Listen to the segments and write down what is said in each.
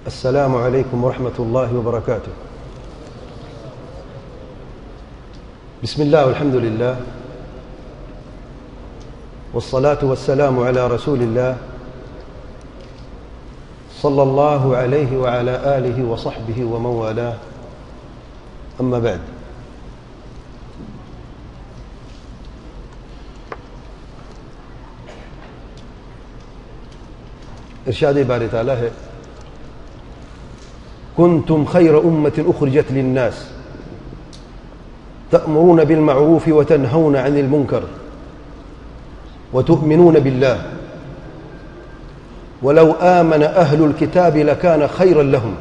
السلام عليكم ورحمة الله وبركاته. بسم الله والحمد لله والصلاة والسلام على رسول الله صلى الله عليه وعلى آله وصحبه ومن والاه، أما بعد. ارشاد باری تعالی ہے، كنتم خير أمة أخرجت للناس تأمرون بالمعروف وتنهون عن المنكر وتؤمنون بالله ولو آمن أهل الكتاب لكان خيرا لهم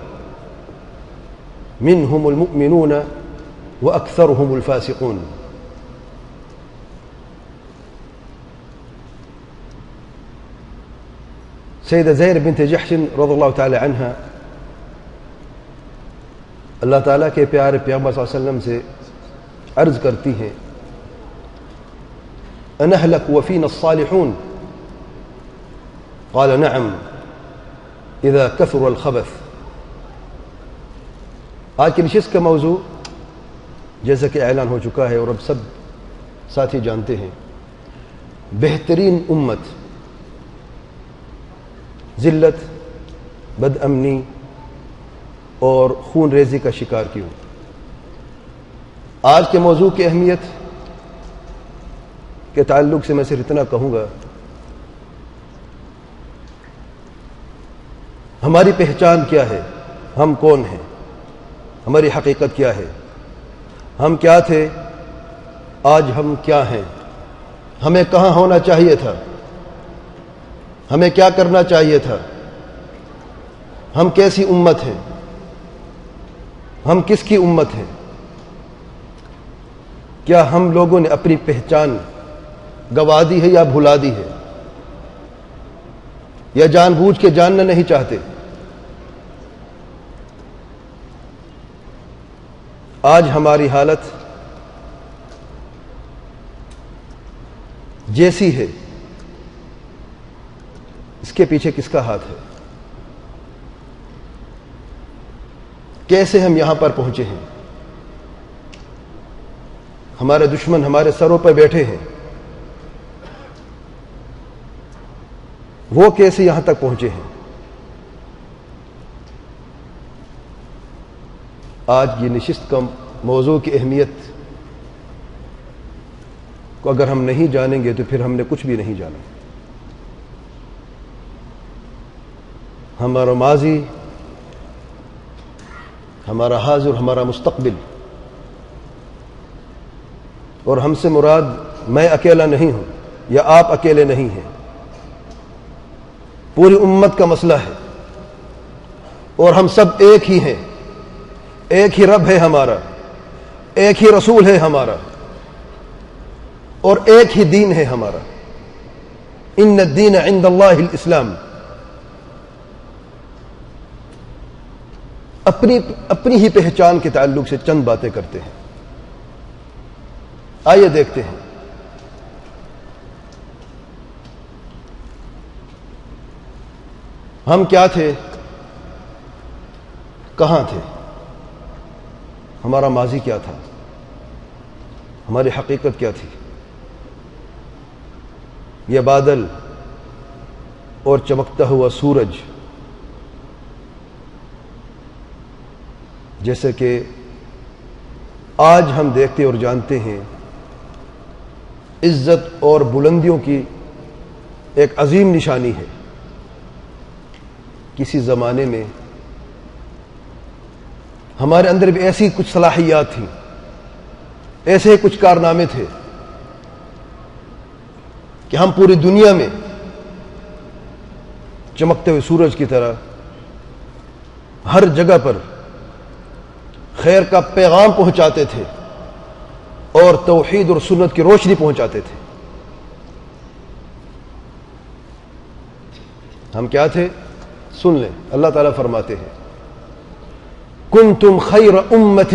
منهم المؤمنون وأكثرهم الفاسقون. سیدہ زینب بنت جحش رضی اللہ تعالی عنہ اللہ تعالیٰ کے پیارے پیغمبر صلی اللہ علیہ وسلم سے عرض کرتی ہیں، أنهلك وفينا الصالحون؟ قال نعم إذا كثر الخبث. آج کی نشست کا موضوع جیسا کہ اعلان ہو چکا ہے اور اب سب ساتھی جانتے ہیں، بہترین امت ذلت، بد امنی اور خون ریزی کا شکار کیوں. آج کے موضوع کی اہمیت کے تعلق سے میں صرف اتنا کہوں گا، ہماری پہچان کیا ہے، ہم کون ہیں، ہماری حقیقت کیا ہے، ہم کیا تھے، آج ہم کیا ہیں، ہمیں کہاں ہونا چاہیے تھا، ہمیں کیا کرنا چاہیے تھا، ہم کیسی امت ہیں، ہم کس کی امت ہیں. کیا ہم لوگوں نے اپنی پہچان گوا دی ہے یا بھلا دی ہے، یا جان بوجھ کے جاننا نہیں چاہتے؟ آج ہماری حالت جیسی ہے، اس کے پیچھے کس کا ہاتھ ہے؟ کیسے ہم یہاں پر پہنچے ہیں؟ ہمارے دشمن ہمارے سروں پر بیٹھے ہیں، وہ کیسے یہاں تک پہنچے ہیں؟ آج یہ نشست کا موضوع کی اہمیت کو اگر ہم نہیں جانیں گے تو پھر ہم نے کچھ بھی نہیں جانا. ہمارا ماضی، ہمارا حاضر، ہمارا مستقبل، اور ہم سے مراد میں اکیلا نہیں ہوں یا آپ اکیلے نہیں ہیں، پوری امت کا مسئلہ ہے، اور ہم سب ایک ہی ہیں، ایک ہی رب ہے ہمارا، ایک ہی رسول ہے ہمارا، اور ایک ہی دین ہے ہمارا. ان الدین عند اللہ الاسلام. اپنی ہی پہچان کے تعلق سے چند باتیں کرتے ہیں. آئیے دیکھتے ہیں. ہم کیا تھے، کہاں تھے، ہمارا ماضی کیا تھا، ہماری حقیقت کیا تھی. یہ بادل اور چمکتا ہوا سورج جیسے کہ آج ہم دیکھتے اور جانتے ہیں، عزت اور بلندیوں کی ایک عظیم نشانی ہے. کسی زمانے میں ہمارے اندر بھی ایسی کچھ صلاحیات تھیں، ایسے کچھ کارنامے تھے کہ ہم پوری دنیا میں چمکتے ہوئے سورج کی طرح ہر جگہ پر خیر کا پیغام پہنچاتے تھے اور توحید اور سنت کی روشنی پہنچاتے تھے. ہم کیا تھے؟ سن لیں، اللہ تعالیٰ فرماتے ہیں، کنتم خیر امت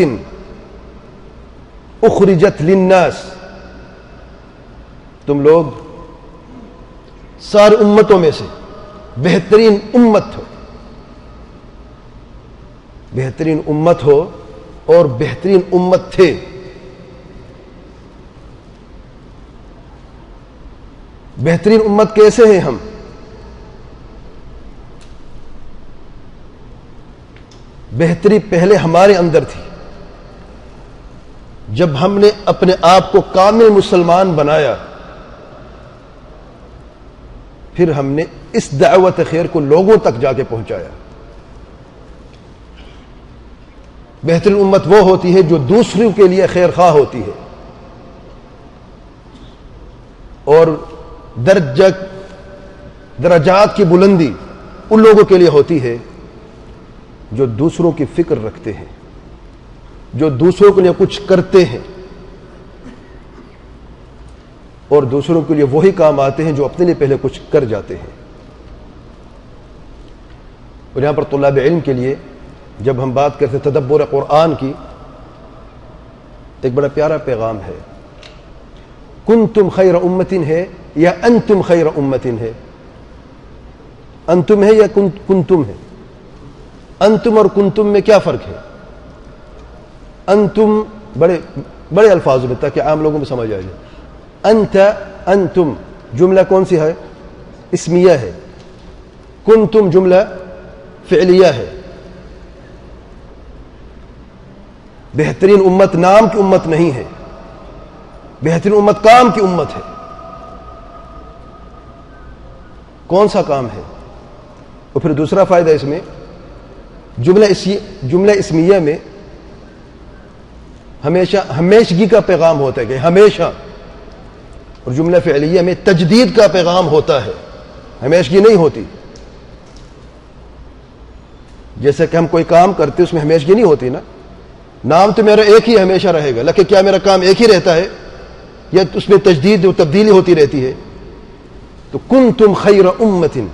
اخرجت للناس. تم لوگ ساری امتوں میں سے بہترین امت ہو. بہترین امت ہو اور بہترین امت تھے. بہترین امت کیسے ہیں ہم؟ بہتری پہلے ہمارے اندر تھی. جب ہم نے اپنے آپ کو کامل مسلمان بنایا، پھر ہم نے اس دعوت خیر کو لوگوں تک جا کے پہنچایا. بہترین امت وہ ہوتی ہے جو دوسروں کے لیے خیر خواہ ہوتی ہے، اور درجات کی بلندی ان لوگوں کے لیے ہوتی ہے جو دوسروں کی فکر رکھتے ہیں، جو دوسروں کے لیے کچھ کرتے ہیں، اور دوسروں کے لیے وہی کام آتے ہیں جو اپنے لیے پہلے کچھ کر جاتے ہیں. اور یہاں پر طلاب علم کے لیے جب ہم بات کرتے ہیں تدبر قرآن کی، ایک بڑا پیارا پیغام ہے. کنتم خیر امتن ہے یا انتم خیر امتن ہے؟ انتم ہے یا کنتم ہے؟ انتم اور کنتم میں کیا فرق ہے؟ انتم بڑے الفاظ میں تاکہ عام لوگوں میں سمجھ آ جائے. انت، انتم جملہ کون سی ہے؟ اسمیہ ہے. کنتم جملہ فعلیہ ہے. بہترین امت نام کی امت نہیں ہے، بہترین امت کام کی امت ہے. کون سا کام ہے؟ اور پھر دوسرا فائدہ اس میں، جملہ اسمیہ میں ہمیشہ ہمیشگی کا پیغام ہوتا ہے کہ ہمیشہ، اور جملہ فعلیہ میں تجدید کا پیغام ہوتا ہے، ہمیشگی نہیں ہوتی. جیسے کہ ہم کوئی کام کرتے اس میں ہمیشگی نہیں ہوتی نا. نام تو میرا ایک ہی ہمیشہ رہے گا، لیکن کیا میرا کام ایک ہی رہتا ہے یا اس میں تجدید و تبدیلی ہوتی رہتی ہے؟ تو کنتم خیر امتن،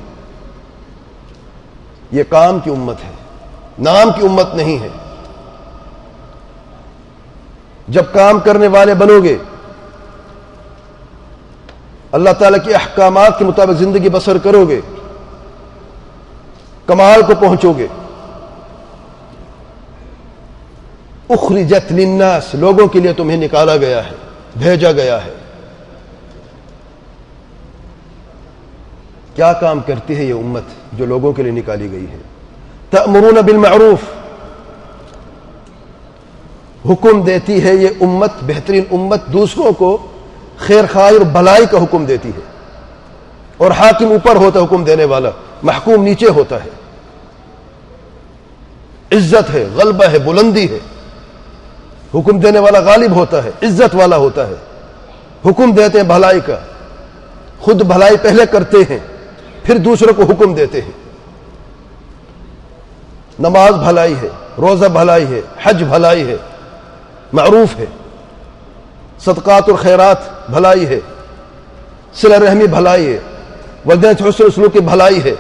یہ کام کی امت ہے، نام کی امت نہیں ہے. جب کام کرنے والے بنو گے، اللہ تعالیٰ کے احکامات کے مطابق زندگی بسر کرو گے، کمال کو پہنچو گے. اخرجت للناس، لوگوں کے لیے تمہیں نکالا گیا ہے، بھیجا گیا ہے. کیا کام کرتی ہے یہ امت جو لوگوں کے لیے نکالی گئی ہے؟ تأمرون بالمعروف، حکم دیتی ہے یہ امت، بہترین امت دوسروں کو خیر خواہی اور بھلائی کا حکم دیتی ہے. اور حاکم اوپر ہوتا ہے، حکم دینے والا، محکوم نیچے ہوتا ہے. عزت ہے، غلبہ ہے، بلندی ہے. حکم دینے والا غالب ہوتا ہے، عزت والا ہوتا ہے. حکم دیتے ہیں بھلائی کا، خود بھلائی پہلے کرتے ہیں، پھر دوسروں کو حکم دیتے ہیں. نماز بھلائی ہے، روزہ بھلائی ہے، حج بھلائی ہے، معروف ہے. صدقات اور خیرات بھلائی ہے، صلہ رحمی بھلائی ہے، والدین سے حسن سلوک کی بھلائی ہے.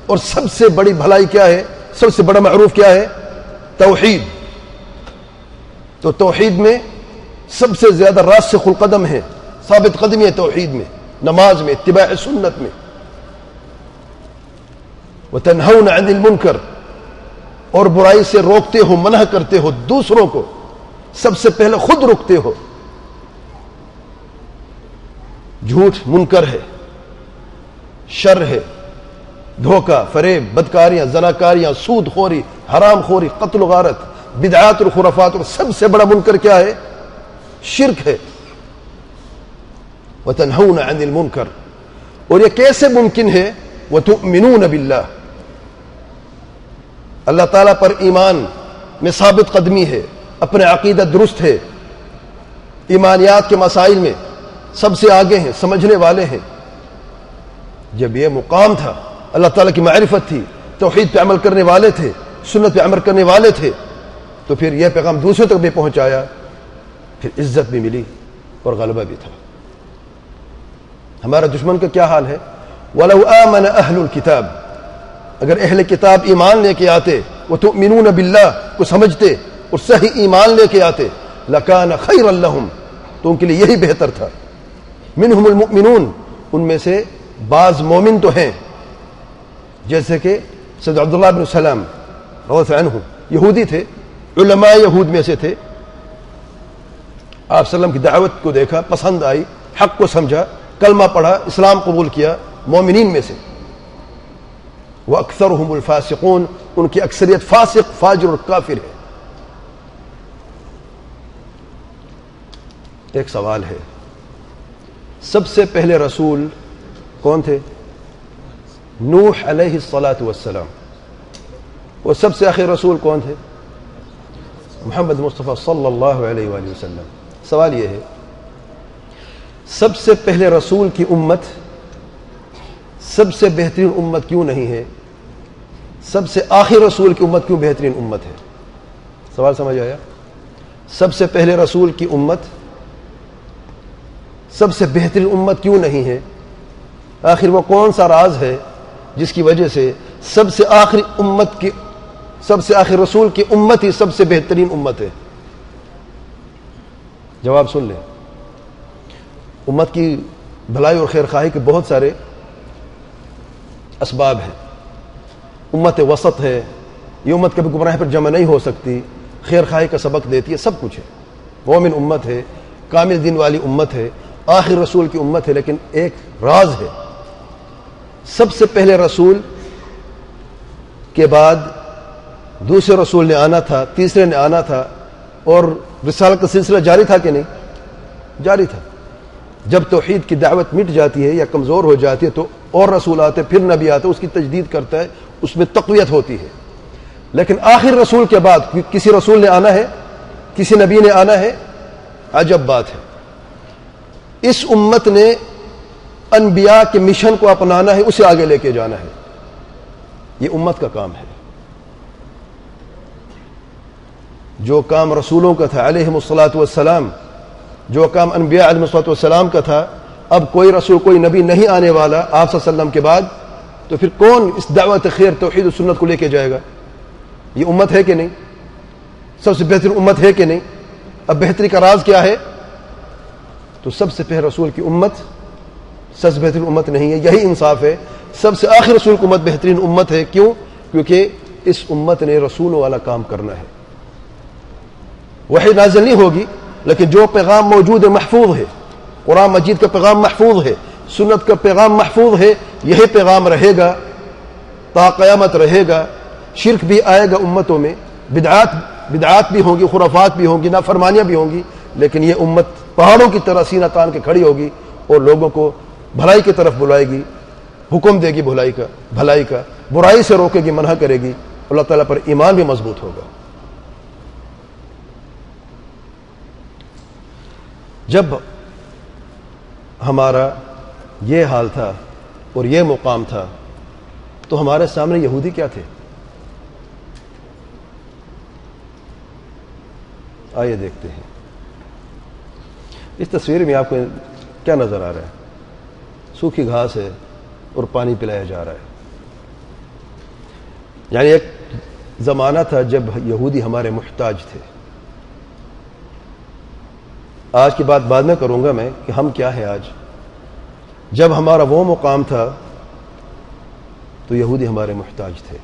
اور سب سے بڑی بھلائی کیا ہے؟ سب سے بڑا معروف کیا ہے؟ توحید. تو توحید میں سب سے زیادہ راسخ القدم ہے، ثابت قدمی ہے توحید میں، نماز میں، اتباع سنت میں. وتنہون عن المنکر، اور برائی سے روکتے ہو، منع کرتے ہو دوسروں کو، سب سے پہلے خود رکتے ہو. جھوٹ منکر ہے، شر ہے، دھوکہ، فریب، بدکاریاں، زناکاریاں، سود خوری، حرام خوری، قتل و غارت، بدعات اور خرافات. اور سب سے بڑا منکر کیا ہے؟ شرک ہے. وتنہون عن المنکر. اور یہ کیسے ممکن ہے؟ وتؤمنون باللہ، اللہ تعالیٰ پر ایمان میں ثابت قدمی ہے، اپنے عقیدہ درست ہے، ایمانیات کے مسائل میں سب سے آگے ہیں، سمجھنے والے ہیں. جب یہ مقام تھا، اللہ تعالیٰ کی معرفت تھی، توحید پہ عمل کرنے والے تھے، سنت پہ عمل کرنے والے تھے، تو پھر یہ پیغام دوسروں تک بھی پہنچایا. پھر عزت بھی ملی اور غلبہ بھی تھا. ہمارا دشمن کا کیا حال ہے؟ وَلَوْ آمَنَ أَهْلُ الْكِتَابِ، اگر اہل کتاب ایمان لے کے آتے، وَتُؤْمِنُونَ بِاللَّهِ کو سمجھتے اور صحیح ایمان لے کے آتے، لَكَانَ خَيْرًا لَهُمْ، تو ان کے لیے یہی بہتر تھا. منہم المؤمنون، ان میں سے بعض مومن تو ہیں، جیسے کہ سید عبداللہ بن سلام رضی اللہ عنہ یہودی تھے، علماء یہود میں سے تھے. آپ وسلم کی دعوت کو دیکھا، پسند آئی، حق کو سمجھا، کلمہ پڑھا، اسلام قبول کیا، مومنین میں سے. وَأَكْثَرُهُمُ الْفَاسِقُونَ، ان کی اکثریت فاسق، فاجر اور کافر ہے. ایک سوال ہے، سب سے پہلے رسول کون تھے؟ نوح علیہ الصلاۃ والسلام. اور سب سے آخر رسول کون تھے؟ محمد مصطفیٰ صلی اللہ علیہ وآلہ وسلم. سوال یہ ہے، سب سے پہلے رسول کی امت سب سے بہترین امت کیوں نہیں ہے؟ سب سے آخر رسول کی امت کیوں بہترین امت ہے؟ سوال سمجھ آیا؟ سب سے پہلے رسول کی امت سب سے بہترین امت کیوں نہیں ہے؟ آخر وہ کون سا راز ہے جس کی وجہ سے سب سے آخر رسول کی امت ہی سب سے بہترین امت ہے؟ جواب سن لیں. امت کی بھلائی اور خیر خواہی کے بہت سارے اسباب ہیں. امت وسط ہے، یہ امت کبھی گمراہی پر جمع نہیں ہو سکتی، خیر خواہی کا سبق دیتی ہے، سب کچھ ہے. مومن امت ہے، کامل دین والی امت ہے، آخر رسول کی امت ہے. لیکن ایک راز ہے، سب سے پہلے رسول کے بعد دوسرے رسول نے آنا تھا، تیسرے نے آنا تھا، اور رسالت کا سلسلہ جاری تھا کہ نہیں؟ جاری تھا. جب توحید کی دعوت مٹ جاتی ہے یا کمزور ہو جاتی ہے تو اور رسول آتے، پھر نبی آتے، اس کی تجدید کرتا ہے، اس میں تقویت ہوتی ہے. لیکن آخر رسول کے بعد کسی رسول نے آنا ہے، کسی نبی نے آنا ہے، عجب بات ہے. اس امت نے انبیاء کے مشن کو اپنانا ہے، اسے آگے لے کے جانا ہے. یہ امت کا کام ہے. جو کام رسولوں کا تھا علیہم الصلاۃ والسلام، جو کام انبیاء علیہم الصلاۃ والسلام کا تھا، اب کوئی رسول، کوئی نبی نہیں آنے والا آپ صلی اللہ علیہ وسلم کے بعد، تو پھر کون اس دعوت خیر توحید و سنت کو لے کے جائے گا؟ یہ امت ہے کہ نہیں؟ سب سے بہترین امت ہے کہ نہیں؟ اب بہتری کا راز کیا ہے؟ تو سب سے پہلے رسول کی امت سب سے بہترین امت نہیں ہے. یہی انصاف ہے. سب سے آخر رسول کی امت بہترین امت ہے. کیوں؟ کیونکہ اس امت نے رسولوں والا کام کرنا ہے. وحی نازل نہیں ہوگی، لیکن جو پیغام موجود ہے محفوظ ہے. قرآن مجید کا پیغام محفوظ ہے، سنت کا پیغام محفوظ ہے. یہی پیغام رہے گا، تا قیامت رہے گا. شرک بھی آئے گا امتوں میں، بدعات بھی ہوں گی، خرافات بھی ہوں گی، نافرمانیاں بھی ہوں گی، لیکن یہ امت پہاڑوں کی طرح سینہ تان کے کھڑی ہوگی اور لوگوں کو بھلائی کی طرف بلائے گی، حکم دے گی بھلائی کا، برائی سے روکے گی، منع کرے گی. اللہ تعالیٰ پر ایمان بھی مضبوط ہوگا. جب ہمارا یہ حال تھا اور یہ مقام تھا تو ہمارے سامنے یہودی کیا تھے؟ آئیے دیکھتے ہیں. اس تصویر میں آپ کو کیا نظر آ رہا ہے؟ سوکھی گھاس ہے اور پانی پلایا جا رہا ہے. یعنی ایک زمانہ تھا جب یہودی ہمارے محتاج تھے. آج کی بات بعد میں کروں گا میں کہ ہم کیا ہیں آج. جب ہمارا وہ مقام تھا تو یہودی ہمارے محتاج تھے.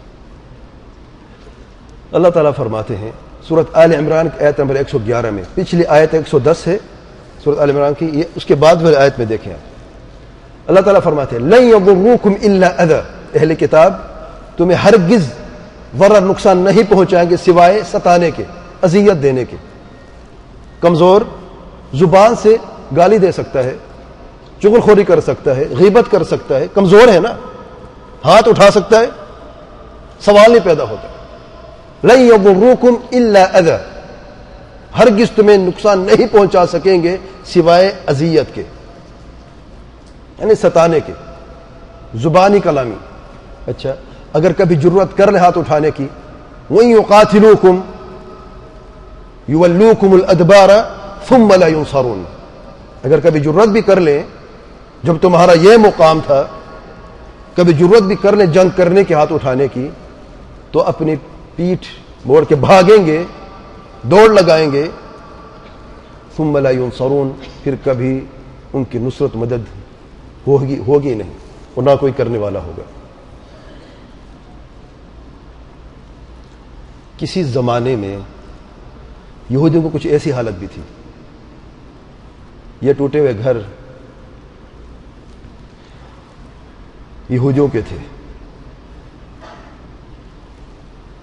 اللہ تعالیٰ فرماتے ہیں سورۃ آل عمران آیت نمبر 111 میں، پچھلی آیت 110 ہے سورۃ آل عمران کی، یہ اس کے بعد والی آیت میں دیکھیں آپ. اللہ تعالیٰ فرماتے ہیں لن یضروکم الا اذی، اہل کتاب تمہیں ہرگز ضرر نقصان نہیں پہنچائیں گے سوائے ستانے کے، اذیت دینے کے. کمزور زبان سے گالی دے سکتا ہے، چغل خوری کر سکتا ہے، غیبت کر سکتا ہے، کمزور ہے نا، ہاتھ اٹھا سکتا ہے، سوال نہیں پیدا ہوتا. لن یضروکم الا اذی، ہرگز تمہیں نقصان نہیں پہنچا سکیں گے سوائے اذیت کے، یعنی ستانے کے، زبانی کلامی. اچھا اگر کبھی جرت کر لے ہاتھ اٹھانے کی، وَإِن يُقَاتِلُوكُمْ يُوَلُّوكُمُ الْأَدْبَارَ ثُمَّ لَا يُنصَرُونَ، اگر کبھی جرت بھی کر لیں، جب تمہارا یہ مقام تھا، کبھی جرت بھی کر لیں جنگ کرنے کے، ہاتھ اٹھانے کی، تو اپنی پیٹھ موڑ کے بھاگیں گے، دوڑ لگائیں گے. ثم لا ينصرون، پھر کبھی ان کی نصرت مدد ہوگی نہیں اور نہ کوئی کرنے والا ہوگا. کسی زمانے میں یہودیوں کو کچھ ایسی حالت بھی تھی. یہ ٹوٹے ہوئے گھر یہودیوں کے تھے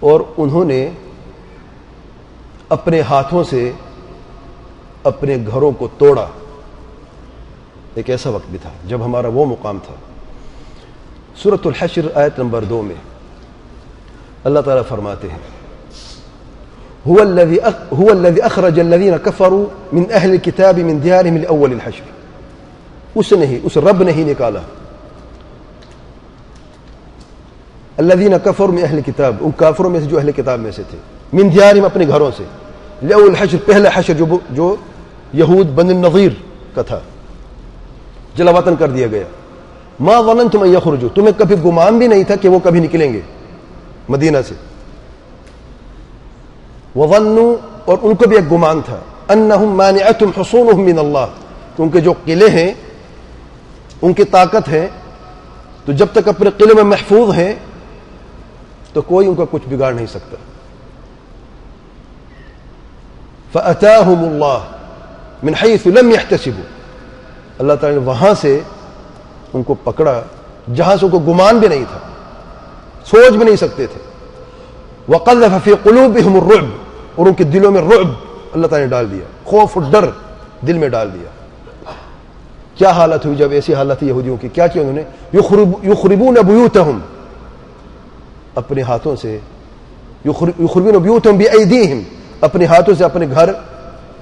اور انہوں نے اپنے ہاتھوں سے اپنے گھروں کو توڑا. ایک ایسا وقت بھی تھا جب ہمارا وہ مقام تھا. سورۃ الحشر آیت نمبر 2 میں اللہ تعالیٰ فرماتے ہیں هو الذي اخرج الذين كفروا من اهل الكتاب من ديارهم لاول الحشر. اس رب نے ہی نکالا الذين كفروا من اهل الكتاب، ان کافروں میں سے جو اہل کتاب میں سے تھے، من دیارہم اپنے گھروں سے، لاول الحشر پہلا حشر جو یہود بنی النضیر کا تھا، جلا وطن کر دیا گیا. ما ظننتم ان يخرجوا، تمہیں کبھی گمان بھی نہیں تھا کہ وہ کبھی نکلیں گے مدینہ سے. وظنوا، اور ان کو بھی ایک گمان تھا، انہم مانعتهم حصونهم من اللہ، کہ ان کے جو قلعے ہیں ان کی طاقت ہے، تو جب تک اپنے قلعے میں محفوظ ہیں تو کوئی ان کا کچھ بگاڑ نہیں سکتا. فأتاهم اللہ من حیث لم يحتسبوا، اللہ تعالی نے وہاں سے ان کو پکڑا جہاں سے ان کو گمان بھی نہیں تھا، سوچ بھی نہیں سکتے تھے. وقذف فی قلوبہم الرعب، اور ان کے دلوں میں رعب اللہ تعالی نے ڈال دیا، خوف اور ڈر دل میں ڈال دیا. کیا حالت ہوئی جب ایسی حالت تھی یہودیوں کی؟ کیا کیا انہوں نے؟ یخربون بیوتہم، اپنے ہاتھوں سے، یخربون بیوتہم بایدیہم، اپنے ہاتھوں سے اپنے گھر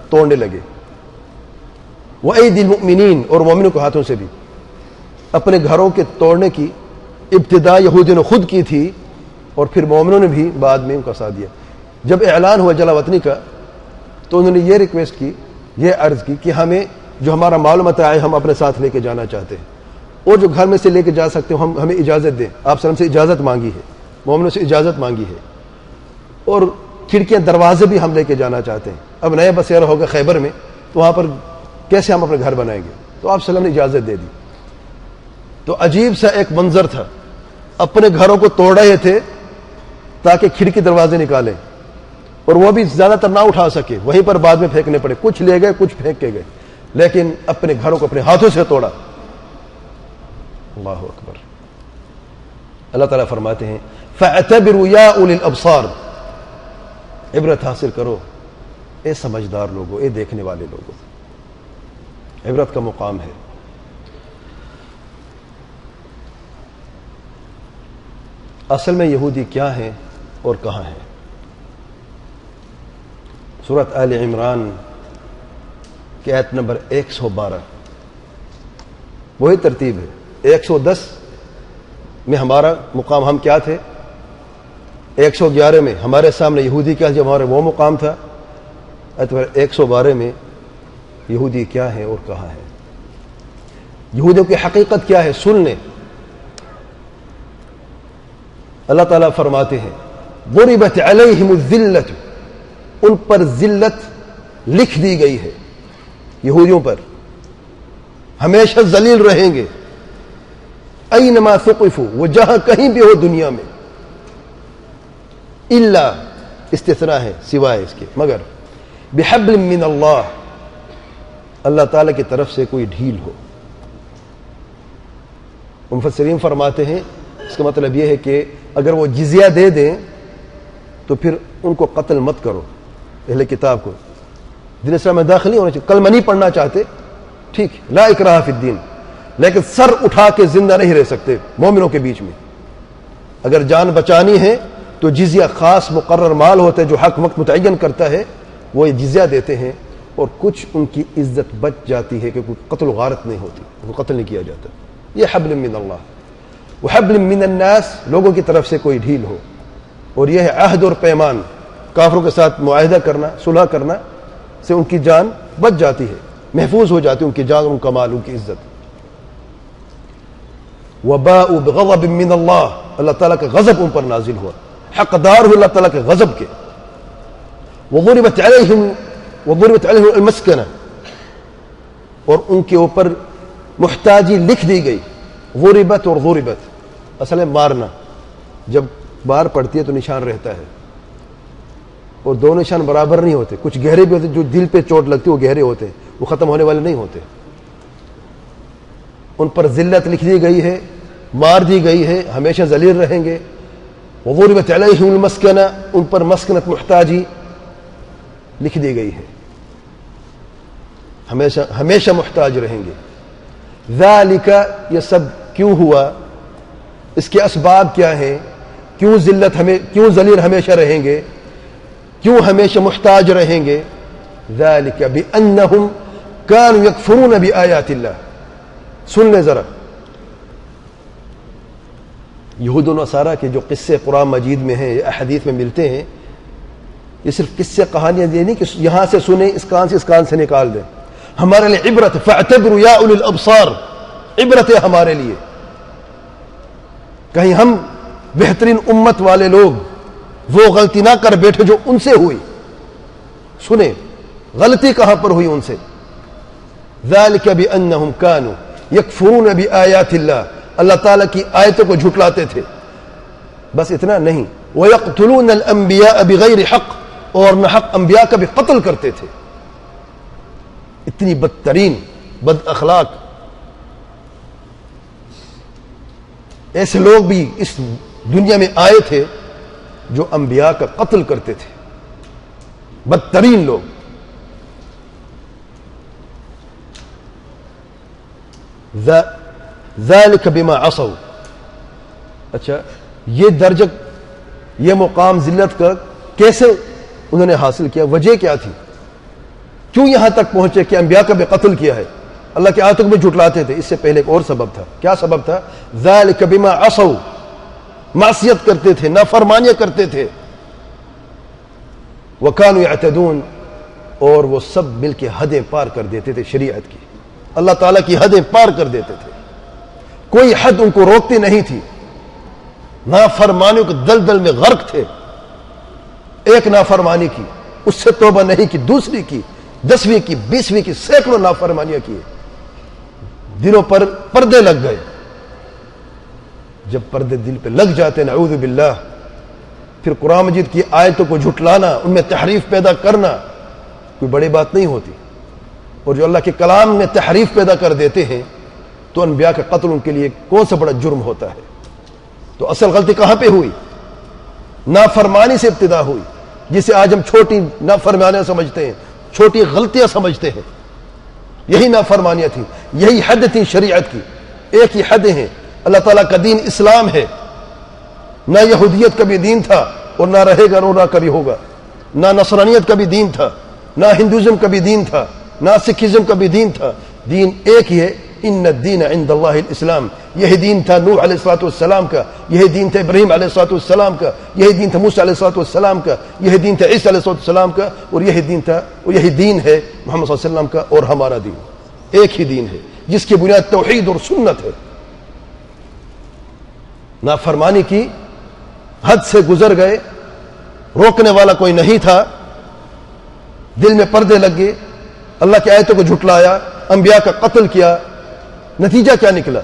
توڑنے لگے. وایدی المؤمنین، اور مومنوں کے ہاتھوں سے بھی. اپنے گھروں کے توڑنے کی ابتدا یہودیوں نے خود کی تھی اور پھر مومنوں نے بھی بعد میں ان کا ساتھ دیا. جب اعلان ہوا جلا وطنی کا تو انہوں نے یہ ریکویسٹ کی، یہ عرض کی کہ ہمیں جو ہمارا مال متاع ہے ہم اپنے ساتھ لے کے جانا چاہتے ہیں، اور جو گھر میں سے لے کے جا سکتے ہو ہمیں اجازت دیں. آپ سے اجازت مانگی ہے، مومنوں سے اجازت مانگی ہے، اور کھڑکیاں دروازے بھی ہم لے کے جانا چاہتے ہیں. اب نیا بسیرا ہوگا خیبر میں، تو وہاں پر کیسے ہم اپنے گھر بنائیں گے؟ تو آپ صلی اللہ علیہ وسلم نے اجازت دے دی. تو عجیب سا ایک منظر تھا، اپنے گھروں کو توڑ رہے تھے تاکہ کھڑکی دروازے نکالیں، اور وہ بھی زیادہ تر نہ اٹھا سکے، وہیں پر بعد میں پھینکنے پڑے. کچھ لے گئے، کچھ پھینک کے گئے، لیکن اپنے گھروں کو اپنے ہاتھوں سے توڑا. اللہ اکبر. اللہ تعالیٰ فرماتے ہیں فَاعْتَبِرُوا يَا أُولِي الْأَبْصَارِ، عبرت حاصل کرو اے سمجھدار لوگوں، اے دیکھنے والے لوگوں. عبرت کا مقام ہے. اصل میں یہودی کیا ہیں اور کہاں ہیں؟ سورۃ آل عمران کی آیت نمبر 112، وہی ترتیب ہے. 110 میں ہمارا مقام، ہم کیا تھے؟ 111 میں ہمارے سامنے یہودی کیا، جب ہمارے وہ مقام تھا. آیت نمبر 112 میں یہودی کیا ہے اور کہاں ہے. یہودیوں کی حقیقت کیا ہے؟ سن لیں. اللہ تعالیٰ فرماتے ہیں ضربت علیہم الذلۃ، ان پر ذلت لکھ دی گئی ہے، یہودیوں پر ہمیشہ ذلیل رہیں گے. اینما ثقفوا، وہ جہاں کہیں بھی ہو دنیا میں، الا استثناء ہے سوائے اس کے، مگر بحبل من اللہ، اللہ تعالیٰ کی طرف سے کوئی ڈھیل ہو. مفسرین فرماتے ہیں اس کا مطلب یہ ہے کہ اگر وہ جزیہ دے دیں تو پھر ان کو قتل مت کرو، اہل کتاب کو. دین اسلام میں داخل نہیں ہونا چاہیے. کلمہ نہیں پڑھنا چاہتے، ٹھیک، لا اکراہ فی الدین، لیکن سر اٹھا کے زندہ نہیں رہ سکتے مومنوں کے بیچ میں. اگر جان بچانی ہے تو جزیہ خاص مقرر مال ہوتا ہے جو حق وقت متعین کرتا ہے، وہ یہ جزیہ دیتے ہیں، اور کچھ ان کی عزت بچ جاتی ہے کہ کوئی قتل و غارت نہیں ہوتی، وہ قتل نہیں کیا جاتا. یہ حبل من اللہ وحبل من الناس، لوگوں کی طرف سے کوئی ڈھیل ہو. اور یہ ہے عہد اور پیمان، کافروں کے ساتھ معاہدہ کرنا، صلح کرنا سے ان کی جان بچ جاتی ہے، محفوظ ہو جاتی ہے ان کی جان، ان کا مال، ان کی عزت. وباءوا بغضب من اللہ، اللہ تعالیٰ کا غضب ان پر نازل ہوا، حقدار ہو اللہ تعالیٰ کے غضب کے. وضربت علیہم المسکنہ، اور ان کے اوپر محتاجی لکھ دی گئی. ضربت اور ضربت اصل ہے مارنا، جب بار پڑتی ہے تو نشان رہتا ہے. اور دونوں نشان برابر نہیں ہوتے. کچھ گہرے بھی ہوتے, جو دل پہ چوٹ لگتی ہے وہ گہرے ہوتے ہیں, وہ ختم ہونے والے نہیں ہوتے. ان پر ذلت لکھ دی گئی ہے, مار دی گئی ہے, ہمیشہ ذلیل رہیں گے. وضربت علیہم المسکنہ, ان پر مسکنت محتاجی لکھ دی گئی ہے, ہمیشہ ہمیشہ محتاج رہیں گے. ذالک, یہ سب کیوں ہوا, اس کے اسباب کیا ہیں, کیوں ذلیل ہمیشہ رہیں گے, کیوں ہمیشہ محتاج رہیں گے. ذالک بانہم کانوا یکفرون بآیات اللہ. سن لیں ذرا, یہود و نصارہ کے جو قصے قرآن مجید میں ہیں, احادیث میں ملتے ہیں, یہ صرف قصے کہانیاں یہ نہیں کہ یہاں سے سنیں, اس کان سے نکال دیں. ہمارے لیے عبرت, فاعتبروا یا اولی الابصار, عبرت ہے ہمارے لیے. کہیں ہم بہترین امت والے لوگ وہ غلطی نہ کر بیٹھے جو ان سے ہوئی. سنیں غلطی کہاں پر ہوئی ان سے. ذالک بانہم کانوا یکفرون بآیات اللہ, اللہ تعالیٰ کی آیتوں کو جھٹلاتے تھے. بس اتنا نہیں, وَيَقْتُلُونَ الْأَنْبِيَاءَ بِغَيْرِ حق, اور نہ حق انبیاء کا بھی قتل کرتے تھے. اتنی بدترین, بد اخلاق ایسے لوگ بھی اس دنیا میں آئے تھے جو انبیاء کا قتل کرتے تھے. بدترین لوگ. ذالک بما عصوا. اچھا, یہ درجہ, یہ مقام ذلت کا کیسے انہوں نے حاصل کیا, وجہ کیا تھی, کیوں یہاں تک پہنچے کہ انبیاء کا بھی قتل کیا ہے, اللہ کی آیتوں کو بھی جھٹلاتے تھے. اس سے پہلے ایک اور سبب تھا. کیا سبب تھا؟ ذالک بما عصوا, معصیت کرتے تھے, نافرمانیاں کرتے تھے. وکانوا یعتدون, اور وہ سب مل کے حدیں پار کر دیتے تھے شریعت کی, اللہ تعالیٰ کی حدیں پار کر دیتے تھے. کوئی حد ان کو روکتی نہیں تھی. نافرمانیوں کے دلدل میں غرق تھے. ایک نافرمانی کی, اس سے توبہ نہیں کی, دوسری کی, 10ویں کی, 20ویں کی, سینکڑوں نافرمانیاں کی. دلوں پر پردے لگ گئے. جب پردے دل پہ لگ جاتے, نعوذ باللہ, پھر قرآن مجید کی آیتوں کو جھٹلانا, ان میں تحریف پیدا کرنا کوئی بڑی بات نہیں ہوتی. اور جو اللہ کے کلام میں تحریف پیدا کر دیتے ہیں تو انبیاء کا قتل ان کے لیے کون سا بڑا جرم ہوتا ہے. تو اصل غلطی کہاں پہ ہوئی؟ نافرمانی سے ابتدا ہوئی, جسے آج ہم چھوٹی نافرمانیاں سمجھتے ہیں, چھوٹی غلطیاں سمجھتے ہیں. یہی نافرمانیاں تھیں, یہی حد تھی شریعت کی. ایک ہی حدیں ہیں. اللہ تعالیٰ کا دین اسلام ہے. نہ یہودیت کا بھی دین تھا اور نہ رہے گا اور نہ کبھی ہوگا. نہ نصرانیت کا بھی دین تھا, نہ ہندوازم کا بھی دین تھا, نہ سکھزم کا بھی دین تھا. دین ایک ہی ہے. ان الدین عند اللہ الاسلام. یہی دین تھا نوح علیہ الصلوۃ والسلام کا, یہی دین تھا ابراہیم علیہ الصلوۃ والسلام کا, یہی دین تھا موسیٰ علیہ الصلوۃ والسلام کا, یہی دین تھا عیسیٰ علیہ الصلوۃ والسلام کا, اور یہی دین تھا, اور یہی دین ہے محمد صلی اللہ علیہ وسلم کا اور ہمارا دین. ایک ہی دین ہے جس کی بنیاد توحید اور سنت ہے. نافرمانی کی حد سے گزر گئے, روکنے والا کوئی نہیں تھا. دل میں پردے لگ گئے, اللہ کی آیتوں کو جھٹلایا, انبیاء کا قتل کیا. نتیجہ کیا نکلا؟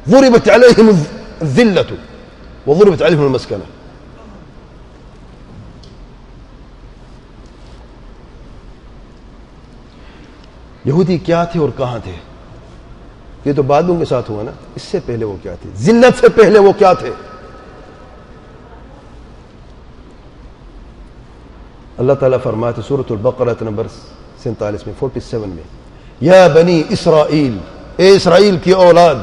ضربت علیہم الذلۃ وضربت علیہم المسکنہ. یہودی کیا تھے اور کہاں تھے؟ یہ تو بعدوں کے ساتھ ہوا نا. اس سے پہلے وہ کیا تھے؟ ذلت سے پہلے وہ کیا تھے؟ اللہ تعالیٰ فرماتے سورۃ البقرہ نمبر 47 میں 47 میں, یا بنی اسرائیل, اے اسرائیل کی اولاد.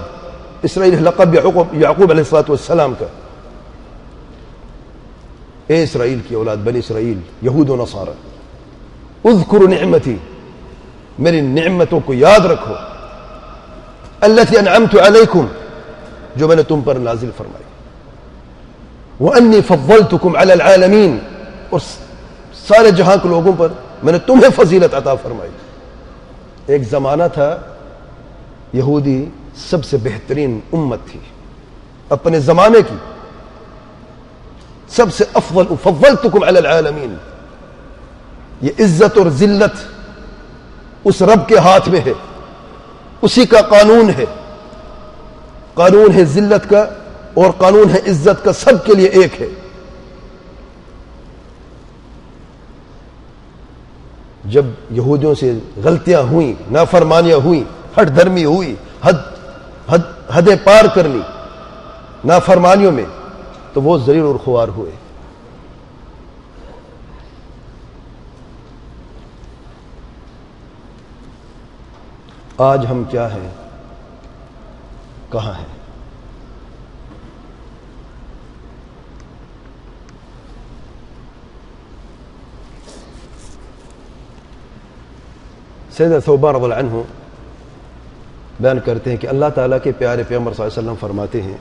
اسرائیل لقب یعقوب علیہ الصلوۃ والسلام کا. اے اسرائیل کی اولاد, بنی اسرائیل, یہود و نصارہ, اذکروا نعمتی, میری نعمتوں کو یاد رکھو, التی انعمت علیکم, جو میں نے تم پر نازل فرمائی, وانی فضلتکم علی العالمین, اور سارے جہاں کے لوگوں پر میں نے تمہیں فضیلت عطا فرمائی. ایک زمانہ تھا یہودی سب سے بہترین امت تھی اپنے زمانے کی, سب سے افضل. فضلتکم علی العالمین. یہ عزت اور ذلت اس رب کے ہاتھ میں ہے, اسی کا قانون ہے. قانون ہے ذلت کا اور قانون ہے عزت کا, سب کے لیے ایک ہے. جب یہودیوں سے غلطیاں ہوئیں، نافرمانیاں ہوئیں، ہٹ دھرمی ہوئی، حدیں پار کر لی نافرمانیوں میں، تو وہ ذلیل اور خوار ہوئے. آج ہم کیا ہیں، کہاں ہیں؟ سیدنا ثوبان رضی اللہ عنہ بیان کرتے ہیں کہ اللہ تعالیٰ کے پیارے پیغمبر صلی اللہ علیہ وسلم فرماتے ہیں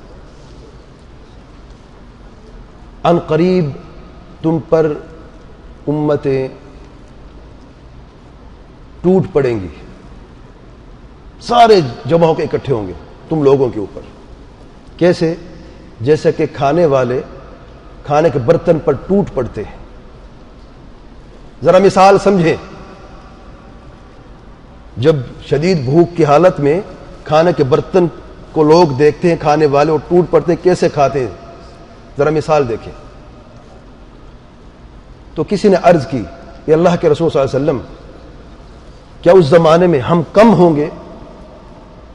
ان قریب تم پر امتیں ٹوٹ پڑیں گی، سارے جمع ہو کے اکٹھے ہوں گے تم لوگوں کے اوپر. کیسے؟ جیسا کہ کھانے والے کھانے کے برتن پر ٹوٹ پڑتے ہیں. ذرا مثال سمجھیں، جب شدید بھوک کی حالت میں کھانے کے برتن کو لوگ دیکھتے ہیں کھانے والے اور ٹوٹ پڑتے ہیں، کیسے کھاتے ہیں؟ ذرا مثال دیکھیں. تو کسی نے عرض کی کہ اللہ کے رسول صلی اللہ علیہ وسلم، کیا اس زمانے میں ہم کم ہوں گے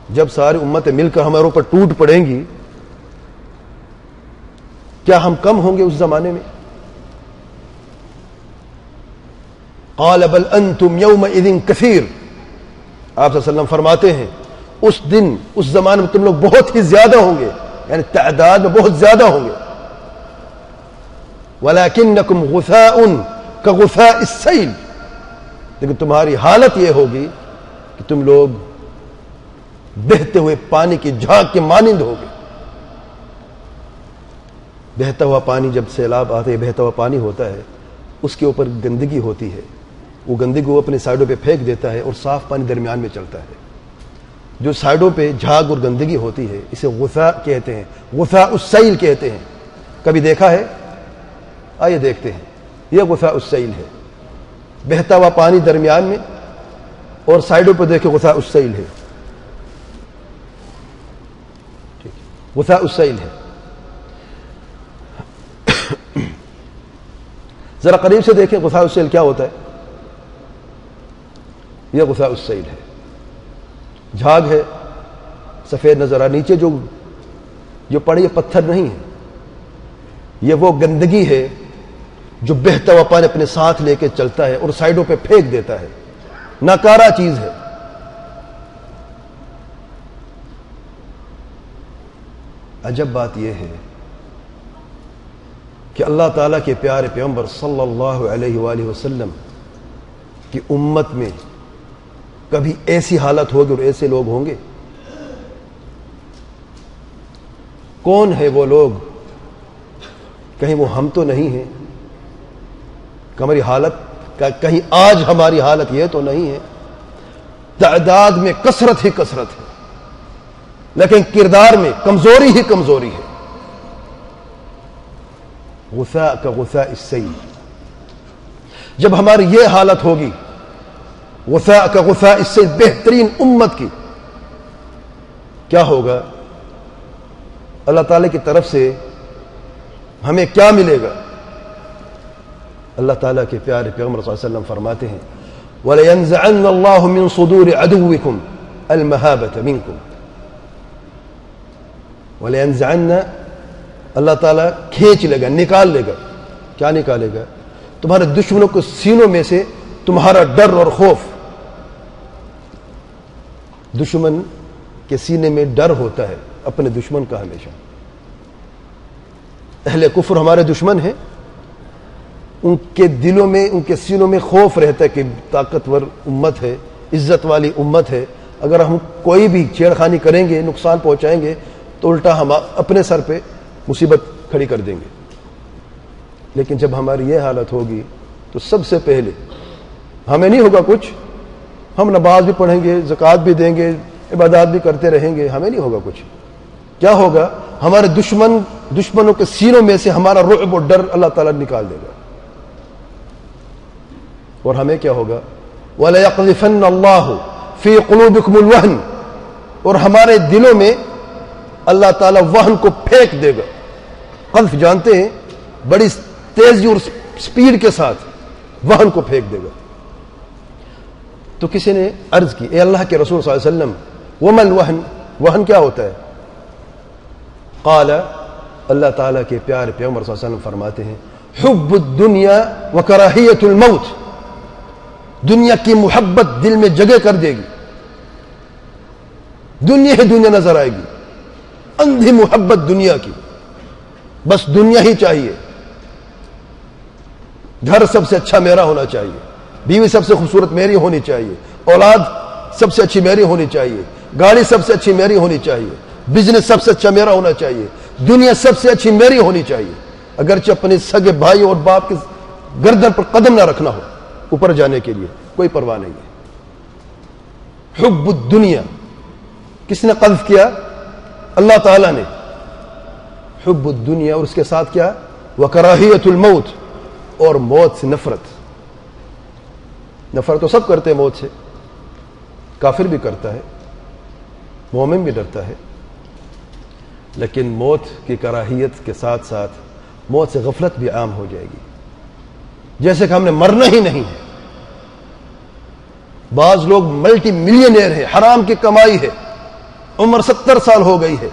جب ساری امتیں مل کر ہمارے اوپر ٹوٹ پڑیں گی؟ کیا ہم کم ہوں گے اس زمانے میں؟ قال بل انتم یومئذ کثیر. آپ صلی اللہ علیہ وسلم فرماتے ہیں اس دن، اس زمانے میں تم لوگ بہت ہی زیادہ ہوں گے، یعنی تعداد میں بہت زیادہ ہوں گے. وَلَكِنَّكُمْ غُثَاءٌ كَغُثَاءِ السَّيْلِ، لیکن تمہاری حالت یہ ہوگی کہ تم لوگ بہتے ہوئے پانی کی جھاگ کے مانند ہوگے. بہتا ہوا پانی، جب سیلاب آتے بہتا ہوا پانی ہوتا ہے، اس کے اوپر گندگی ہوتی ہے، وہ گندگی وہ اپنے سائڈوں پہ پھینک دیتا ہے اور صاف پانی درمیان میں چلتا ہے. جو سائڈوں پہ جھاگ اور گندگی ہوتی ہے اسے غثاء کہتے ہیں، غثاء السیل کہتے ہیں. کبھی دیکھا ہے؟ آئیے دیکھتے ہیں. یہ غثاء السیل ہے، بہتا ہوا پانی درمیان میں اور سائڈوں پہ دیکھیں غثاء السیل ہے. غثاء السیل ہے. ذرا قریب سے دیکھیں غثاء السیل کیا ہوتا ہے. یہ غثاء السیل ہے، جھاگ ہے، سفید نظر آ، نیچے جو پڑی ہے پتھر نہیں ہے، یہ وہ گندگی ہے جو بہتا ہوا پانی اپنے ساتھ لے کے چلتا ہے اور سائڈوں پہ پھینک دیتا ہے. ناکارہ چیز ہے. عجب بات یہ ہے کہ اللہ تعالیٰ کے پیارے پیغمبر صلی اللہ علیہ وآلہ وسلم کی امت میں کبھی ایسی حالت ہوگی اور ایسے لوگ ہوں گے؟ کون ہے وہ لوگ؟ کہیں وہ ہم تو نہیں ہیں؟ ہماری حالت کہیں آج ہماری حالت یہ تو نہیں ہے؟ تعداد میں کثرت ہی کثرت ہے، لیکن کردار میں کمزوری ہی کمزوری ہے. غثاء کا غثاء السیل. جب ہماری یہ حالت ہوگی غثاء کا غثاء السیل بہترین امت کی، کیا ہوگا؟ اللہ تعالی کی طرف سے ہمیں کیا ملے گا؟ اللہ تعالیٰ کے پیارے پیغمبر صلی اللہ علیہ وسلم فرماتے ہیں وَلَيَنزَعَنَّ اللَّهُ مِن صُدُورِ عَدُوِّكُمْ الْمَهَابَةَ مِنْكُمْ. وَلَيَنزَعَنَّ، اللہ تعالیٰ کھینچ لے گا، نکال لے گا. کیا نکالے گا؟ تمہارے دشمنوں کو سینوں میں سے تمہارا ڈر اور خوف. دشمن کے سینے میں ڈر ہوتا ہے اپنے دشمن کا ہمیشہ. اہل کفر ہمارے دشمن ہیں، ان کے دلوں میں، ان کے سینوں میں خوف رہتا ہے کہ طاقتور امت ہے، عزت والی امت ہے، اگر ہم کوئی بھی چھیڑخانی کریں گے، نقصان پہنچائیں گے تو الٹا ہم اپنے سر پہ مصیبت کھڑی کر دیں گے. لیکن جب ہماری یہ حالت ہوگی تو سب سے پہلے ہمیں نہیں ہوگا کچھ، ہم نماز بھی پڑھیں گے، زکوٰۃ بھی دیں گے، عبادات بھی کرتے رہیں گے، ہمیں نہیں ہوگا کچھ. کیا ہوگا؟ ہمارے دشمنوں کے سینوں میں سے ہمارا رعب اور ڈر اللہ تعالیٰ نکال دے گا. اور ہمیں کیا ہوگا؟ وَلَيَقْذِفَنَّ اللَّهُ فِي قُلُوبِكُمُ الْوَهْنَ، اور ہمارے دلوں میں اللہ تعالیٰ وہن کو پھینک دے گا. قذف جانتے ہیں، بڑی تیزی اور سپیڈ کے ساتھ وہن کو پھینک دے گا. تو کسی نے عرض کی، اے اللہ کے رسول صلی اللہ علیہ وسلم وما الوہن، وہن کیا ہوتا ہے؟ قال، اللہ تعالیٰ کے پیارے پیغمبر صلی اللہ علیہ وسلم فرماتے ہیں حب الدنیا وکراہیت الموت، دنیا کی محبت دل میں جگہ کر دے گی، دنیا ہی دنیا نظر آئے گی، اندھی محبت دنیا کی، بس دنیا ہی چاہیے، گھر سب سے اچھا میرا ہونا چاہیے، بیوی سب سے خوبصورت میری ہونی چاہیے، اولاد سب سے اچھی میری ہونی چاہیے، گاڑی سب سے اچھی میری ہونی چاہیے، بزنس سب سے اچھا میرا ہونا چاہیے، دنیا سب سے اچھی میری ہونی چاہیے، اگرچہ اپنے سگے بھائی اور باپ کے گردن پر قدم نہ رکھنا ہو اوپر جانے کے لیے، کوئی پرواہ نہیں ہے۔ حب الدنیا کس نے قذف کیا؟ اللہ تعالیٰ نے، حب الدنیا، اور اس کے ساتھ کیا؟ وکراہیت الموت، اور موت سے نفرت۔ نفرت تو سب کرتے ہیں موت سے، کافر بھی کرتا ہے، مومن بھی ڈرتا ہے، لیکن موت کی کراہیت کے ساتھ ساتھ موت سے غفلت بھی عام ہو جائے گی، جیسے کہ ہم نے مرنا ہی نہیں ہے۔ بعض لوگ ملٹی ملینئر ہیں، حرام کی کمائی ہے، عمر 70 سال ہو گئی ہے،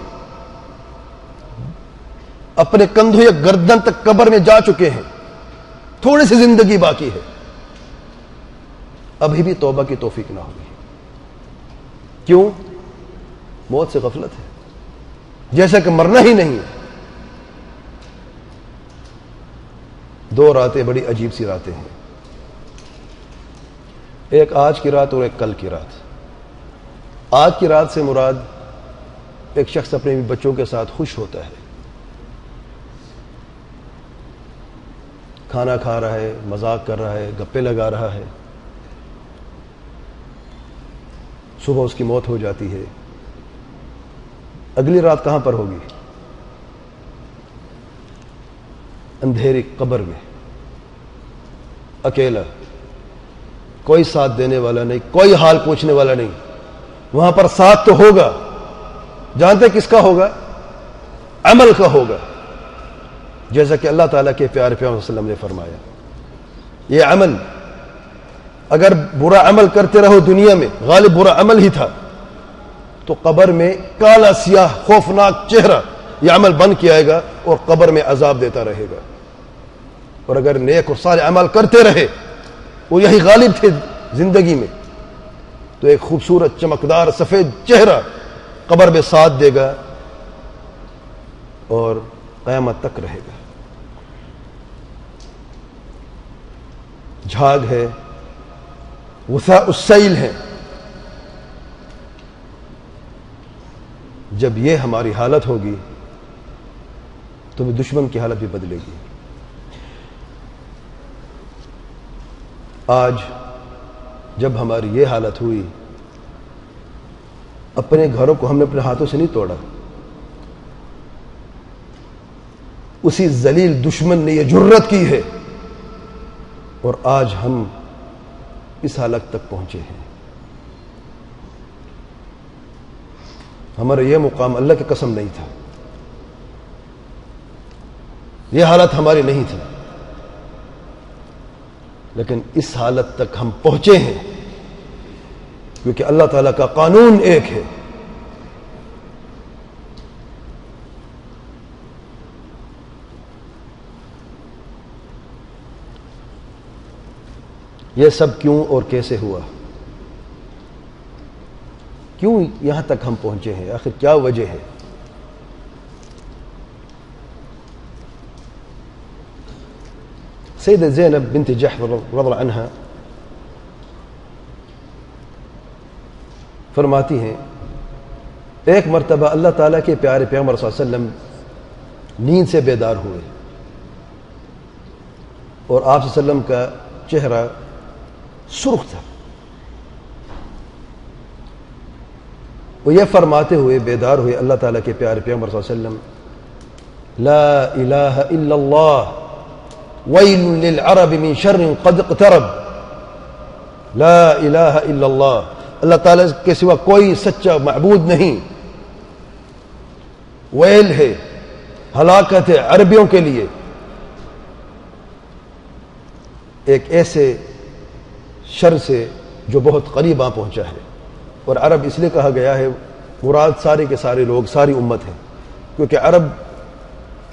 اپنے کندھوں یا گردن تک قبر میں جا چکے ہیں، تھوڑی سی زندگی باقی ہے، ابھی بھی توبہ کی توفیق نہ ہوگی۔ کیوں؟ موت سے غفلت ہے، جیسا کہ مرنا ہی نہیں ہے۔ دو راتیں بڑی عجیب سی راتیں ہیں، ایک آج کی رات اور ایک کل کی رات۔ آج کی رات سے مراد ایک شخص اپنے بچوں کے ساتھ خوش ہوتا ہے، کھانا کھا رہا ہے، مذاق کر رہا ہے، گپے لگا رہا ہے، صبح اس کی موت ہو جاتی ہے۔ اگلی رات کہاں پر ہوگی؟ اندھیری قبر میں، اکیلا، کوئی ساتھ دینے والا نہیں، کوئی حال پوچھنے والا نہیں۔ وہاں پر ساتھ تو ہوگا، جانتے کس کا ہوگا؟ عمل کا ہوگا، جیسا کہ اللہ تعالیٰ کے پیارے پیغمبر صلی اللہ علیہ وسلم نے فرمایا، یہ عمل اگر برا عمل کرتے رہو دنیا میں، غالب برا عمل ہی تھا، تو قبر میں کالا سیاہ خوفناک چہرہ یہ عمل بن کے آئے گا اور قبر میں عذاب دیتا رہے گا۔ اور اگر نیک اور صالح عمل کرتے رہے، وہ یہی غالب تھے زندگی میں، تو ایک خوبصورت چمکدار سفید چہرہ قبر میں ساتھ دے گا اور قیامت تک رہے گا۔ جھاگ ہے، وثاء السیل ہے۔ جب یہ ہماری حالت ہوگی تو بھی دشمن کی حالت بھی بدلے گی۔ آج جب ہماری یہ حالت ہوئی، اپنے گھروں کو ہم نے اپنے ہاتھوں سے نہیں توڑا، اسی ذلیل دشمن نے یہ جرت کی ہے، اور آج ہم اس حالت تک پہنچے ہیں۔ ہمارا یہ مقام اللہ کی قسم نہیں تھا، یہ حالت ہماری نہیں تھی، لیکن اس حالت تک ہم پہنچے ہیں کیونکہ اللہ تعالیٰ کا قانون ایک ہے۔ یہ سب کیوں اور کیسے ہوا؟ کیوں یہاں تک ہم پہنچے ہیں؟ آخر کیا وجہ ہے؟ سیدہ زینب بنت جحش رضی اللہ عنہا فرماتی ہیں، ایک مرتبہ اللہ تعالیٰ کے پیارے پیغمبر صلی اللہ علیہ وسلم نیند سے بیدار ہوئے، اور آپ صلی اللہ علیہ وسلم کا چہرہ سرخ تھا۔ وہ یہ فرماتے ہوئے بیدار ہوئے اللہ تعالیٰ کے پیارے پیغمبر صلی اللہ علیہ وسلم، لا الہ الا اللہ ویل للعرب من شر قد اقترب، لا الہ الا اللہ، اللہ تعالیٰ کے سوا کوئی سچا معبود نہیں، ویل ہے، ہلاکت ہے عربیوں کے لیے، ایک ایسے شر سے جو بہت قریب آ پہنچا ہے. اور عرب اس لیے کہا گیا ہے، مراد سارے کے سارے لوگ، ساری امت ہیں، کیونکہ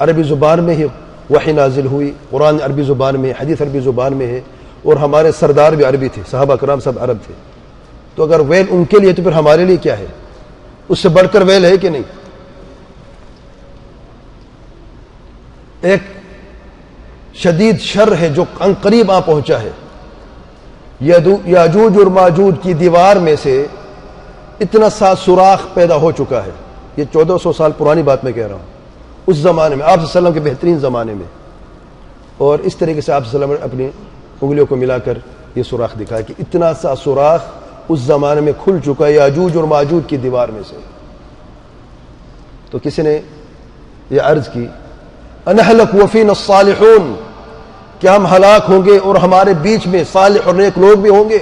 عربی زبان میں ہی وحی نازل ہوئی، قرآن عربی زبان میں، حدیث عربی زبان میں ہے، اور ہمارے سردار بھی عربی تھے، صحابہ کرام سب عرب تھے. تو اگر ویل ان کے لیے تو پھر ہمارے لیے کیا ہے؟ اس سے بڑھ کر ویل ہے کہ نہیں؟ ایک شدید شر ہے جو قریب آ پہنچا ہے. یاجوج اور ماجوج کی دیوار میں سے اتنا سا سوراخ پیدا ہو چکا ہے. یہ 1400 سال پرانی بات میں کہہ رہا ہوں. اس زمانے میں، آپ صلی اللہ علیہ وسلم کے بہترین زمانے میں، اور اس طریقے سے آپ صلی اللہ علیہ وسلم نے اپنی انگلیوں کو ملا کر یہ سوراخ دکھایا کہ اتنا سا سوراخ اس زمانے میں کھل چکا ہے یاجوج اور ماجوج کی دیوار میں سے. تو کسی نے یہ عرض کی انہلک وفینا الصالحون، کیا ہم ہلاک ہوں گے اور ہمارے بیچ میں صالح اور نیک لوگ بھی ہوں گے؟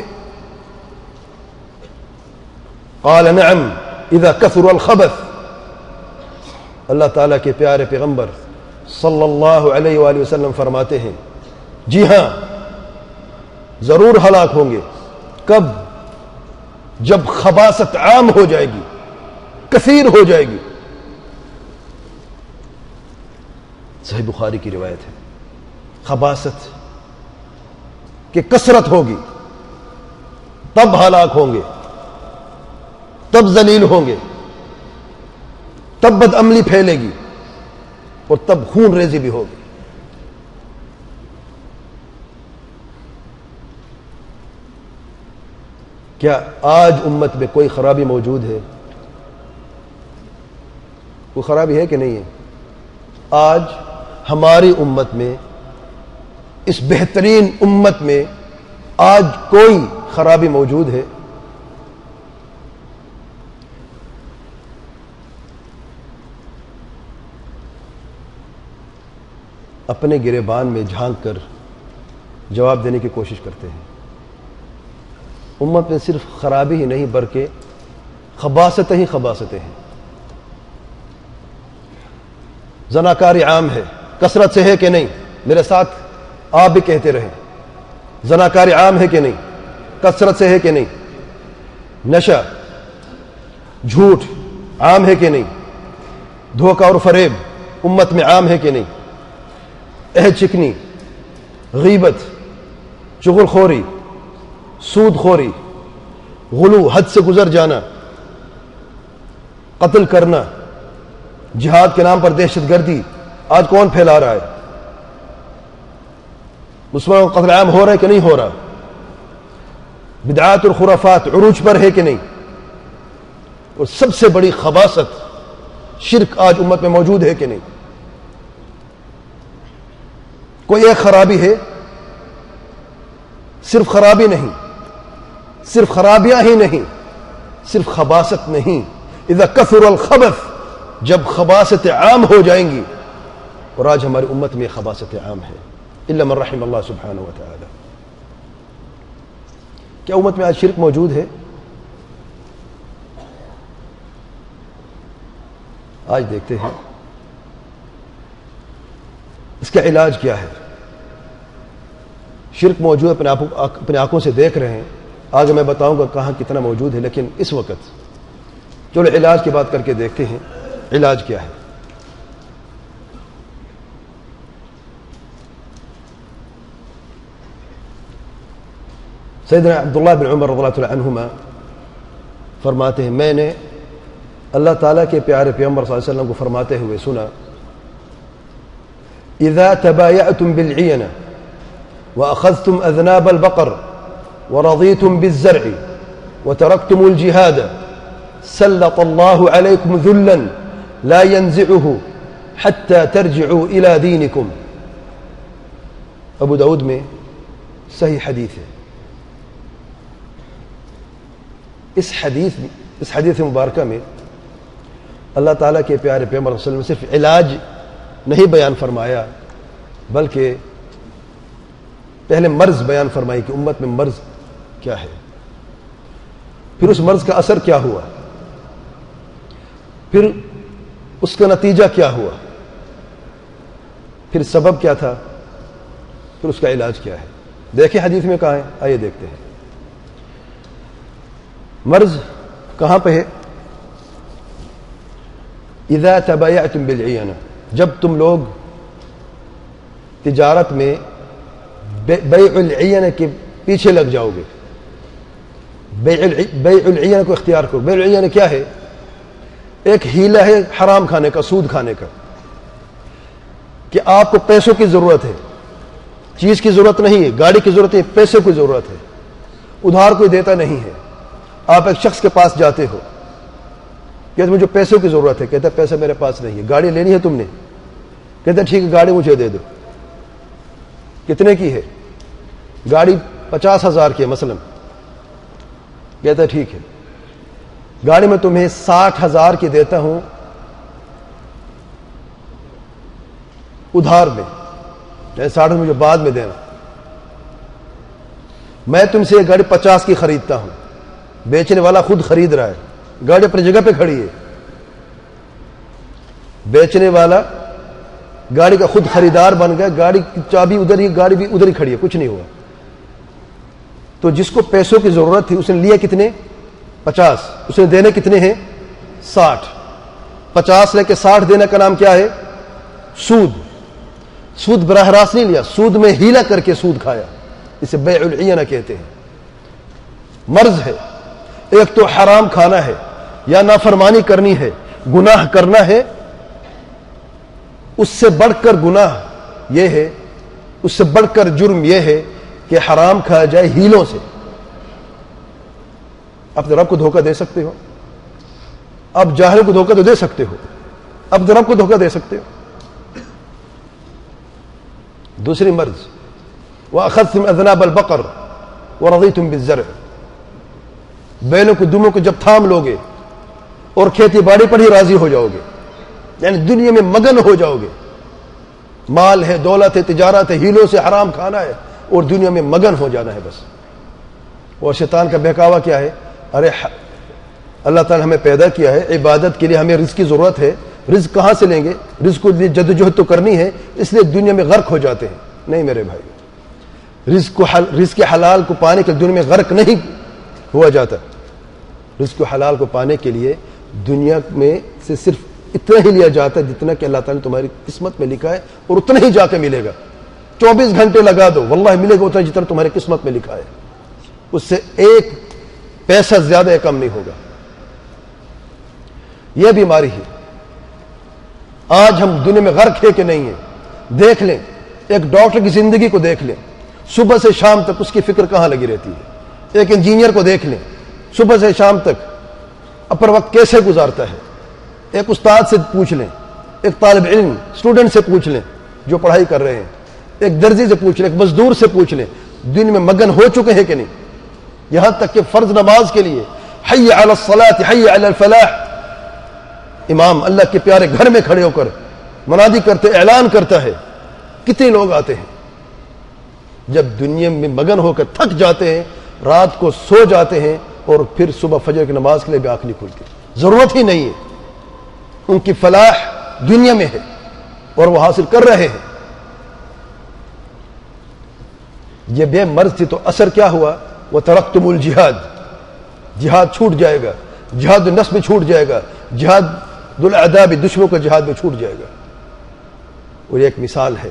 قال نعم اذا كثر الخبث. اللہ تعالیٰ کے پیارے پیغمبر صلی اللہ علیہ وآلہ وسلم فرماتے ہیں جی ہاں، ضرور ہلاک ہوں گے. کب؟ جب خباثت عام ہو جائے گی، کثیر ہو جائے گی. صحیح بخاری کی روایت ہے، خباثت کی کثرت ہوگی، تب ہلاک ہوں گے، تب ذلیل ہوں گے، تب بد عملی پھیلے گی، اور تب خون ریزی بھی ہوگی. کیا آج امت میں کوئی خرابی موجود ہے؟ کوئی خرابی ہے کہ نہیں ہے؟ آج ہماری امت میں، اس بہترین امت میں آج کوئی خرابی موجود ہے؟ اپنے گریبان میں جھانک کر جواب دینے کی کوشش کرتے ہیں. امت میں صرف خرابی ہی نہیں بلکہ خباثتیں ہی خباثتیں ہیں. زناکاری عام ہے، کثرت سے ہے کہ نہیں؟ میرے ساتھ آپ بھی کہتے رہیں، زناکاری عام ہے کہ نہیں؟ کثرت سے ہے کہ نہیں؟ نشہ، جھوٹ عام ہے کہ نہیں؟ دھوکہ اور فریب امت میں عام ہے کہ نہیں؟ عہد شکنی، غیبت، چغل خوری، سود خوری، غلو، حد سے گزر جانا، قتل کرنا، جہاد کے نام پر دہشت گردی آج کون پھیلا رہا ہے؟ مسلمانوں کا قتل عام ہو رہا ہے کہ نہیں ہو رہا؟ بدعات اور خرافات عروج پر ہے کہ نہیں؟ اور سب سے بڑی خباثت شرک آج امت میں موجود ہے کہ نہیں؟ کوئی ایک خرابی ہے؟ صرف خرابی نہیں، صرف خرابیاں ہی نہیں، صرف خباثت نہیں. اذا کثر الخبث، جب خباثت عام ہو جائیں گی، اور آج ہماری امت میں خباثت عام ہے الا من رحم اللہ سبحانہ و تعالی. کیا امت میں آج شرک موجود ہے؟ آج دیکھتے ہیں اس کا علاج کیا ہے. شرک موجود، اپنے آنکھوں سے دیکھ رہے ہیں. آگے میں بتاؤں گا کہاں کتنا موجود ہے، لیکن اس وقت چلو علاج کی بات کر کے دیکھتے ہیں علاج کیا ہے. سیدنا عبداللہ بن عمر رضی اللہ عنہما فرماتے ہیں میں نے اللہ تعالیٰ کے پیارے پیغمبر صلی اللہ علیہ وسلم کو فرماتے ہوئے سنا اذا تبايعتم بالعينة واخذتم اذناب البقر ورضيتم بالزرع وتركتم الجهاد سلط الله عليكم ذلا لا ينزعه حتى ترجعوا الى دينكم. ابو داود میں صحیح حدیث ہے. اس حدیث مبارکہ میں اللہ تعالیٰ کے پیارے پیغمبر صلی اللہ علیہ وسلم صرف علاج نہیں بیان فرمایا، بلکہ پہلے مرض بیان فرمائی کہ امت میں مرض کیا ہے، پھر اس مرض کا اثر کیا ہوا، پھر اس کا نتیجہ کیا ہوا، پھر سبب کیا تھا، پھر اس کا علاج کیا ہے. دیکھیں حدیث میں کہا ہے، آئیے دیکھتے ہیں. مرض کہاں پہ ہے؟ اذا تبایعتم بالعینہ، جب تم لوگ تجارت میں بیع العینہ کے پیچھے لگ جاؤ گے. بیع العینہ کو اختیار کرو. بیع العینہ کیا ہے؟ ایک ہیلہ ہے حرام کھانے کا، سود کھانے کا، کہ آپ کو پیسوں کی ضرورت ہے، چیز کی ضرورت نہیں ہے، گاڑی کی ضرورت ہے، پیسے کی ضرورت ہے، ادھار کوئی دیتا نہیں ہے. آپ ایک شخص کے پاس جاتے ہو، کہتے مجھے پیسوں کی ضرورت ہے، کہتا پیسہ میرے پاس نہیں ہے. گاڑی لینی ہے تم نے، کہتا ٹھیک ہے گاڑی مجھے دے دو. کتنے کی ہے؟ گاڑی 50,000 کی ہے مثلا. کہتا ٹھیک ہے گاڑی میں تمہیں 60,000 کی دیتا ہوں ادھار میں، 60 مجھے بعد میں دینا. میں تم سے یہ گاڑی 50 کی خریدتا ہوں، بیچنے والا خود خرید رہا ہے، گاڑی اپنی جگہ پہ کھڑی ہے، بیچنے والا گاڑی کا خود خریدار بن گیا، گاڑی کی چابی ادھر ہی، گاڑی بھی ادھر ہی کھڑی ہے، کچھ نہیں ہوا. تو جس کو پیسوں کی ضرورت تھی اس نے لیے کتنے؟ 50. اس نے دینے کتنے ہیں؟ 60. 50 لے کے 60 دینے کا نام کیا ہے؟ سود. سود براہ راست نہیں لیا، سود میں ہیلا کر کے سود کھایا. اسے بیع العینہ کہتے ہیں. مرض ہے، ایک تو حرام کھانا ہے یا نافرمانی کرنی ہے، گناہ کرنا ہے. اس سے بڑھ کر گناہ یہ ہے، اس سے بڑھ کر جرم یہ ہے کہ حرام کھایا جائے ہیلوں سے. اپنے رب کو دھوکہ دے سکتے ہو؟ اب جاہل کو دھوکہ تو دے سکتے ہو، اب رب کو دھوکہ دے سکتے ہو. دوسری مرض، وَأَخَذْتُمْ أَذْنَابَ الْبَقَرِ وَرَضِيتُمْ بِالزَّرْعِ، بیلوں کو دموں کو جب تھام لوگے اور کھیتی باڑی پر ہی راضی ہو جاؤ گے، یعنی دنیا میں مگن ہو جاؤ گے. مال ہے، دولت ہے، تجارت ہے، ہیلوں سے حرام کھانا ہے اور دنیا میں مگن ہو جانا ہے بس. اور شیطان کا بہکاوا کیا ہے؟ ارے اللہ تعالی ہمیں پیدا کیا ہے عبادت کے لیے، ہمیں رزق کی ضرورت ہے، رزق کہاں سے لیں گے؟ رزق کو لیے جدوجہد تو کرنی ہے، اس لیے دنیا میں غرق ہو جاتے ہیں. نہیں میرے بھائی، رزق حلال کو پانے کے دنیا میں غرق نہیں ہوا جاتا. رزق حلال کو پانے کے لیے دنیا میں سے صرف اتنا ہی لیا جاتا ہے جتنا کہ اللہ تعالی نے تمہاری قسمت میں لکھا ہے، اور اتنا ہی جا کے ملے گا. 24 گھنٹے لگا دو، واللہ ملے گا اتنا جتنا تمہاری قسمت میں لکھا ہے. اس سے ایک پیسہ زیادہ یا کم نہیں ہوگا. یہ بیماری ہے. آج ہم دنیا میں غرق ہے کہ نہیں ہے؟ دیکھ لیں ایک ڈاکٹر کی زندگی کو، دیکھ لیں صبح سے شام تک اس کی فکر کہاں لگی رہتی ہے. ایک انجینئر کو دیکھ لیں صبح سے شام تک اپنا وقت کیسے گزارتا ہے. ایک استاد سے پوچھ لیں، ایک طالب علم اسٹوڈنٹ سے پوچھ لیں جو پڑھائی کر رہے ہیں، ایک درزی سے پوچھ لیں، ایک مزدور سے پوچھ لیں، دن میں مگن ہو چکے ہیں کہ نہیں. یہاں تک کہ فرض نماز کے لیے حی علی الصلاۃ حی علی الفلاح، امام اللہ کے پیارے گھر میں کھڑے ہو کر منادی کرتے، اعلان کرتا ہے. کتنے لوگ آتے ہیں جب دنیا میں مگن ہو کر تھک جاتے ہیں، رات کو سو جاتے ہیں اور پھر صبح فجر کی نماز کے لیے بھی آنکھ نہیں کھلتی. ضرورت ہی نہیں ہے، ان کی فلاح دنیا میں ہے اور وہ حاصل کر رہے ہیں. یہ بے مرض تھی تو اثر کیا ہوا؟ وَتَرَكْتُمُ الْجِهَادِ، جہاد چھوٹ جائے گا، جہاد النفس بھی چھوٹ جائے گا، جہاد الاعداء بھی، دشمنوں کا جہاد بھی چھوٹ جائے گا. اور ایک مثال ہے،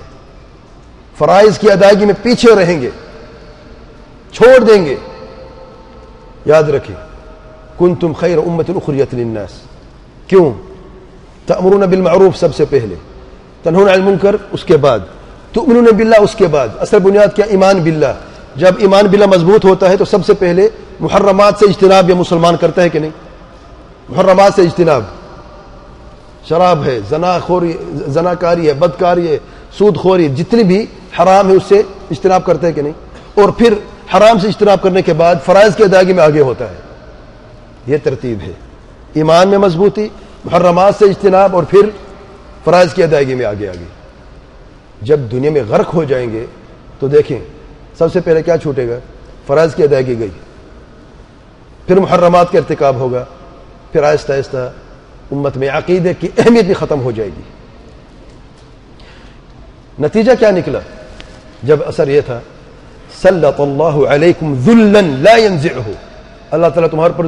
فرائض کی ادائیگی میں پیچھے رہیں گے، چھوڑ دیں گے. یاد رکھیں کنتم خیر امت اخرجت للناس. کیوں؟ تأمرون بالمعروف سب سے پہلے، تنہون عن المنکر اس کے بعد، تؤمنون باللہ اس کے بعد. اصل بنیاد کیا؟ ایمان باللہ. جب ایمان باللہ مضبوط ہوتا ہے تو سب سے پہلے محرمات سے اجتناب یہ مسلمان کرتا ہے کہ نہیں؟ محرمات سے اجتناب، شراب ہے، زناکاری ہے، بدکاری ہے، سود خوری، جتنی بھی حرام ہے اس سے اجتناب کرتا ہے کہ نہیں؟ اور پھر حرام سے اجتناب کرنے کے بعد فرائض کی ادائیگی میں آگے ہوتا ہے. یہ ترتیب ہے، ایمان میں مضبوطی، محرمات سے اجتناب اور پھر فرائض کی ادائیگی میں آگے. جب دنیا میں غرق ہو جائیں گے تو دیکھیں سب سے پہلے کیا چھوٹے گا؟ فرائض کی ادائیگی گئی، پھر محرمات کا ارتکاب ہوگا، پھر آہستہ آہستہ امت میں عقیدے کی اہمیت بھی ختم ہو جائے گی. نتیجہ کیا نکلا؟ جب اثر یہ تھا سلط اللہ علیکم ذلا لا ينزعه، اللہ تعالیٰ تمہارے پر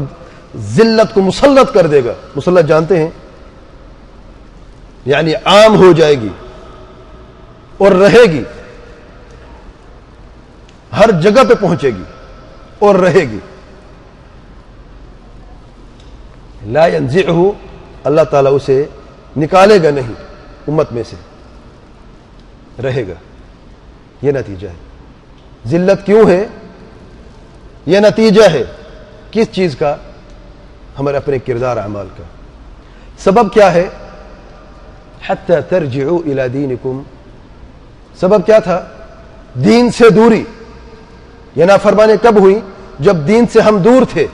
ذلت کو مسلط کر دے گا. مسلط جانتے ہیں یعنی عام ہو جائے گی اور رہے گی, ہر جگہ پہ پہنچے گی اور رہے گی. لا ينزعه, اللہ تعالیٰ اسے نکالے گا نہیں امت میں سے, رہے گا. یہ نتیجہ ہے. ذلت کیوں ہے؟ یہ نتیجہ ہے کس چیز کا؟ ہمارے اپنے کردار اعمال کا. سبب کیا ہے؟ حتی ترجعوا الی دینکم. سبب کیا تھا؟ دین سے دوری. یہ نافرمانی کب ہوئی؟ جب دین سے ہم دور تھے.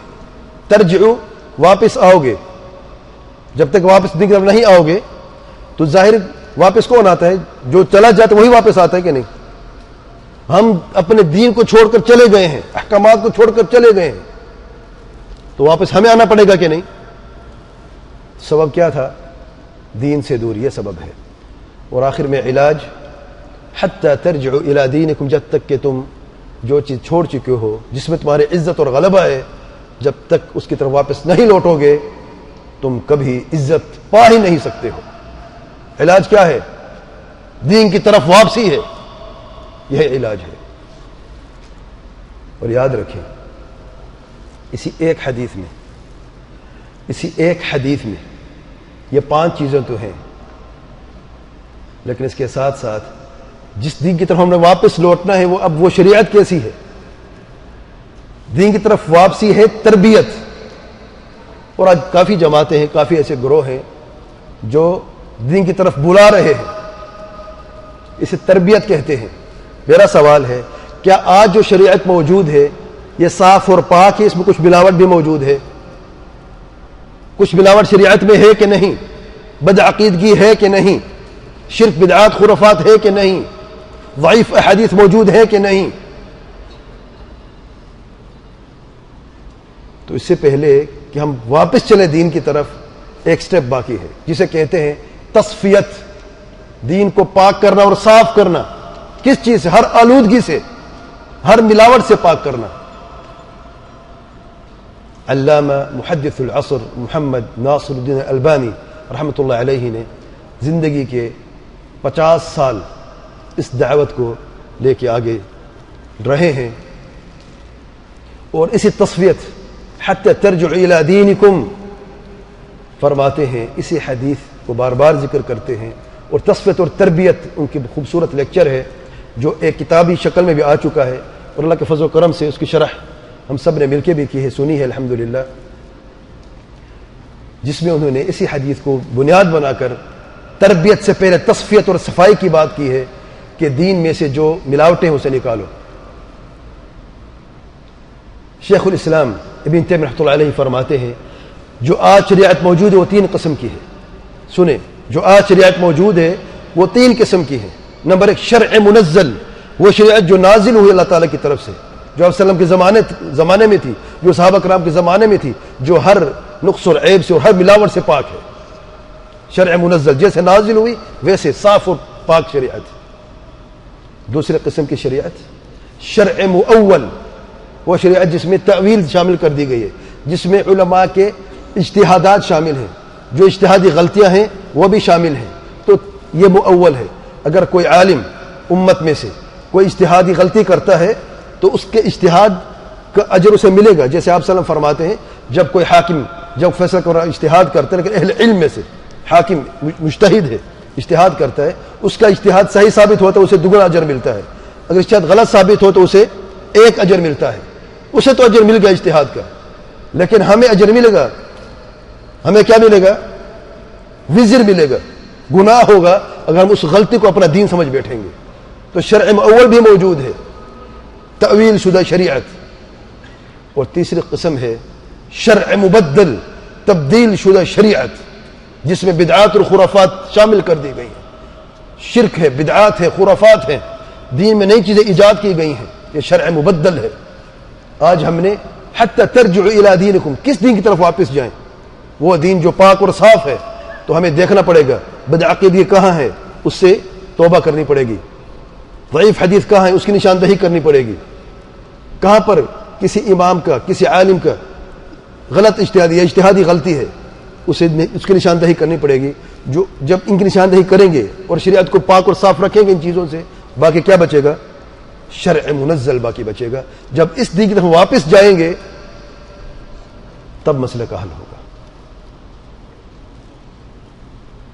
ترجعوا, واپس آؤ گے. جب تک واپس دین کی طرف نہیں آؤ گے تو ظاہر واپس کون آتا ہے؟ جو چلا جاتا وہی واپس آتا ہے کہ نہیں؟ ہم اپنے دین کو چھوڑ کر چلے گئے ہیں, احکامات کو چھوڑ کر چلے گئے ہیں, تو واپس ہمیں آنا پڑے گا کہ نہیں؟ سبب کیا تھا؟ دین سے دور. یہ سبب ہے. اور آخر میں علاج حتی ترجعوا الی دینکم, جب تک کہ تم جو چیز چھوڑ چکے ہو, جس میں تمہاری عزت اور غلبہ ہے, جب تک اس کی طرف واپس نہیں لوٹو گے تم کبھی عزت پا ہی نہیں سکتے ہو. علاج کیا ہے؟ دین کی طرف واپسی ہے. یہ علاج ہے. اور یاد رکھیں اسی ایک حدیث میں یہ 5 چیزیں تو ہیں, لیکن اس کے ساتھ ساتھ جس دین کی طرف ہم نے واپس لوٹنا ہے وہ شریعت کیسی ہے؟ دین کی طرف واپسی ہے تربیت. اور آج کافی جماعتیں ہیں, کافی ایسے گروہ ہیں جو دین کی طرف بلا رہے ہیں, اسے تربیت کہتے ہیں. میرا سوال ہے, کیا آج جو شریعت موجود ہے یہ صاف اور پاک ہے؟ اس میں کچھ ملاوٹ بھی موجود ہے؟ کچھ ملاوٹ شریعت میں ہے کہ نہیں؟ بدعقیدگی ہے کہ نہیں؟ شرک بدعات خرافات ہے کہ نہیں؟ ضعیف احادیث موجود ہے کہ نہیں؟ تو اس سے پہلے کہ ہم واپس چلے دین کی طرف, ایک سٹیپ باقی ہے جسے کہتے ہیں تصفیت. دین کو پاک کرنا اور صاف کرنا. کس چیز سے؟ ہر آلودگی سے, ہر ملاوٹ سے پاک کرنا. علامہ محدث العصر محمد ناصر الدین البانی رحمۃ اللہ علیہ نے زندگی کے 50 سال اس دعوت کو لے کے آگے رہے ہیں, اور اسی تصفیت حتی ترجعوا الی دینکم فرماتے ہیں. اسی حدیث کو بار بار ذکر کرتے ہیں. اور تصفیت اور تربیت ان کی خوبصورت لیکچر ہے جو ایک کتابی شکل میں بھی آ چکا ہے, اور اللہ کے فضل و کرم سے اس کی شرح ہم سب نے مل کے بھی کی ہے, سنی ہے الحمدللہ, جس میں انہوں نے اسی حدیث کو بنیاد بنا کر تربیت سے پہلے تصفیت اور صفائی کی بات کی ہے کہ دین میں سے جو ملاوٹیں ہیں اسے نکالو. شیخ الاسلام ابن تیمیہ رحمۃ اللہ علیہ فرماتے ہیں جو آج شریعت موجود ہے وہ 3 قسم کی ہے. سنیں, جو آج شریعت موجود ہے وہ 3 قسم کی ہے. نمبر 1 شرع منزل, وہ شریعت جو نازل ہوئی اللہ تعالیٰ کی طرف سے, جو آپ وسلم کے زمانے میں تھی, جو صحابہ کرام کے زمانے میں تھی, جو ہر نقص اور عیب سے اور ہر ملاوٹ سے پاک ہے. شرع منزل, جیسے نازل ہوئی ویسے صاف اور پاک شریعت. دوسرے قسم کی شریعت شرع مؤول, وہ شریعت جس میں تأویل شامل کر دی گئی ہے, جس میں علماء کے اجتہادات شامل ہیں, جو اجتہادی غلطیاں ہیں وہ بھی شامل ہیں. تو یہ مؤول ہے. اگر کوئی عالم امت میں سے کوئی اجتہادی غلطی کرتا ہے تو اس کے اجتہاد کا اجر اسے ملے گا. جیسے آپ صلی اللہ علیہ وسلم فرماتے ہیں جب کوئی حاکم جب فیصلہ کر رہا اجتہاد کرتا ہے, لیکن اہل علم میں سے حاکم مجتہد ہے, اجتہاد کرتا ہے, اس کا اجتہاد صحیح ثابت ہوتا ہے اسے 2 اجر ملتا ہے. اگر اجتہاد غلط ثابت ہو تو اسے 1 اجر ملتا ہے. اسے تو اجر مل گیا اجتہاد کا, لیکن ہمیں اجر ملے گا, ہمیں کیا ملے گا؟ وزر ملے گا. گناہ ہوگا اگر ہم اس غلطی کو اپنا دین سمجھ بیٹھیں گے. تو شرع مؤول بھی موجود ہے, تأویل شدہ شریعت. اور تیسری قسم ہے شرع مبدل, تبدیل شدہ شریعت, جس میں بدعات اور خرافات شامل کر دی گئی ہیں. شرک ہے, بدعات ہے, خرافات ہیں, دین میں نئی چیزیں ایجاد کی گئی ہیں. یہ شرع مبدل ہے. آج ہم نے حتی ترجعوا الی دینکم, کس دین کی طرف واپس جائیں؟ وہ دین جو پاک اور صاف ہے. تو ہمیں دیکھنا پڑے گا بدعقیدگی کہاں ہے, اس سے توبہ کرنی پڑے گی. ضعیف حدیث کہاں ہے, اس کی نشاندہی کرنی پڑے گی. کہاں پر کسی امام کا, کسی عالم کا غلط اجتہادی غلطی ہے، اس کی نشاندہی کرنی پڑے گی. جو جب ان کی نشاندہی کریں گے اور شریعت کو پاک اور صاف رکھیں گے ان چیزوں سے، باقی کیا بچے گا؟ شرع منزل باقی بچے گا. جب اس دین کی طرف واپس جائیں گے تب مسئلے کا حل ہوگا.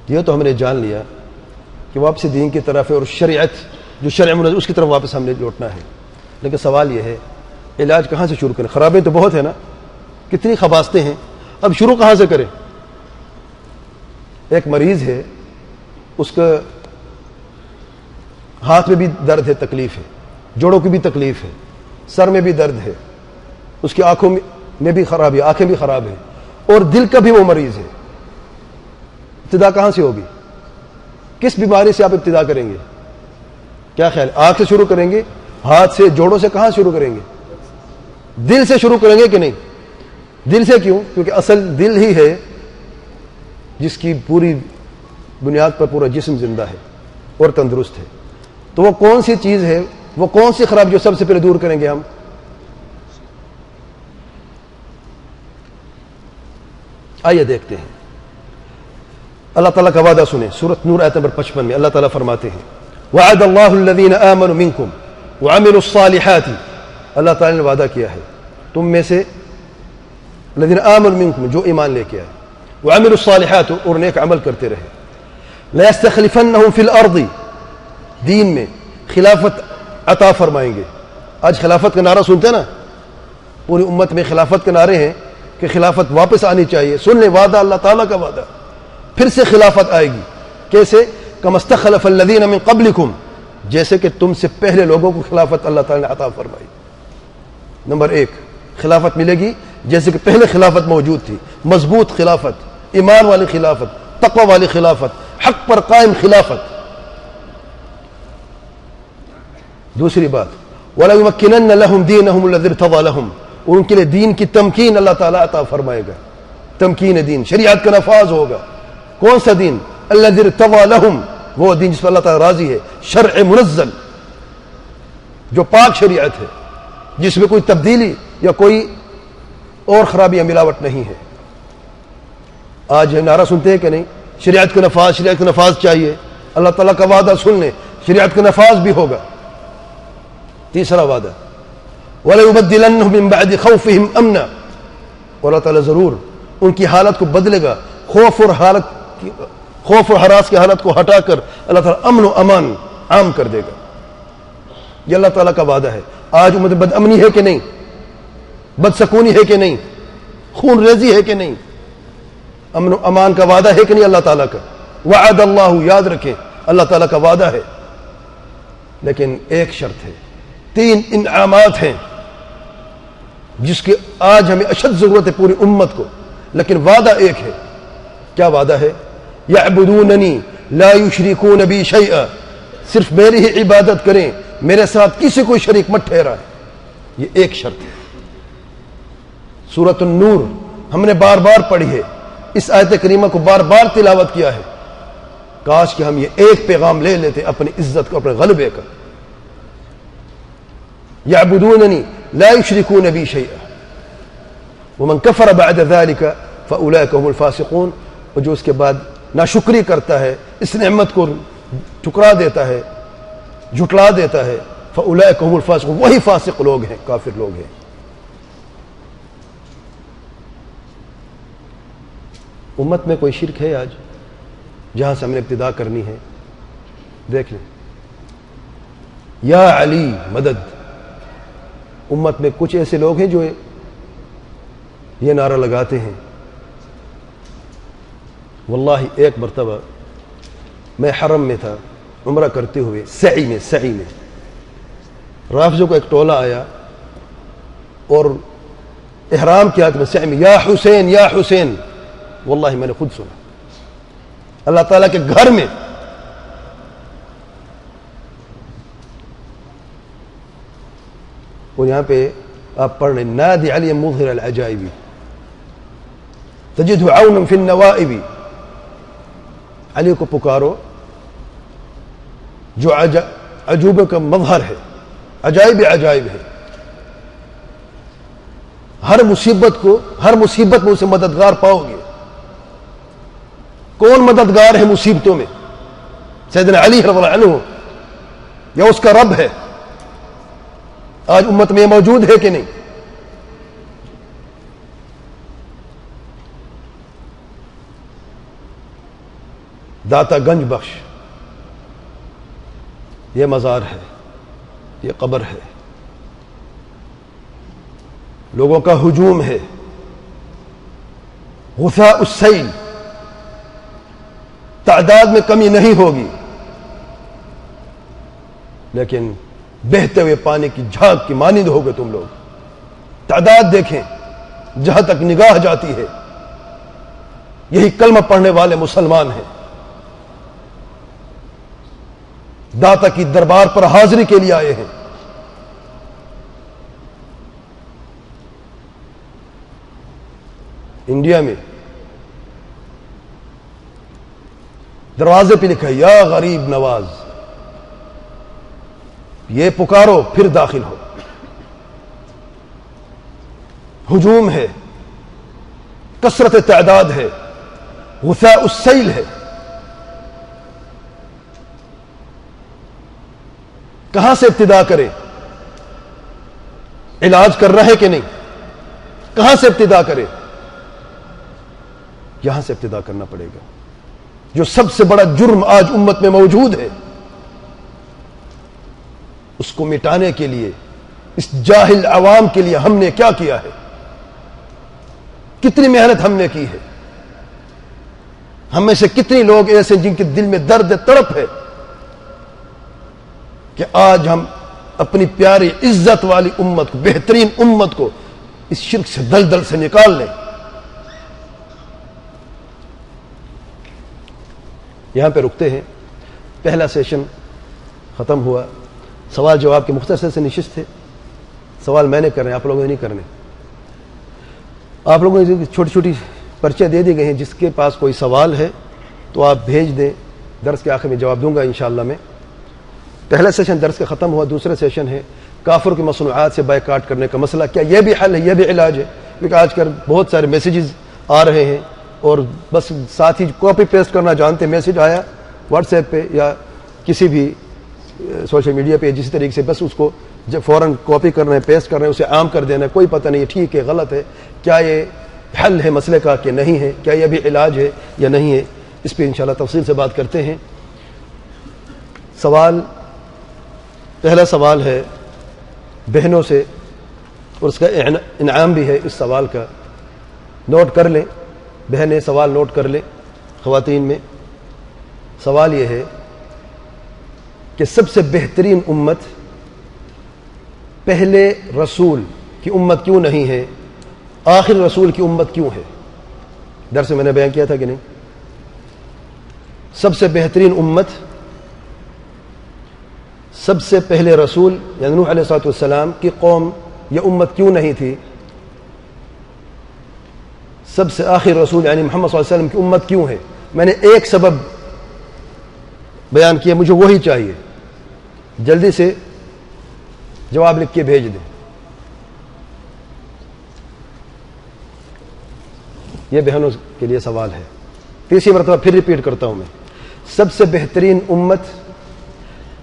یہ تو ہم نے جان لیا کہ واپس دین کی طرف ہے اور شریعت جو شرع منزل اس کی طرف واپس ہم نے لوٹنا ہے. لیکن سوال یہ ہے علاج کہاں سے شروع کریں؟ خرابیں تو بہت ہیں نا، کتنی خباستیں ہیں، اب شروع کہاں سے کریں؟ ایک مریض ہے، اس کا ہاتھ میں بھی درد ہے، تکلیف ہے، جوڑوں کی بھی تکلیف ہے، سر میں بھی درد ہے، اس کی آنکھوں میں بھی خراب ہے، آنکھیں بھی خراب ہیں، اور دل کا بھی وہ مریض ہے. ابتدا کہاں سے ہوگی؟ کس بیماری سے آپ ابتدا کریں گے؟ کیا خیال؟ آنکھ سے شروع کریں گے؟ ہاتھ سے؟ جوڑوں سے؟ کہاں شروع کریں گے؟ دل سے شروع کریں گے کہ نہیں؟ دل سے کیوں؟ کیونکہ اصل دل ہی ہے جس کی پوری بنیاد پر پورا جسم زندہ ہے اور تندرست ہے. تو وہ کون سی چیز ہے، وہ کون سی خراب جو سب سے پہلے دور کریں گے ہم؟ آئیے دیکھتے ہیں. اللہ تعالیٰ کا وعدہ سنیں، سورۃ نور آیت نمبر 55 میں اللہ تعالیٰ فرماتے ہیں وعد اللہ الذین آمنوا منکم وعملوا الصالحات. اللہ تعالیٰ نے وعدہ کیا ہے تم میں سے، الذین آمنوا منکم جو ایمان لے کے آئے، وعملوا الصالحات اور نیک عمل کرتے رہے، لیستخلفنہم فی الارض دین میں خلافت عطا فرمائیں گے. آج خلافت کا نعرہ سنتے ہیں نا، پوری امت میں خلافت کے نعرے ہیں کہ خلافت واپس آنی چاہیے. سن لیں وعدہ اللہ تعالیٰ کا وعدہ، پھر سے خلافت آئے گی. کیسے؟ کما استخلف الذین من قبلکم، جیسے کہ تم سے پہلے لوگوں کو خلافت اللہ تعالیٰ نے عطا فرمائی. نمبر ایک، خلافت ملے گی جیسے کہ پہلے خلافت موجود تھی، مضبوط خلافت، ایمان والی خلافت، تقوی والی خلافت، حق پر قائم خلافت. دوسری بات وَلَيُمَكِّنَنَّ لَهُمْ دِينَهُمُ الَّذِي ارْتَضَىٰ لَهُمْ، ان کے لیے دین کی تمکین اللہ تعالیٰ عطا فرمائے گا. تمکین دین، شریعت کا نفاذ ہوگا. کون سا دین؟ الَّذِي ارْتَضَىٰ لَهُمْ، وہ دین جس پر اللہ تعالیٰ راضی ہے. شرع منزل، جو پاک شریعت ہے، جس میں کوئی تبدیلی یا کوئی اور خرابی یا ملاوٹ نہیں ہے. آج نعرہ سنتے ہیں کہ نہیں؟ شریعت کا نفاذ، شریعت کا نفاذ چاہیے. اللہ تعالیٰ کا وعدہ سن لیں، شریعت کا نفاذ بھی ہوگا. تیسرا وعدہ وَلَيُبَدِّلَنَّهُم مِّن بَعْدِ خَوْفِهِمْ أَمْنًا، اور اللہ تعالیٰ ضرور ان کی حالت کو بدلے گا. خوف اور ہراس کی حالت کو ہٹا کر اللہ تعالیٰ امن و امان عام کر دے گا. یہ اللہ تعالیٰ کا وعدہ ہے. آج امت بد امنی ہے کہ نہیں؟ بدسکونی ہے کہ نہیں؟ خون ریزی ہے کہ نہیں؟ امن و امان کا وعدہ ہے کہ نہیں اللہ تعالیٰ کا؟ وعد اللہ، یاد رکھیں اللہ تعالیٰ کا وعدہ ہے. لیکن ایک شرط ہے، 3 انعامات ہیں جس کی آج ہمیں اشد ضرورت ہے پوری امت کو، لیکن وعدہ ایک ہے. کیا وعدہ ہے؟ یعبدوننی لا یشرکون بی شیئا، صرف میری ہی عبادت کریں، میرے ساتھ کسی کو شریک مت ٹھہرائیں. یہ ایک شرط ہے. سورۃ النور ہم نے بار بار پڑھی ہے، اس آیت کریمہ کو بار بار تلاوت کیا ہے. کاش کہ ہم یہ ایک پیغام لے لیتے اپنی عزت کو، اپنے غلبے کا. یعبدوننی لا یشرکون بی شیئا ومن کفر بعد ذلك فاولئک هم الفاسقون، اور جو اس کے بعد ناشکری کرتا ہے، اس نعمت کو ٹھکرا دیتا ہے، جھٹلا دیتا ہے، فاولئک هم الفاسقون، وہی فاسق لوگ ہیں، کافر لوگ ہیں. امت میں کوئی شرک ہے آج جہاں سے ہم نے ابتدا کرنی ہے؟ دیکھ لیں. یا علی مدد. امت میں کچھ ایسے لوگ ہیں جو یہ نعرہ لگاتے ہیں. واللہ ایک مرتبہ میں حرم میں تھا عمرہ کرتے ہوئے، سعی میں رافضوں کو ایک ٹولہ آیا اور احرام کیا کہ میں سعی میں یا حسین یا حسین. واللہ میں نے خود سنا اللہ تعالیٰ کے گھر میں. اور یہاں پہ آپ پڑھ رہے نادی علی مظہر العجائب تجدہ عونا فی النوائب، علی کو پکارو جو عجوبہ کا مظہر ہے، عجائب ہے. ہر مصیبت میں اسے مددگار پاؤ گے. کون مددگار ہے مصیبتوں میں؟ سیدنا علی رضی اللہ عنہ یا اس کا رب ہے؟ آج امت میں موجود ہے کہ نہیں؟ داتا گنج بخش، یہ مزار ہے، یہ قبر ہے، لوگوں کا ہجوم ہے. غثاء السیل، تعداد میں کمی نہیں ہوگی، لیکن بہتے ہوئے پانی کی جھاگ کی مانند ہوگے تم لوگ. تعداد دیکھیں جہاں تک نگاہ جاتی ہے، یہی کلمہ پڑھنے والے مسلمان ہیں. داتا کی دربار پر حاضری کے لیے آئے ہیں. انڈیا میں دروازے پہ لکھا ہے یا غریب نواز، یہ پکارو پھر داخل ہو. ہجوم ہے، کثرت تعداد ہے، غثاء السیل ہے. کہاں سے ابتدا کرے؟ علاج کر رہے کہ نہیں؟ کہاں سے ابتدا کرے؟ یہاں سے ابتدا کرنا پڑے گا. جو سب سے بڑا جرم آج امت میں موجود ہے، اس کو مٹانے کے لیے، اس جاہل عوام کے لیے ہم نے کیا کیا ہے؟ کتنی محنت ہم نے کی ہے؟ ہم میں سے کتنے لوگ ایسے جن کے دل میں درد تڑپ ہے کہ آج ہم اپنی پیاری عزت والی امت کو، بہترین امت کو اس شرک سے دلدل سے نکال لیں. یہاں پہ رکتے ہیں. پہلا سیشن ختم ہوا. سوال جواب کے مختصر سے نشست تھے. سوال میں نے کرنے، آپ لوگوں نے نہیں کرنے. آپ لوگوں نے چھوٹی چھوٹی پرچے دے دی گئے ہیں. جس کے پاس کوئی سوال ہے تو آپ بھیج دیں. درس کے آخر میں جواب دوں گا انشاءاللہ میں. پہلا سیشن درس کا ختم ہوا. دوسرا سیشن ہے کافر کی مصنوعات سے بائیکاٹ کرنے کا مسئلہ. کیا یہ بھی حل ہے؟ یہ بھی علاج ہے؟ کیونکہ آج کل بہت سارے میسیجز آ رہے ہیں اور بس ساتھ ہی کاپی پیسٹ کرنا جانتے. میسیج آیا واٹس ایپ پہ یا کسی بھی سوشل میڈیا پہ جسی طریقے سے، بس اس کو جب فوراً کاپی کرنا ہے، پیسٹ کرنا ہے، اسے عام کر دینا ہے. کوئی پتہ نہیں ٹھیک ہے غلط ہے، کیا یہ حل ہے مسئلے کا کہ نہیں ہے، کیا یہ بھی علاج ہے یا نہیں ہے. اس پہ انشاءاللہ تفصیل سے بات کرتے ہیں. پہلا سوال ہے بہنوں سے، اور اس کا انعام بھی ہے اس سوال کا. نوٹ کر لیں بہنیں، سوال نوٹ کر لیں. خواتین میں سوال یہ ہے کہ سب سے بہترین امت پہلے رسول کی امت کیوں نہیں ہے؟ آخر رسول کی امت کیوں ہے؟ درس میں میں نے بیان کیا تھا کہ نہیں؟ سب سے بہترین امت سب سے پہلے رسول یعنی نوح علیہ الصلوۃ والسلام کی قوم یا امت کیوں نہیں تھی؟ سب سے آخر رسول یعنی محمد صلی اللہ علیہ وسلم کی امت کیوں ہے؟ میں نے ایک سبب بیان کیا، مجھے وہی چاہیے. جلدی سے جواب لکھ کے بھیج دیں. یہ بہنوں کے لیے سوال ہے. تیسری مرتبہ پھر ریپیٹ کرتا ہوں میں. سب سے بہترین امت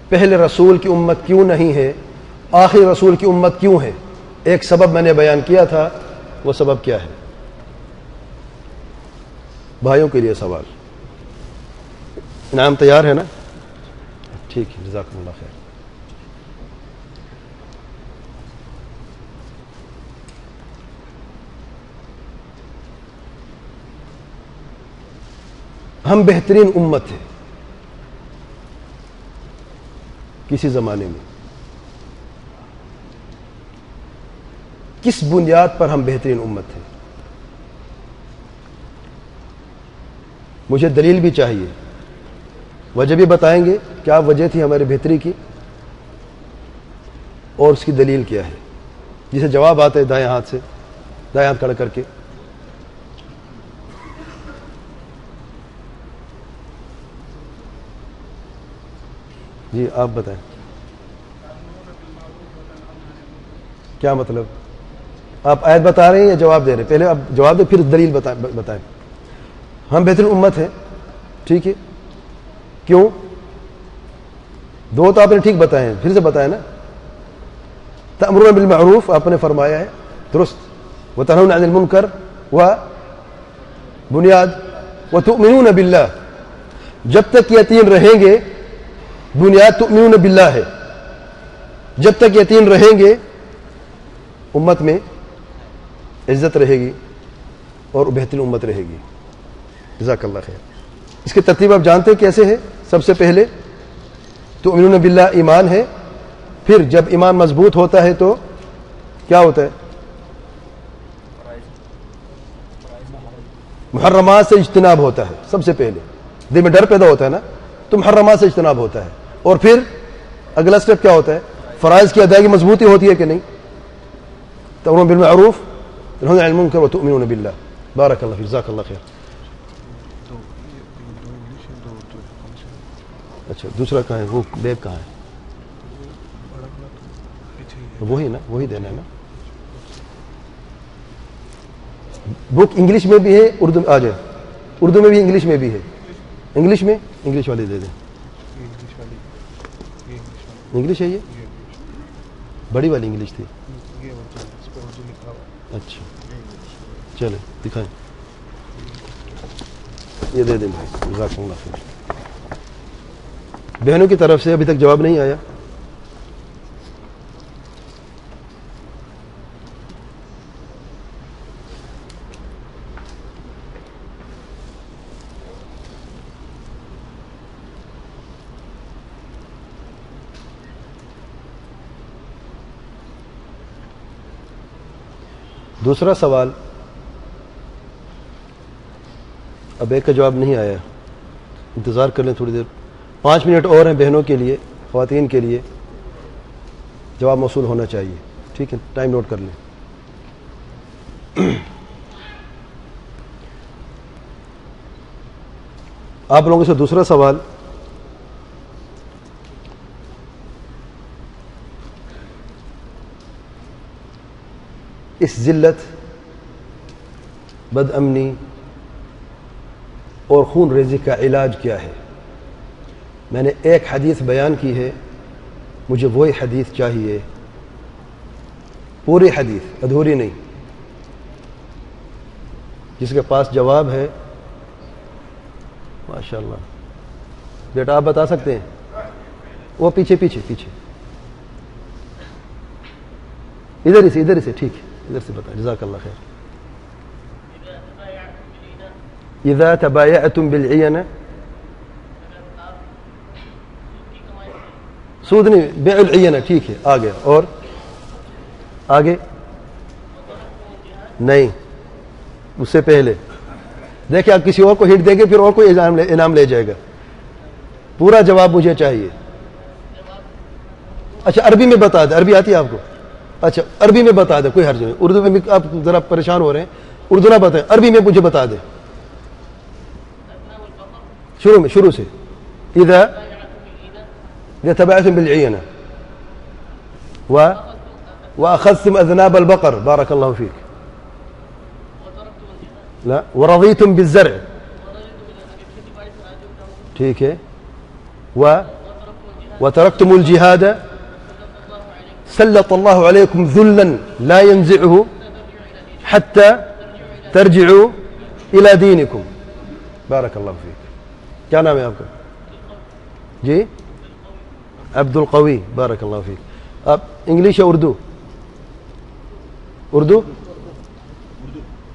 پہلے رسول کی امت کیوں نہیں ہے؟ آخری رسول کی امت کیوں ہے؟ ایک سبب میں نے بیان کیا تھا، وہ سبب کیا ہے؟ بھائیوں کے لیے سوال. انعام تیار ہے نا؟ ٹھیک ہے، جزاکم اللہ خیر. ہم بہترین امت ہیں کسی زمانے میں. کس بنیاد پر ہم بہترین امت ہیں؟ مجھے دلیل بھی چاہیے، وجہ بھی بتائیں گے کیا وجہ تھی ہماری بہتری کی اور اس کی دلیل کیا ہے. جسے جواب آتا ہے دائیں ہاتھ سے، دائیں ہاتھ کھڑا کر کے. جی آپ بتائیں کیا مطلب؟ آپ آیت بتا رہے ہیں یا جواب دے رہے ہیں؟ پہلے آپ جواب دیں پھر دلیل بتائیں. ہم بہترین امت ہیں، ٹھیک ہے. کیوں؟ دو تو آپ نے ٹھیک بتائے ہیں، پھر سے بتائیں نا. تأمرون بالمعروف آپ نے فرمایا ہے، درست. وتنہون عن المنکر و بنیاد وتؤمنون باللہ. جب تک یہ تین رہیں گے، بنیاد تؤمنون باللہ ہے. جب تک یہ تین رہیں گے امت میں عزت رہے گی اور بہترین امت رہے گی. جزاک اللہ خیر. اس کی ترتیب آپ جانتے ہیں کیسے ہے؟ سب سے پہلے تؤمنون باللہ ایمان ہے، پھر جب ایمان مضبوط ہوتا ہے تو کیا ہوتا ہے؟ محرمات سے اجتناب ہوتا ہے. سب سے پہلے دل میں ڈر پیدا ہوتا ہے نا، تو محرمات سے اجتناب ہوتا ہے. اور پھر اگلا سٹیپ کیا ہوتا ہے؟ فرائض کی ادائیگی مضبوطی ہوتی ہے کہ نہیں؟ تأمرون بالمعروف تنہون عن المنکر وتؤمنون باللہ. بارک اللہ فیک، جزاک اللہ خیر. اچھا دوسرا کہاں ہے؟ وہ بیگ کہاں ہے؟ وہی نا، وہی دینا ہے نا. بک انگلش میں بھی ہے، اردو آ جائے. اردو میں بھی انگلش میں بھی ہے. انگلش میں انگلش والی دے دیں. انگلش ہے یہ بڑی والی انگلش تھی. اچھا چلے دکھائیں. یہ دے دیں بھائی، جزاک اللہ خیر. بہنوں کی طرف سے ابھی تک جواب نہیں آیا. دوسرا سوال، اب ایک کا جواب نہیں آیا، انتظار کر لیں تھوڑی دیر. 5 منٹ اور ہیں بہنوں کے لیے، خواتین کے لیے. جواب موصول ہونا چاہیے، ٹھیک ہے؟ ٹائم نوٹ کر لیں. آپ لوگوں سے دوسرا سوال، اس ذلت، بد امنی اور خون ریزی کا علاج کیا ہے؟ میں نے ایک حدیث بیان کی ہے، مجھے وہی حدیث چاہیے، پوری حدیث، ادھوری نہیں. جس کے پاس جواب ہے ماشاءاللہ بیٹا آپ بتا سکتے ہیں. وہ پیچھے پیچھے پیچھے ادھر ہی سے ٹھیک ہے، ادھر سے بتا. جزاک اللہ خیر. اذا تبایعتم بالعینہ، سود نہیں، بیع العینہ، ٹھیک ہے آ گیا. اور آگے نہیں، اس سے پہلے دیکھیں آپ کسی اور کو ہٹ دیں گے پھر اور کوئی انعام لے جائے گا. پورا جواب مجھے چاہیے. اچھا عربی میں بتا دیں، عربی آتی ہے آپ کو؟ اچھا عربی میں بتا دیں، کوئی حرج نہیں. اردو میں بھی آپ ذرا پریشان ہو رہے ہیں، اردو نہ بتائیں، عربی میں مجھے بتا دیں. شروع سے اذا تبعتم بالعینہ واخذتم اذناب البقر، بارک اللہ فیک. لا ورضیتم بالزرع، ٹھیک ہے. وترکتم الجہاد سلط اللہ علیکم ذلا لا ينزعه حتى ترجعوا الى دینکم. بارک اللہ فیک. کیا نام ہے آپ کا؟ جی عبد القوی، بارک اللہ فیک. آپ انگلش یا اردو؟ اردو.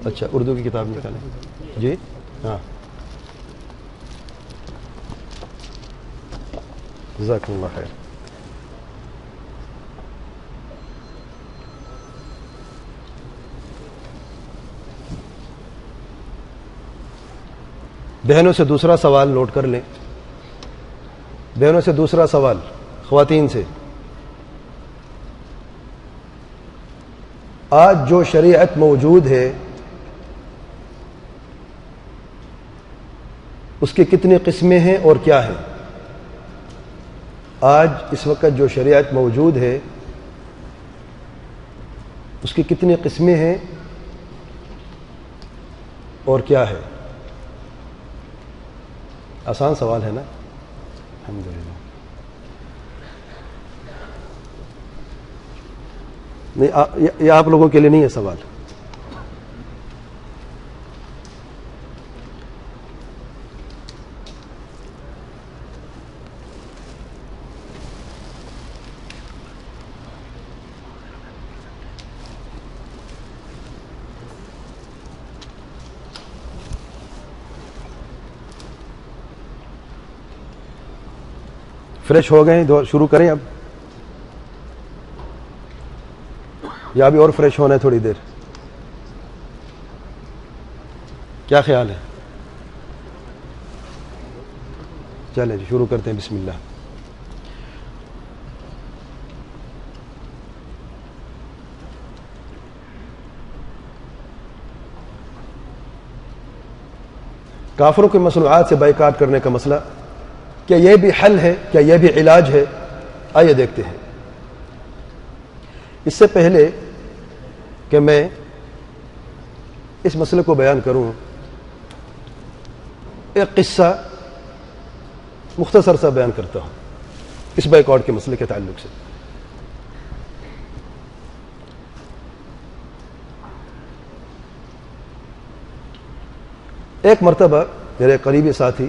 اچھا اردو کی کتاب نکالیں. جی ہاں جزاکم اللہ خیر. بہنوں سے دوسرا سوال نوٹ کر لیں. بہنوں سے دوسرا سوال، خواتین سے. آج جو شریعت موجود ہے اس کی کتنی قسمیں ہیں اور کیا ہیں؟ آج اس وقت جو شریعت موجود ہے اس کی کتنی قسمیں ہیں اور کیا ہے؟ آسان سوال ہے نا؟ الحمدللہ. نہیں، یہ آپ لوگوں کے لیے نہیں ہے سوال. فریش ہو گئے ہیں؟ شروع کریں اب یا ابھی اور فریش ہونا ہے تھوڑی دیر؟ کیا خیال ہے؟ چلیں جی شروع کرتے ہیں. بسم اللہ. کافروں کے مصنوعات سے بائیکاٹ کرنے کا مسئلہ، کیا یہ بھی حل ہے؟ کیا یہ بھی علاج ہے؟ آئیے دیکھتے ہیں. اس سے پہلے کہ میں اس مسئلے کو بیان کروں، ایک قصہ مختصر سا بیان کرتا ہوں اس بائیکاٹ کے مسئلے کے تعلق سے. ایک مرتبہ میرے قریبی ساتھی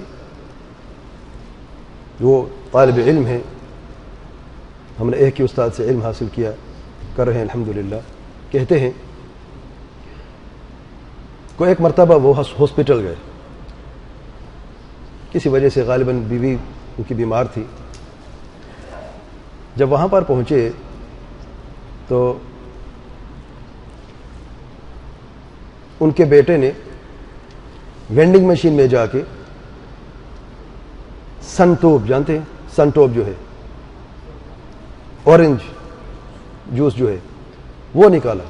جو طالب علم ہیں، ہم نے ایک ہی استاد سے علم حاصل کیا کر رہے ہیں الحمدللہ، کہتے ہیں کو ایک مرتبہ وہ ہاسپٹل گئے، کسی وجہ سے غالباً بیوی ان کی بیمار تھی. جب وہاں پر پہنچے تو ان کے بیٹے نے وینڈنگ مشین میں جا کے سنٹوب، جانتے ہیں سنٹوب جو ہے اورنج جوس جو ہے، وہ نکالا.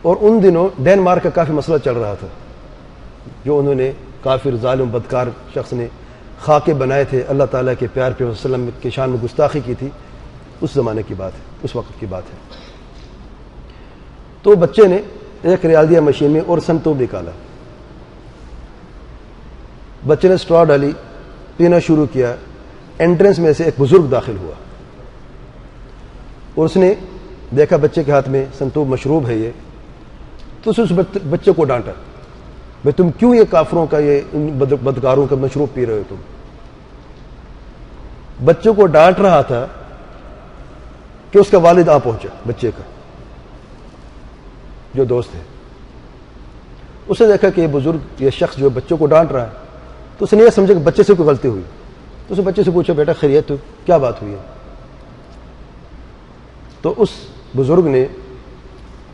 اور ان دنوں ڈینمارک کا کافی مسئلہ چل رہا تھا، جو انہوں نے کافر ظالم بدکار شخص نے خاکے بنائے تھے، اللہ تعالیٰ کے پیار پہ وسلم کی شان میں گستاخی کی تھی. اس زمانے کی بات ہے، اس وقت کی بات ہے. تو بچے نے ایک ریال دیا مشین میں اور سنٹوب نکالا. بچے نے سٹرا ڈالی، پینا شروع کیا. انٹرنس میں سے ایک بزرگ داخل ہوا اور اس نے دیکھا بچے کے ہاتھ میں سنٹوب مشروب ہے یہ، تو اس بچے کو ڈانٹا، بھائی تم کیوں یہ کافروں کا، یہ بدکاروں کا مشروب پی رہے ہو تم؟ بچوں کو ڈانٹ رہا تھا کہ اس کا والد آ پہنچا، بچے کا جو دوست ہے. اس نے دیکھا کہ یہ بزرگ، یہ شخص جو بچوں کو ڈانٹ رہا ہے، تو اس نے یہ سمجھا کہ بچے سے کوئی غلطی ہوئی. تو اس نے بچے سے پوچھا بیٹا خیریت تو کیا بات ہوئی ہے؟ تو اس بزرگ نے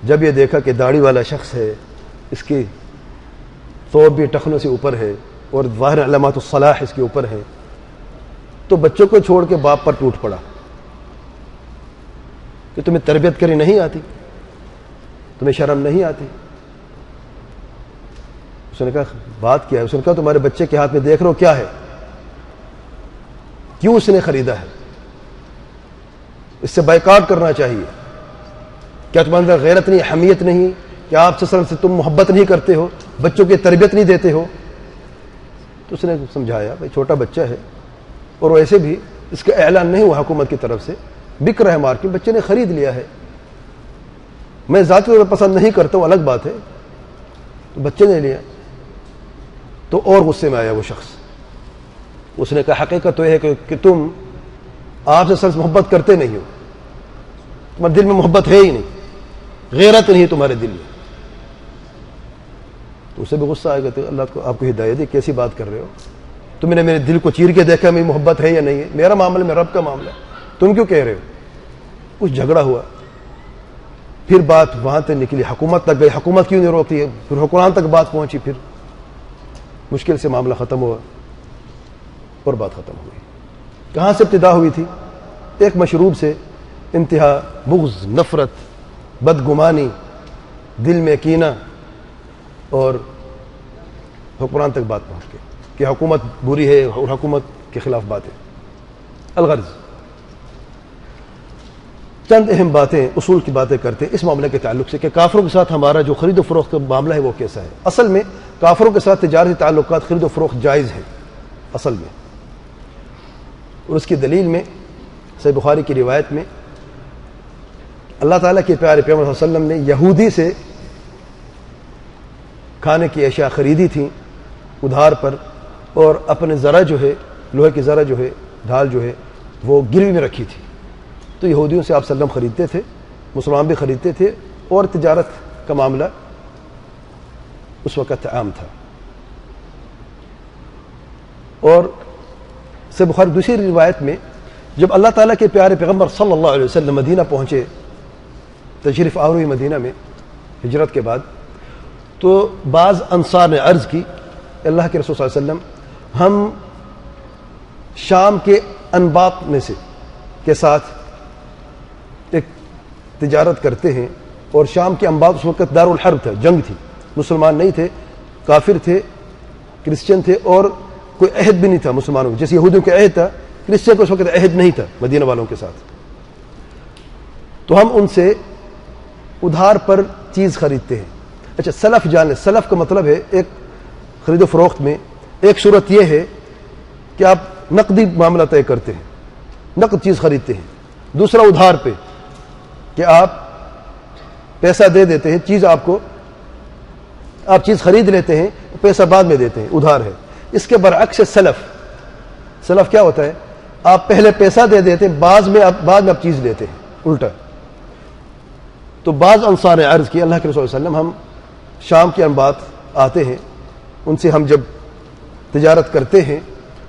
جب یہ دیکھا کہ داڑھی والا شخص ہے، اس کی ثوب بھی ٹخنوں سے اوپر ہے اور ظاہر علامات الصلاح اس کے اوپر ہے، تو بچوں کو چھوڑ کے باپ پر ٹوٹ پڑا کہ تمہیں تربیت کرنی نہیں آتی، تمہیں شرم نہیں آتی. اس نے کہا بات کیا ہے؟ اس نے کہا تمہارے بچے کے ہاتھ میں دیکھ رہا ہو کیا ہے، کیوں اس نے خریدا ہے، اس سے بائیکاٹ کرنا چاہیے. کیا تمہارے اندر غیرت نہیں، حمیت نہیں، کیا آپ سے تم محبت نہیں کرتے ہو، بچوں کی تربیت نہیں دیتے ہو؟ تو اس نے سمجھایا بھائی چھوٹا بچہ ہے اور ویسے بھی اس کا اعلان نہیں ہوا حکومت کی طرف سے، بک رہا ہے مارکیٹ، بچے نے خرید لیا ہے. میں ذاتی طور پر پسند نہیں کرتا ہوں، الگ بات ہے، تو بچے نے لیا. تو اور غصے میں آیا وہ شخص. اس نے کہا حقیقت تو یہ ہے کہ تم آپ سے سچ محبت کرتے نہیں ہو، تمہارے دل میں محبت ہے ہی نہیں، غیرت نہیں تمہارے دل میں. تو اسے بھی غصہ آئے گا، تو اللہ کو آپ کو ہدایت دی، کیسی بات کر رہے ہو؟ تم نے میرے دل کو چیر کے دیکھا میری محبت ہے یا نہیں ہے؟ میرا معاملہ میں رب کا معاملہ ہے، تم کیوں کہہ رہے ہو؟ کچھ جھگڑا ہوا، پھر بات وہاں تک نکلی، حکومت تک گئی. حکومت کیوں نہیں روکتی ہے؟ پھر حکمران تک بات پہنچی، پھر مشکل سے معاملہ ختم ہوا اور بات ختم ہوئی. کہاں سے ابتدا ہوئی تھی؟ ایک مشروب سے انتہا بغض، نفرت، بدگمانی، دل میں کینہ، اور حکمران تک بات پہنچ گئی کہ حکومت بری ہے اور حکومت کے خلاف باتیں. الغرض چند اہم باتیں اصول کی باتیں کرتے ہیں اس معاملے کے تعلق سے کہ کافروں کے ساتھ ہمارا جو خرید و فروخت کا معاملہ ہے وہ کیسا ہے۔ اصل میں کافروں کے ساتھ تجارتی تعلقات خرید و فروخت جائز ہے اصل میں، اور اس کی دلیل میں صحیح بخاری کی روایت میں اللہ تعالیٰ کے پیارے پیغمبر صلی اللہ علیہ وسلم نے یہودی سے کھانے کی اشیاء خریدی تھیں ادھار پر، اور اپنے ذرہ جو ہے لوہے کی ذرہ جو ہے ڈھال جو ہے وہ گروی میں رکھی تھی۔ تو یہودیوں سے آپ صلی اللہ علیہ وسلم خریدتے تھے، مسلمان بھی خریدتے تھے، اور تجارت کا معاملہ اس وقت عام تھا۔ اور سے بخاری دوسری روایت میں جب اللہ تعالیٰ کے پیارے پیغمبر صلی اللہ علیہ وسلم مدینہ پہنچے، تشریف آوری مدینہ میں ہجرت کے بعد، تو بعض انصار نے عرض کی اللہ کے رسول صلی اللہ علیہ وسلم ہم شام کے انباط میں سے کے ساتھ ایک تجارت کرتے ہیں، اور شام کے انباط اس وقت دار الحرب تھا، جنگ تھی، مسلمان نہیں تھے، کافر تھے، کرسچن تھے، اور کوئی عہد بھی نہیں تھا مسلمانوں، جیسے یہودیوں کا عہد تھا، کرسچن کو اس وقت عہد نہیں تھا مدینہ والوں کے ساتھ۔ تو ہم ان سے ادھار پر چیز خریدتے ہیں۔ اچھا، سلف جان لیں، سلف کا مطلب ہے ایک خرید و فروخت میں ایک صورت یہ ہے کہ آپ نقدی معاملہ طے کرتے ہیں، نقد چیز خریدتے ہیں۔ دوسرا ادھار پہ کہ آپ پیسہ دے دیتے ہیں، چیز آپ چیز خرید لیتے ہیں، پیسہ بعد میں دیتے ہیں، ادھار ہے۔ اس کے برعکس سلف کیا ہوتا ہے، آپ پہلے پیسہ دے دیتے ہیں، بعد میں آپ چیز لیتے ہیں، الٹا۔ تو بعض انصار نے عرض کی اللہ کے رسول صلی اللہ علیہ وسلم ہم شام کے انباط آتے ہیں، ان سے ہم جب تجارت کرتے ہیں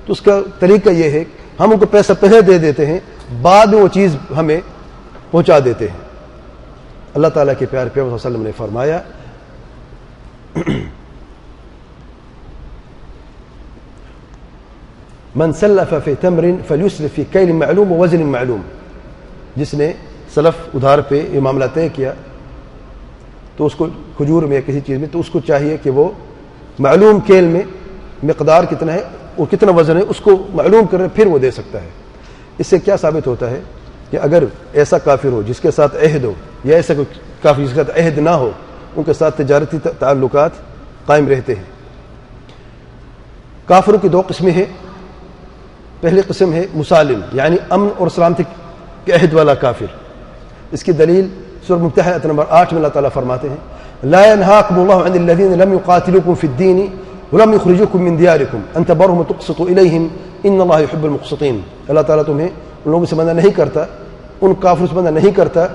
تو اس کا طریقہ یہ ہے ہم ان کو پیسہ پہلے دے دیتے ہیں، بعد میں وہ چیز ہمیں پہنچا دیتے ہیں۔ اللہ تعالیٰ کے پیارے پیغمبر صلی اللہ علیہ وسلم نے فرمایا من سلف فی تمر فلیسلف فی کیل معلوم ووزن معلوم، جس نے سلف ادھار پہ یہ معاملہ طے کیا تو اس کو کھجور میں یا کسی چیز میں، تو اس کو چاہیے کہ وہ معلوم کیل میں مقدار کتنا ہے اور کتنا وزن ہے اس کو معلوم کرے، پھر وہ دے سکتا ہے۔ اس سے کیا ثابت ہوتا ہے کہ اگر ایسا کافر ہو جس کے ساتھ عہد ہو، یا ایسا کوئی کافر جس کے ساتھ عہد نہ ہو، ان کے ساتھ تجارتی تعلقات قائم رہتے ہیں۔ کافروں کی دو قسمیں ہیں۔ پہلی قسم ہے مسالم، یعنی امن اور سلامتی کے عہد والا کافر۔ اس کی دلیل سورہ ممتحنہ نمبر 8 میں اللہ تعالیٰ فرماتے ہیں لا ينهاكم الله عن الذين لم يقاتلوكم في الدين ولم يخرجوكم من دياركم ان تبرهم وتقسطوا اليهم ان الله يحب المقسطين۔ اللہ تعالیٰ تمہیں ان لوگوں سے منع نہیں کرتا، ان کافروں سے منع نہیں کرتا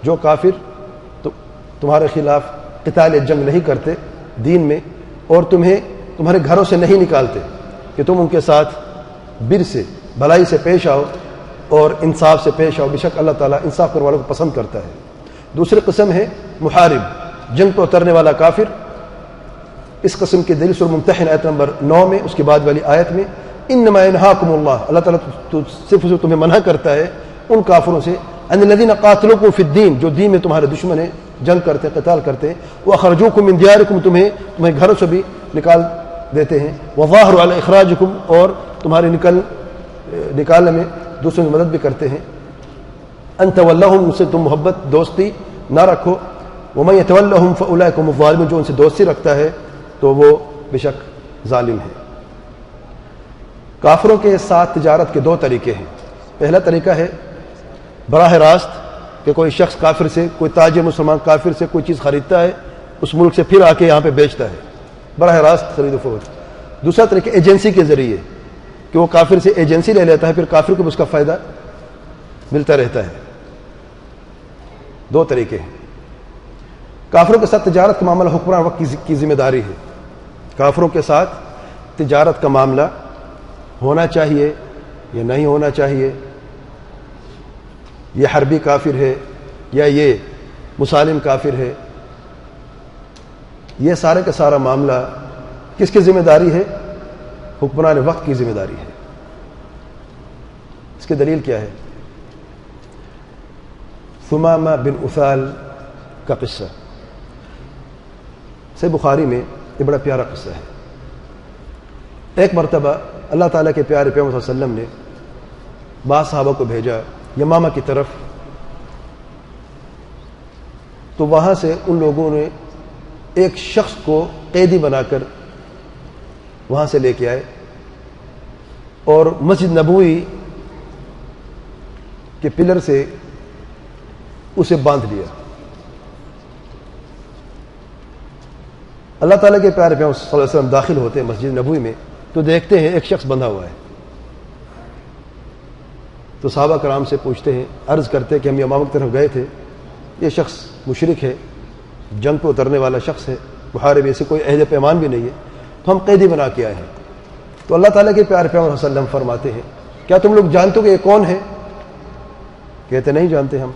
جو کافر تمہارے خلاف قتال جنگ نہیں کرتے دین میں، اور تمہیں تمہارے گھروں سے نہیں نکالتے کہ تم ان کے ساتھ بر سے بھلائی سے پیش آؤ اور انصاف سے پیش آؤ، بے شک اللہ تعالیٰ انصاف کرنے والوں کو پسند کرتا ہے۔ دوسری قسم ہے محارب، جنگ پہ اترنے والا کافر۔ اس قسم کی دلیل سورہ ممتحنہ آیت نمبر 9 میں، اس کے بعد والی آیت میں انما ینہاکم اللہ تعالیٰ صرف تمہیں منع کرتا ہے ان کافروں سے ان الذین قاتلوکم فی الدین، جو دین میں تمہارے دشمن ہیں، جنگ کرتے ہیں، قتال کرتے ہیں، واخرجوکم من دیارکم، تمہیں گھروں سے بھی نکال دیتے ہیں، وظاہروا علی اخراجکم، اور تمہارے نکالنے میں دوسروں کی مدد بھی کرتے ہیں، ان تولہم، ان سے تم محبت دوستی نہ رکھو، ومن یتولہم فاولئک هم الظالمون، جو ان سے دوستی رکھتا ہے تو وہ بے شک ظالم ہے۔ کافروں کے ساتھ تجارت کے دو طریقے ہیں۔ پہلا طریقہ ہے براہ راست کہ کوئی شخص کافر سے، کوئی تاجر مسلمان کافر سے کوئی چیز خریدتا ہے، اس ملک سے پھر آ کے یہاں پہ بیچتا ہے، براہ راست خرید و فروخت۔ دوسرا طریقہ ایجنسی کے ذریعے کہ وہ کافر سے ایجنسی لے لیتا ہے، پھر کافر کو بھی اس کا فائدہ ملتا رہتا ہے۔ دو طریقے ہیں۔ کافروں کے ساتھ تجارت کا معاملہ حکمران وقت کی ذمہ داری ہے۔ کافروں کے ساتھ تجارت کا معاملہ ہونا چاہیے یا نہیں ہونا چاہیے، یہ حربی کافر ہے یا یہ مسالم کافر ہے، یہ سارے کا سارا معاملہ کس کی ذمہ داری ہے؟ حکمران وقت کی ذمہ داری ہے۔ اس کی دلیل کیا ہے؟ ثمامہ بن اثال کا قصہ صحیح بخاری میں، یہ بڑا پیارا قصہ ہے۔ ایک مرتبہ اللہ تعالیٰ کے پیارے پیغمبر صلی اللہ علیہ وسلم نے بعض صحابہ کو بھیجا یمامہ کی طرف تو وہاں سے ان لوگوں نے ایک شخص کو قیدی بنا کر وہاں سے لے کے آئے اور مسجد نبوی کے پلر سے اسے باندھ لیا. اللہ تعالیٰ کے پیارے پیغمبر صلی اللہ علیہ وسلم داخل ہوتے ہیں مسجد نبوی میں تو دیکھتے ہیں ایک شخص بندھا ہوا ہے. تو صحابہ کرام سے پوچھتے ہیں, عرض کرتے ہیں کہ ہم یمامہ کی طرف گئے تھے, یہ شخص مشرک ہے, جنگ پہ اترنے والا شخص ہے, محارب, ایسے کوئی عہد پیمان بھی نہیں ہے, تو ہم قیدی بنا کے آئے ہیں. تو اللہ تعالیٰ کے پیارے پیغمبر صلی اللہ علیہ وسلم فرماتے ہیں کیا تم لوگ جانتے ہو کہ یہ کون ہے؟ کہتے نہیں جانتے ہم. آپ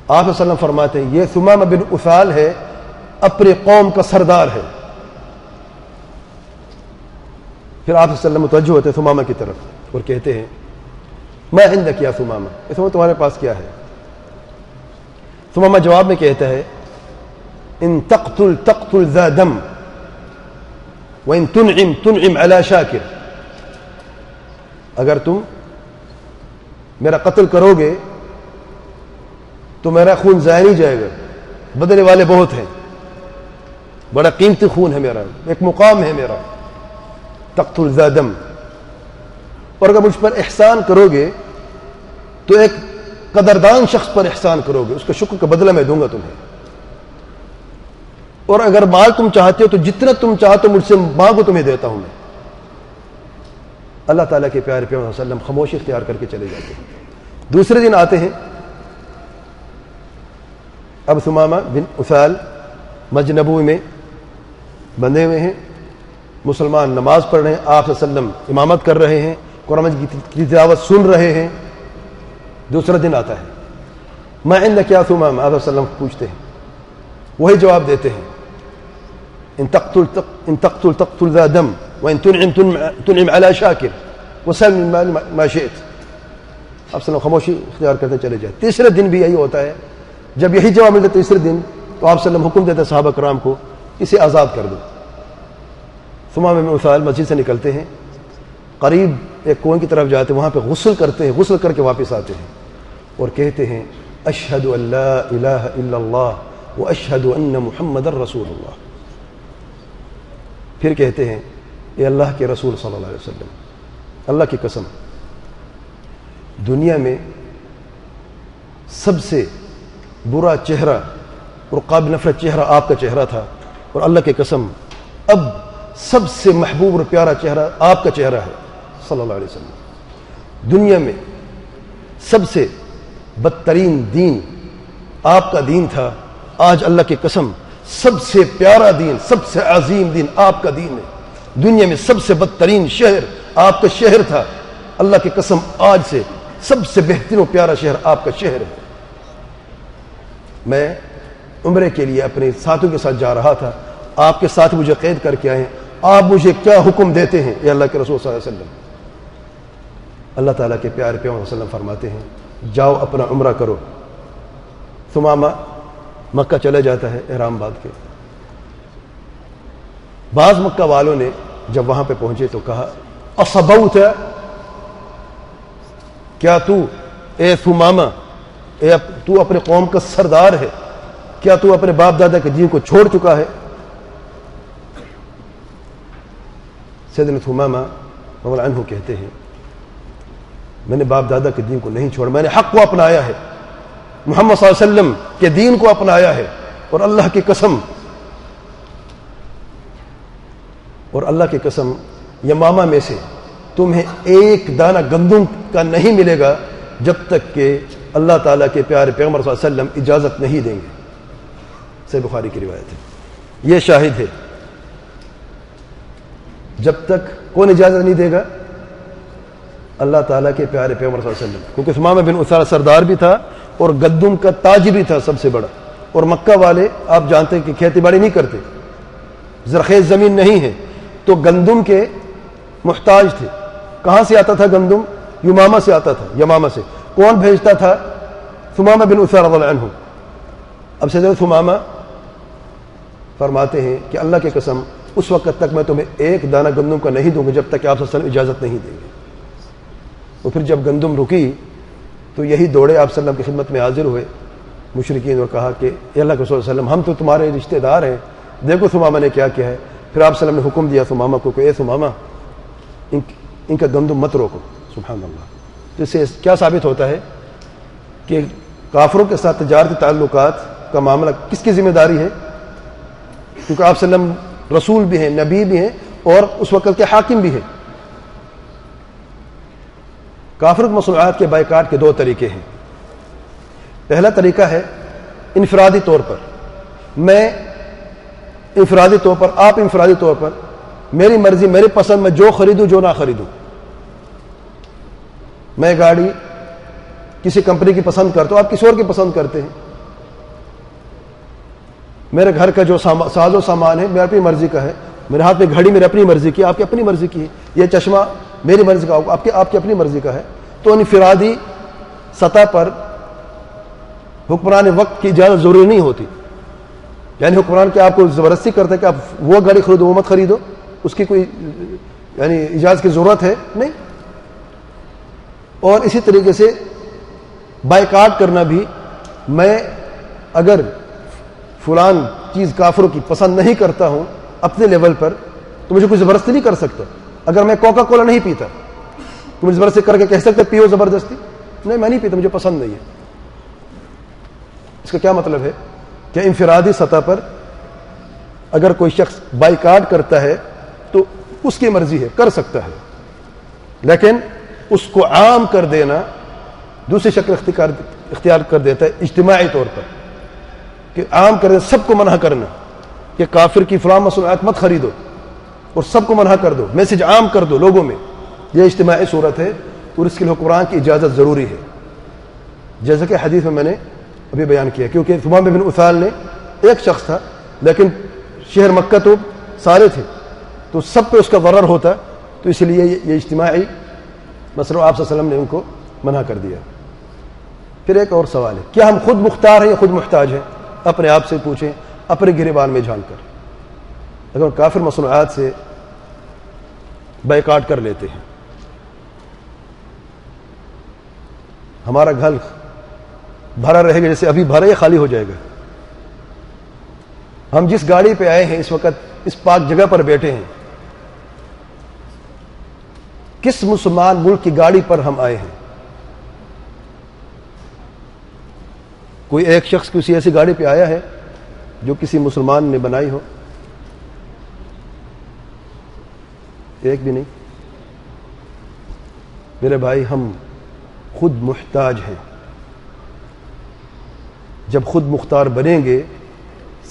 صلی اللہ علیہ وسلم فرماتے ہیں یہ ثمامہ بن اثال ہے, اپنے قوم کا سردار ہے. پھر آپ صلی اللہ علیہ وسلم متوجہ ہوتے ہیں ثمامہ کی طرف اور کہتے ہیں ما عندک یا ثمامہ, ثمامہ تمہارے پاس کیا ہے؟ ثمامہ جواب میں کہتا ہے ان تقتل تقتل ذا دم وان تنعم تنعم علی شاکر, اگر تم میرا قتل کرو گے تو میرا خون ضائع نہیں جائے گا, بدلے والے بہت ہیں, بڑا قیمتی خون ہے میرا, ایک مقام ہے میرا, تقتل ذا دم. اور اگر مجھ پر احسان کرو گے تو ایک قدردان شخص پر احسان کرو گے, اس کا شکر کا بدلہ میں دوں گا تمہیں. اور اگر مال تم چاہتے ہو تو جتنا تم چاہتے ہو مجھ سے مانگو, تمہیں دیتا ہوں میں. اللہ تعالیٰ کے پیارے پیغمبر صلی اللہ علیہ وسلم خاموشی اختیار کر کے چلے جاتے ہیں. دوسرے دن آتے ہیں, اب ثمامہ بن اثال مسجد نبوی میں بندھے ہوئے ہیں, مسلمان نماز پڑھ رہے ہیں, آپ صلی اللہ علیہ وسلم امامت کر رہے ہیں, قرآن مجید کی تلاوت سن رہے ہیں. دوسرا دن آتا ہے, ما عندک یا ثمامہ, آپ صلی اللہ علیہ وسلم پوچھتے ہیں, وہی جواب دیتے ہیں ان تقتل تقتل ذا دم وان تنعم تنعم علی شاکر وسل من مال ما شئت. آپ صلی اللہ علیہ وسلم خاموشی اختیار کرتے چلے جائیں. تیسرے دن بھی یہی ہوتا ہے, جب یہی جواب ملتا تیسرے دن تو آپ صلی اللہ علیہ وسلم حکم دیتے ہیں صحابہ کرام کو اسے آزاد کر دو. ثمامہ بن اثال مسجد سے نکلتے ہیں, قریب ایک کنویں کی طرف جاتے ہیں, وہاں پہ غسل کرتے ہیں, غسل کر کے واپس آتے ہیں اور کہتے ہیں اشہد ان لا الہ الا اللہ واشہد ان محمد رسول اللہ. پھر کہتے ہیں اے اللہ کے رسول صلی اللہ علیہ وسلم, اللہ کی قسم دنیا میں سب سے برا چہرہ اور قابل نفرت چہرہ آپ کا چہرہ تھا, اور اللہ کی قسم اب سب سے محبوب اور پیارا چہرہ آپ کا چہرہ ہے صلی اللہ علیہ وسلم. دنیا میں سب سے بدترین دین آپ کا دین تھا, آج اللہ کی قسم سب سے پیارا دین, سب سے عظیم دین آپ کا دین ہے. دنیا میں سب سے بدترین شہر آپ کا شہر تھا, اللہ کی قسم آج سے سب سے بہترین و پیارا شہر آپ کا شہر ہے. میں عمرے کے لیے اپنے ساتھیوں کے ساتھ جا رہا تھا, آپ کے ساتھ مجھے قید کر کے آئے, آپ مجھے کیا حکم دیتے ہیں اے اللہ کے رسول صلی اللہ علیہ وسلم؟ اللہ تعالیٰ کے پیارے پیغمبر صلی اللہ علیہ وسلم فرماتے ہیں جاؤ اپنا عمرہ کرو. ثمامہ مکہ چلے جاتا ہے احرام باندھ کے. بعض مکہ والوں نے جب وہاں پہ پہنچے تو کہا اصبوت, کیا تو اے ثمامہ تو اپنے قوم کا سردار ہے, کیا تو اپنے باپ دادا کے دین کو چھوڑ چکا ہے؟ سیدنا ثمامہ رضی اللہ عنہ کہتے ہیں میں نے باپ دادا کے دین کو نہیں چھوڑا, میں نے حق کو اپنایا ہے, محمد صلی اللہ علیہ وسلم کے دین کو اپنایا ہے, اور اللہ کی قسم یمامہ میں سے تمہیں ایک دانہ گندم کا نہیں ملے گا جب تک کہ اللہ تعالیٰ کے پیارے پیغمبر صلی اللہ علیہ وسلم اجازت نہیں دیں گے. صحیح بخاری کی روایت ہے, یہ شاہد ہے. جب تک کون اجازت نہیں دے گا؟ اللہ تعالیٰ کے پیارے پیغمبر صلی اللہ علیہ وسلم, کیونکہ ثمامہ بن اثال سردار بھی تھا اور گندم کا تاجر بھی تھا سب سے بڑا, اور مکہ والے آپ جانتے ہیں کہ کھیتی باڑی نہیں کرتے, زرخیز زمین نہیں ہے, تو گندم کے محتاج تھے. کہاں سے آتا تھا گندم؟ یمامہ سے آتا تھا. یمامہ سے کون بھیجتا تھا؟ ثمامہ بن اثال رضی اللہ عنہ. اب سیدنا ثمامہ فرماتے ہیں کہ اللہ کی قسم اس وقت تک میں تمہیں ایک دانہ گندم کا نہیں دوں گا جب تک کہ آپ صلی اللہ علیہ وسلم اجازت نہیں دیں گے. اور پھر جب گندم رکی تو یہی دوڑے آپ صلی اللہ علیہ وسلم کی خدمت میں حاضر ہوئے مشرکین اور کہا کہ اے اللہ کے رسول صلی اللہ علیہ وسلم ہم تو تمہارے رشتہ دار ہیں، دیکھو ثمامہ نے کیا کیا ہے۔ پھر آپ صلی اللہ علیہ وسلم نے حکم دیا ثمامہ کو کہ اے ثمامہ ان کا گندم مت روکو۔ سبحان اللہ۔ تو اس سے کیا ثابت ہوتا ہے کہ کافروں کے ساتھ تجارتی تعلقات کا معاملہ کس کی ذمہ داری ہے؟ کیونکہ آپ صلی اللہ علیہ وسلم رسول بھی ہیں، نبی بھی ہیں، اور اس وقت کے حاکم بھی ہیں۔ کافر مصنوعات کے بائیکاٹ کے دو طریقے ہیں۔ پہلا طریقہ ہے انفرادی طور پر، میں انفرادی طور پر، آپ انفرادی طور پر، میری مرضی، میری پسند، میں جو خریدوں جو نہ خریدوں۔ میں گاڑی کسی کمپنی کی پسند کرتا ہوں، آپ کسی اور کی پسند کرتے ہیں۔ میرے گھر کا جو ساز و سامان ہے میری اپنی مرضی کا ہے، میرے ہاتھ میں گھڑی میری اپنی مرضی کی ہے، آپ کی اپنی مرضی کی ہے، یہ چشمہ میری مرضی کا، آپ کی اپنی مرضی کا ہے۔ تو انفرادی سطح پر حکمران وقت کی اجازت ضروری نہیں ہوتی، یعنی حکمران کے آپ کو زبردستی کرتے کہ آپ وہ گاڑی خریدو وہ مت خریدو، اس کی کوئی یعنی اجازت کی ضرورت ہے نہیں۔ اور اسی طریقے سے بائیکاٹ کرنا بھی، میں اگر فلان چیز کافروں کی پسند نہیں کرتا ہوں اپنے لیول پر تو مجھے کوئی زبردستی نہیں کر سکتا۔ اگر میں کوکا کولا نہیں پیتا تو مجھے زبردستی کر کے کہہ سکتے پیو زبردستی؟ نہیں، میں نہیں پیتا، مجھے پسند نہیں ہے۔ اس کا کیا مطلب ہے کہ انفرادی سطح پر اگر کوئی شخص بائیکاٹ کرتا ہے تو اس کی مرضی ہے، کر سکتا ہے، لیکن اس کو عام کر دینا دوسری شکل اختیار کر دیتا ہے اجتماعی طور پر، کہ عام کر دینا، سب کو منع کرنا کہ کافر کی فلاں مصنوعات مت خریدو اور سب کو منع کر دو، میسج عام کر دو لوگوں میں، یہ اجتماعی صورت ہے اور اس کے لیے حکمران کی اجازت ضروری ہے، جیسا کہ حدیث میں میں نے ابھی بیان کیا۔ کیونکہ ثمامہ بن اثال نے ایک شخص تھا لیکن شہر مکہ تو سارے تھے، تو سب پہ اس کا ضرر ہوتا، تو اس لیے یہ اجتماعی مسئلہ آپ صلی اللہ علیہ وسلم نے ان کو منع کر دیا۔ پھر ایک اور سوال ہے، کیا ہم خود مختار ہیں یا خود محتاج ہیں؟ اپنے آپ سے پوچھیں، اپنے گریبان میں جھانک کر۔ اگر کافر مصنوعات سے بائیکاٹ کر لیتے ہیں، ہمارا گھر بھرا رہے گا جیسے ابھی بھرا، یا خالی ہو جائے گا؟ ہم جس گاڑی پہ آئے ہیں اس وقت اس پاک جگہ پر بیٹھے ہیں، کس مسلمان ملک کی گاڑی پر ہم آئے ہیں؟ کوئی ایک شخص کسی ایسی گاڑی پہ آیا ہے جو کسی مسلمان نے بنائی ہو؟ ایک بھی نہیں۔ میرے بھائی، ہم خود محتاج ہیں۔ جب خود مختار بنیں گے،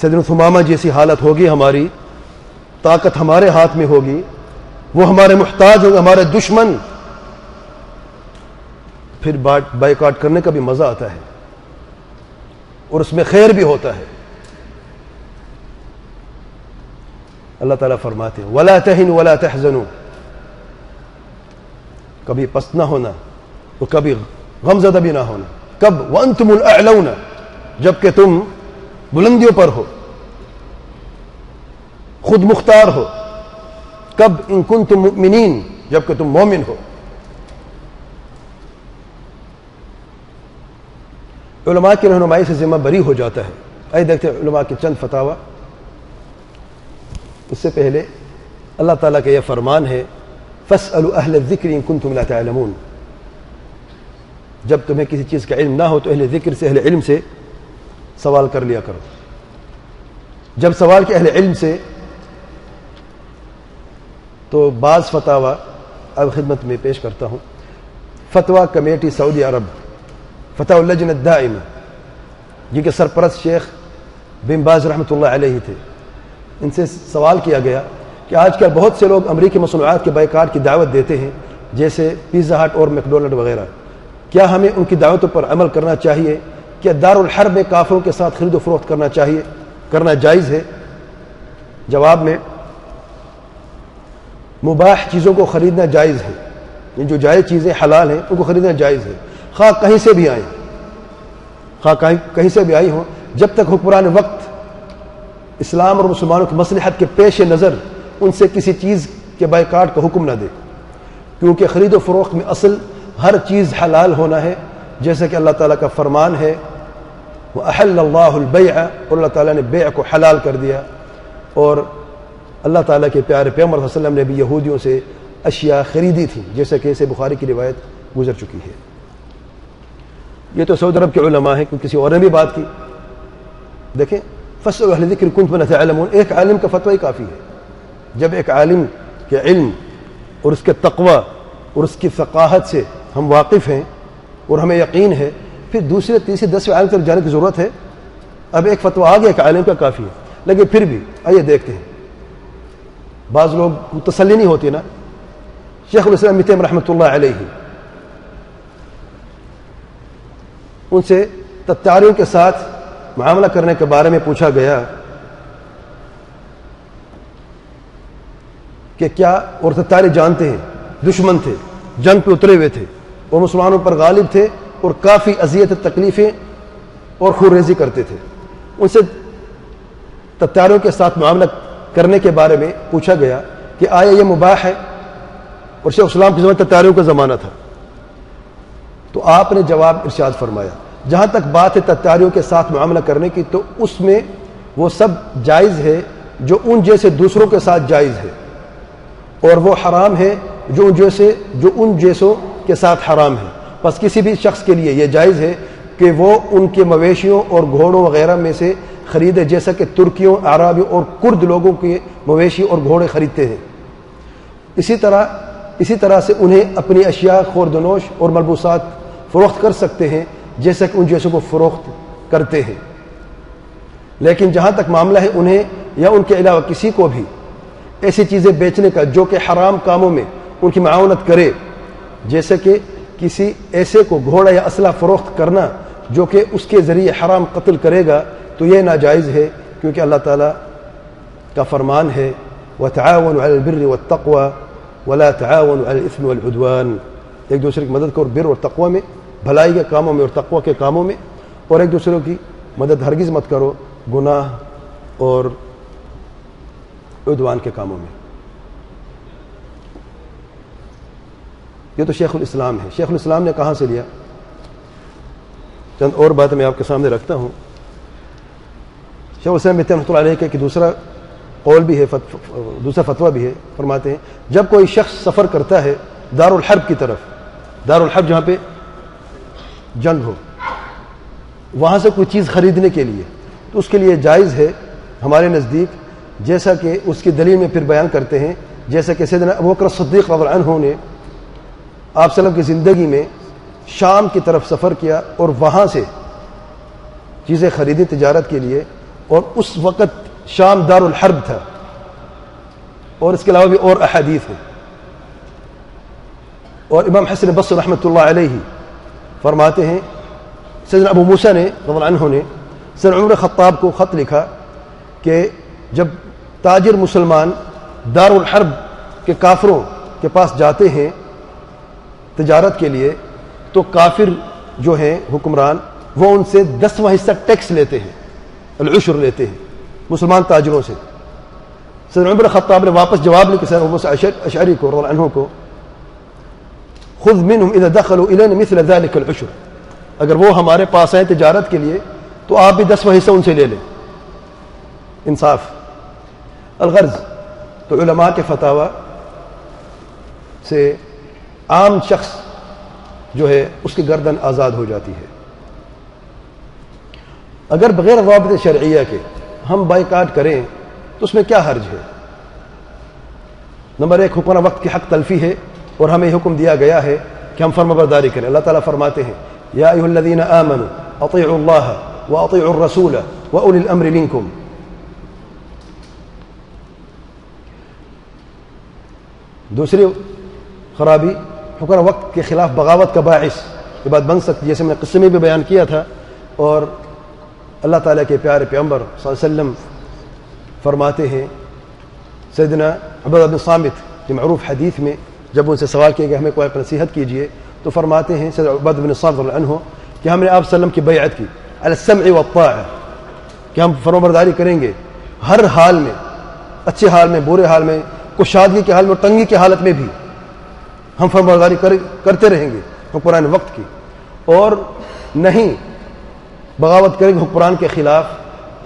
سیدنا ثمامہ جیسی حالت ہوگی، ہماری طاقت ہمارے ہاتھ میں ہوگی، وہ ہمارے محتاج ہوں گے، ہمارے دشمن، پھر بائیکاٹ کرنے کا بھی مزہ آتا ہے اور اس میں خیر بھی ہوتا ہے۔ اللہ تعالیٰ فرماتے ہیں وَلَا تَهِنُوا وَلَا تَحْزَنُوا، کبھی پست نہ ہونا اور کبھی غمزدہ بھی نہ ہونا۔ کب؟ وَأَنْتُمُ الْأَعْلَوْنَ، جبکہ تم بلندیوں پر ہو، خود مختار ہو۔ کب؟ ان کنتم مؤمنین، جبکہ تم مومن ہو۔ علماء کی رہنمائی سے ذمہ بری ہو جاتا ہے۔ آئیے دیکھتے ہیں علماء کے چند فتاوی۔ اس سے پہلے اللہ تعالیٰ کا یہ فرمان ہے فَاسْأَلُوا أَهْلَ الذِّكْرِ إِن كُنتُمْ لَا تَعْلَمُونَ، جب تمہیں کسی چیز کا علم نہ ہو تو اہل ذکر سے، اہل علم سے سوال کر لیا کرو۔ جب سوال کے اہل علم سے، تو بعض فتاوی اب خدمت میں پیش کرتا ہوں۔ فتویٰ کمیٹی سعودی عرب، فتاوی اللجنہ الدائمہ، جن کے سرپرست شیخ بن باز رحمۃ اللہ علیہ تھے، ان سے سوال کیا گیا کہ آج کل بہت سے لوگ امریکی مصنوعات کے بائیکاٹ کی دعوت دیتے ہیں، جیسے پیزا ہٹ اور میکڈونلڈ وغیرہ، کیا ہمیں ان کی دعوتوں پر عمل کرنا چاہیے؟ کیا دارالحرب میں کافروں کے ساتھ خرید و فروخت کرنا چاہیے، کرنا جائز ہے؟ جواب میں، مباح چیزوں کو خریدنا جائز ہے، یہ جو جائز چیزیں حلال ہیں ان کو خریدنا جائز ہے، خواہ کہیں سے بھی آئیں، خواہ کہیں سے بھی آئی ہوں، جب تک حکمران وقت اسلام اور مسلمانوں کی مصلحت کے پیش نظر ان سے کسی چیز کے بائیکاٹ کا حکم نہ دے، کیونکہ خرید و فروخت میں اصل ہر چیز حلال ہونا ہے، جیسا کہ اللہ تعالیٰ کا فرمان ہے وَأَحَلَّ اللَّهُ الْبَيْعَ، اور اللہ تعالیٰ نے بیع کو حلال کر دیا. اور اللہ تعالیٰ کے پیارے پیغمبر صلی اللہ علیہ وسلم نے بھی یہودیوں سے اشیاء خریدی تھی، جیسے کہ اسے بخاری کی روایت گزر چکی ہے. یہ تو سعودی عرب کے علماء ہیں، کسی اور نے بھی بات کی. دیکھیں فَاسْأَلُوا أَهْلَ الذِّكْرِ إِن كُنتُمْ لَا تَعْلَمُونَ، ایک عالم کا فتویٰ ہی کافی ہے. جب ایک عالم کے علم اور اس کے تقوی اور اس کی فقاہت سے ہم واقف ہیں اور ہمیں یقین ہے، پھر دوسرے تیسرے 10ویں عالم تک جانے کی ضرورت ہے؟ اب ایک فتویٰ آ گیا ایک عالم کا کافی ہے. لیکن پھر بھی آئیے دیکھتے ہیں، بعض لوگ کو تسلی نہیں ہوتی نا. شیخ الاسلام ابن تیمیہ رحمۃ اللہ علیہ، ان سے تتاریوں کے ساتھ معاملہ کرنے کے بارے میں پوچھا گیا کہ کیا، اور تتاری جانتے ہیں دشمن تھے، جنگ پہ اترے ہوئے تھے اور مسلمانوں پر غالب تھے اور کافی اذیت تکلیفیں اور خون ریزی کرتے تھے. ان سے تتاریوں کے ساتھ معاملہ کرنے کے بارے میں پوچھا گیا کہ آیا یہ مباح ہے؟ اور شیخ الاسلام کے زمانے تتاریوں کا زمانہ تھا. تو آپ نے جواب ارشاد فرمایا، جہاں تک بات ہے تتاریوں کے ساتھ معاملہ کرنے کی، تو اس میں وہ سب جائز ہے جو ان جیسے دوسروں کے ساتھ جائز ہے، اور وہ حرام ہے جو ان جیسوں کے ساتھ حرام ہے. بس کسی بھی شخص کے لیے یہ جائز ہے کہ وہ ان کے مویشیوں اور گھوڑوں وغیرہ میں سے خریدے، جیسا کہ ترکیوں، اعرابیوں اور کرد لوگوں کے مویشی اور گھوڑے خریدتے ہیں. اسی طرح سے انہیں اپنی اشیاء خوردنوش اور ملبوسات فروخت کر سکتے ہیں، جیسا کہ ان جیسوں کو فروخت کرتے ہیں. لیکن جہاں تک معاملہ ہے انہیں یا ان کے علاوہ کسی کو بھی ایسی چیزیں بیچنے کا جو کہ حرام کاموں میں ان کی معاونت کرے، جیسے کہ کسی ایسے کو گھوڑا یا اسلحہ فروخت کرنا جو کہ اس کے ذریعے حرام قتل کرے گا، تو یہ ناجائز ہے، کیونکہ اللہ تعالیٰ کا فرمان ہے وَتَعَاوَنُوا عَلَى الْبِرِّ وَالتَّقْوَى وَلَا تَعَاوَنُوا عَلَى الْإِثْمِ وَالْعُدْوَانِ. ایک دوسرے کی مدد کرو بر اور تقوی میں، بھلائی کے کاموں میں اور تقوی کے کاموں میں، اور ایک دوسرے کی مدد ہرگز مت کرو گناہ اور عدوان کے کاموں میں. یہ تو شیخ الاسلام ہے. شیخ الاسلام نے کہاں سے لیا؟ چند اور باتیں میں آپ کے سامنے رکھتا ہوں. شیخ الاسلام ابن تیمیہ رحمۃ اللہ علیہ کی دوسرا قول بھی ہے، دوسرا فتویٰ بھی ہے. فرماتے ہیں جب کوئی شخص سفر کرتا ہے دار الحرب کی طرف، دار الحرب جہاں پہ جنگ ہو، وہاں سے کوئی چیز خریدنے کے لیے، تو اس کے لیے جائز ہے ہمارے نزدیک، جیسا کہ اس کی دلیل میں پھر بیان کرتے ہیں، جیسا کہ سیدنا ابوبکر صدیق رضی اللہ عنہ نے آپ صلی اللہ علیہ وسلم کی زندگی میں شام کی طرف سفر کیا اور وہاں سے چیزیں خریدی تجارت کے لیے، اور اس وقت شام دار الحرب تھا. اور اس کے علاوہ بھی اور احادیث ہیں. اور امام حسن بصری رحمۃ اللہ علیہ فرماتے ہیں سیدنا ابو موسیٰ نے رضی اللہ عنہ نے سیدنا عمر خطاب کو خط لکھا کہ جب تاجر مسلمان دار الحرب کے کافروں کے پاس جاتے ہیں تجارت کے لیے، تو کافر جو ہیں حکمران وہ ان سے 10واں حصہ ٹیکس لیتے ہیں، العشر لیتے ہیں مسلمان تاجروں سے. سیدنا عمر خطاب نے واپس جواب لکھا سیدنا ابو موسیٰ اشعری کو رضی اللہ عنہ کو، خذ منهم اذا دخلوا الینا مثل ذلك العشر، اگر وہ ہمارے پاس آئیں تجارت کے لیے تو آپ بھی 10واں حصہ ان سے لے لیں. انصاف. الغرض تو علماء کے فتاوی سے عام شخص جو ہے اس کی گردن آزاد ہو جاتی ہے. اگر بغیر ضوابط شرعیہ کے ہم بائیکاٹ کریں تو اس میں کیا حرج ہے؟ نمبر 1، حکمران وقت کی حق تلفی ہے، اور ہمیں حکم دیا گیا ہے کہ ہم فرمانبرداری کریں. اللہ تعالیٰ فرماتے ہیں یا ایھا الذین آمنوا اطیعوا اللہ واطیعوا الرسول واولی الامر منکم. دوسری خرابی حکمران وقت کے خلاف بغاوت کا باعث یہ بات بن سکتی، جیسے میں نے قصے میں بھی بیان کیا تھا. اور اللہ تعالیٰ کے پیارے پیغمبر صلی اللہ علیہ وسلم فرماتے ہیں سیدنا عبادہ بن صامت کی معروف حدیث میں جب ان سے سوال کیا کہ ہمیں کوئی نصیحت کیجیے، تو فرماتے ہیں سیدنا عبادہ بن صامت رضی اللہ عنہ کہ ہم نے آپ صلی اللہ علیہ وسلم کی بیعت کی علی السمع والطاعہ، کہ ہم فرمانبرداری کریں گے ہر حال میں، اچھے حال میں، برے حال میں، کشادگی کے حال میں اور تنگی کی حالت میں بھی ہم فرمانبرداری کرتے رہیں گے ہم قرآن وقت کی، اور نہیں بغاوت کریں گے حکمران کے خلاف،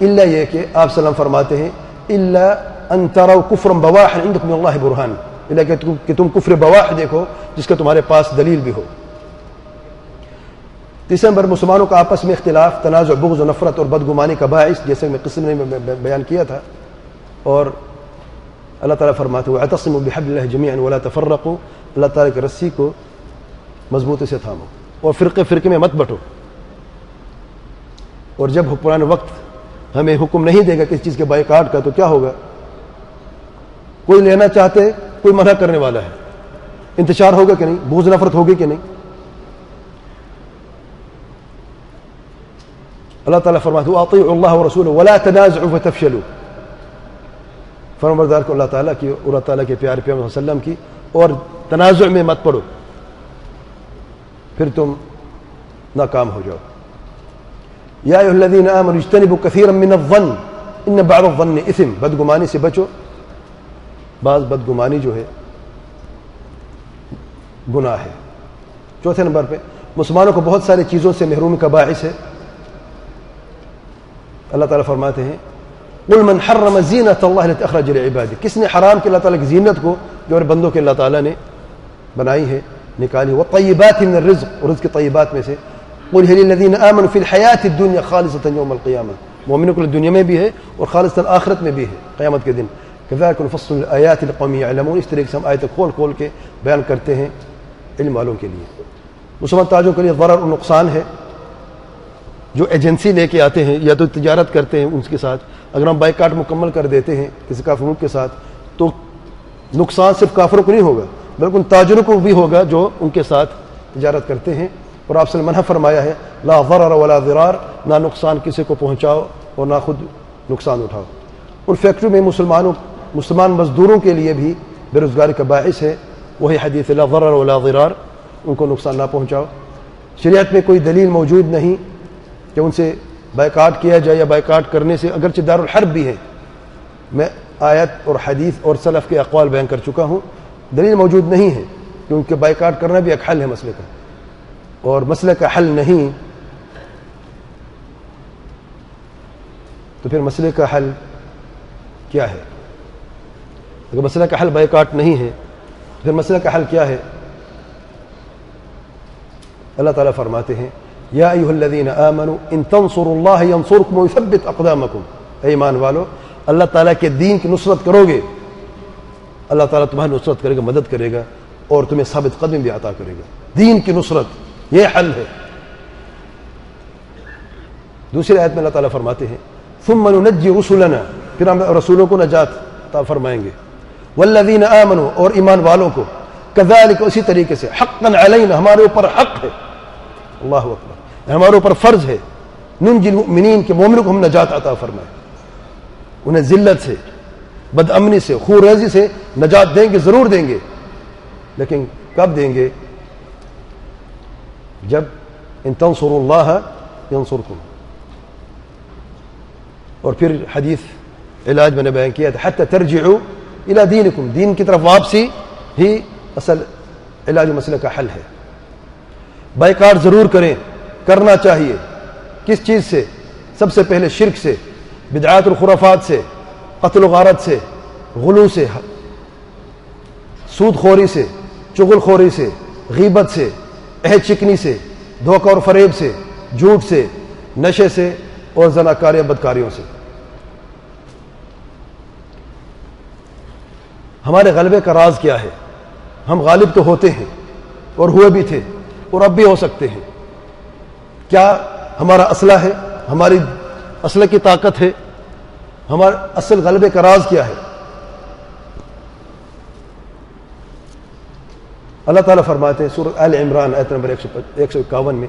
الا یہ کہ آپ سلام فرماتے ہیں الا ان تروا کفرا بواحا عندکم من اللہ برہان، الا کہ تم کفر بواح دیکھو جس کا تمہارے پاس دلیل بھی ہو۔ تیسرے نمبر، مسلمانوں کا آپس میں اختلاف تنازع، بغض و نفرت اور بدگمانی کا باعث، جیسے میں قسم میں بیان کیا تھا۔ اور اللہ تعالیٰ فرماتے ہیں واعتصموا بحبل اللہ جميعا ولا تفرقوا، اللہ تعالیٰ کی رسی کو مضبوطی سے تھامو اور فرقے فرقے میں مت بٹو۔ اور جب حکمران وقت ہمیں حکم نہیں دے گا کسی چیز کے بائیکاٹ کا تو کیا ہوگا؟ کوئی لینا چاہتے، کوئی منع کرنے والا ہے، انتشار ہوگا کہ نہیں؟ بغض نفرت ہوگی کہ نہیں؟ اللہ تعالیٰ فرماتے ہیں اطیعوا اللہ ورسولہ ولا تنازعوا فتفشلوا، فرمانبردار کو اللہ تعالیٰ کی اور اللہ تعالیٰ کے پیارے پیغمبر صلی اللہ علیہ وسلم کی، اور تنازع میں مت پڑو پھر تم ناکام ہو جاؤ۔ یا ایھا الذین آمنوا اجتنبوا کثیرا من الظن ان بعض الظن اثم، بدگمانی سے بچو، بعض بدگمانی جو ہے گناہ ہے۔ چوتھے نمبر پہ مسلمانوں کو بہت ساری چیزوں سے محرومی کا باعث ہے۔ اللہ تعالیٰ فرماتے ہیں قل من حرم زینت اللہ التی اخرج لعبادہ، کس نے حرام کی اللہ تعالیٰ کی زینت کو جو اور بندوں کے اللہ تعالیٰ نے بنائی ہے، نکالی، والطیبات من الرزق، اور رزق کے طیبات میں سے، قل هل للذین آمنوا فی الحیاۃ الدنیا خالصۃ یوم القیامہ، مومنوں کے لیے دنیا میں بھی ہے اور خالصۃ آخرت میں بھی ہے قیامت کے دن۔ کذالک نفصل الآیات لقوم یعلمون، اس طریقے سے ہم آیتیں کھول کھول کے بیان کرتے ہیں علم والوں کے لیے۔ مسلمان تاجوں کے لیے ضرر اور نقصان ہے، جو ایجنسی لے کے آتے ہیں یا تو تجارت کرتے ہیں ان کے ساتھ، اگر ہم بائیکاٹ مکمل کر دیتے ہیں کسی کافر ملک کے ساتھ تو نقصان صرف کافروں کو نہیں ہوگا بلکہ تاجروں کو بھی ہوگا جو ان کے ساتھ تجارت کرتے ہیں۔ اور آپ سے منع فرمایا ہے لا ضرر ولا ضرار، نہ نقصان کسی کو پہنچاؤ اور نہ خود نقصان اٹھاؤ۔ ان فیکٹری میں مسلمان مزدوروں کے لیے بھی بے روزگاری کا باعث ہے، وہی حدیث لا ضرر ولا ضرار، ان کو نقصان نہ پہنچاؤ۔ شریعت میں کوئی دلیل موجود نہیں کہ ان سے بائیکاٹ کیا جائے یا بائیکاٹ کرنے سے، اگرچہ دارالحرب بھی ہے، میں آیت اور حدیث اور سلف کے اقوال بیان کر چکا ہوں، دلیل موجود نہیں ہے کیونکہ بائیکاٹ کرنا بھی ایک حل ہے مسئلے کا، اور مسئلے کا حل نہیں تو پھر مسئلے کا حل کیا ہے؟ اگر مسئلہ کا حل بائیکاٹ نہیں ہے تو پھر مسئلہ کا حل کیا ہے؟ اللہ تعالیٰ فرماتے ہیں یا ایھا الذین آمنوا ان تنصروا اللہ ینصرکم ویثبت اقدامکم، اے ایمان والو اللہ تعالیٰ کے دین کی نصرت کرو گے، اللہ تعالیٰ تمہاری نصرت کرے گا، مدد کرے گا اور تمہیں ثابت قدمی بھی عطا کرے گا۔ دین کی نصرت یہ حل ہے۔ دوسری آیت میں اللہ تعالیٰ فرماتے ہیں ثم ننجی رسلنا، پھر ہم رسولوں کو نجات عطا فرمائیں گے، والذین آمنوا، اور ایمان والوں کو، کذالک، اسی طریقے سے، حقا علینا، ہمارے اوپر حق ہے، اللہ اکبر، ہمارے اوپر فرض ہے، ننجی المؤمنین، کے مومنوں کو ہم نجات عطا فرمائیں، انہیں ذلت سے، بد امنی سے، خون ریزی سے نجات دیں گے، ضرور دیں گے، لیکن کب دیں گے؟ جب ان تنصروا اللہ ینصرکم۔ اور پھر حدیث علاج میں نے بیان کیا تھا حتی ترجعوا الی دینکم، دین کی طرف واپسی ہی اصل علاج مسئلے کا حل ہے۔ بائیکاٹ ضرور کریں، کرنا چاہیے۔ کس چیز سے؟ سب سے پہلے شرک سے، بدعات اور خرافات سے، قتل و غارت سے، غلو سے، سود خوری سے، چغل خوری سے، غیبت سے، عہد شکنی سے، دھوکہ اور فریب سے، جھوٹ سے، نشے سے اور زناکاریوں بدکاریوں سے۔ ہمارے غلبے کا راز کیا ہے؟ ہم غالب تو ہوتے ہیں اور ہوئے بھی تھے اور اب بھی ہو سکتے ہیں۔ کیا ہمارا اسلحہ ہے؟ ہماری اسلحے کی طاقت ہے؟ ہمارا اصل غلبے کا راز کیا ہے؟ اللہ تعالیٰ فرماتے ہیں سورۃ آل عمران آیت نمبر 151 میں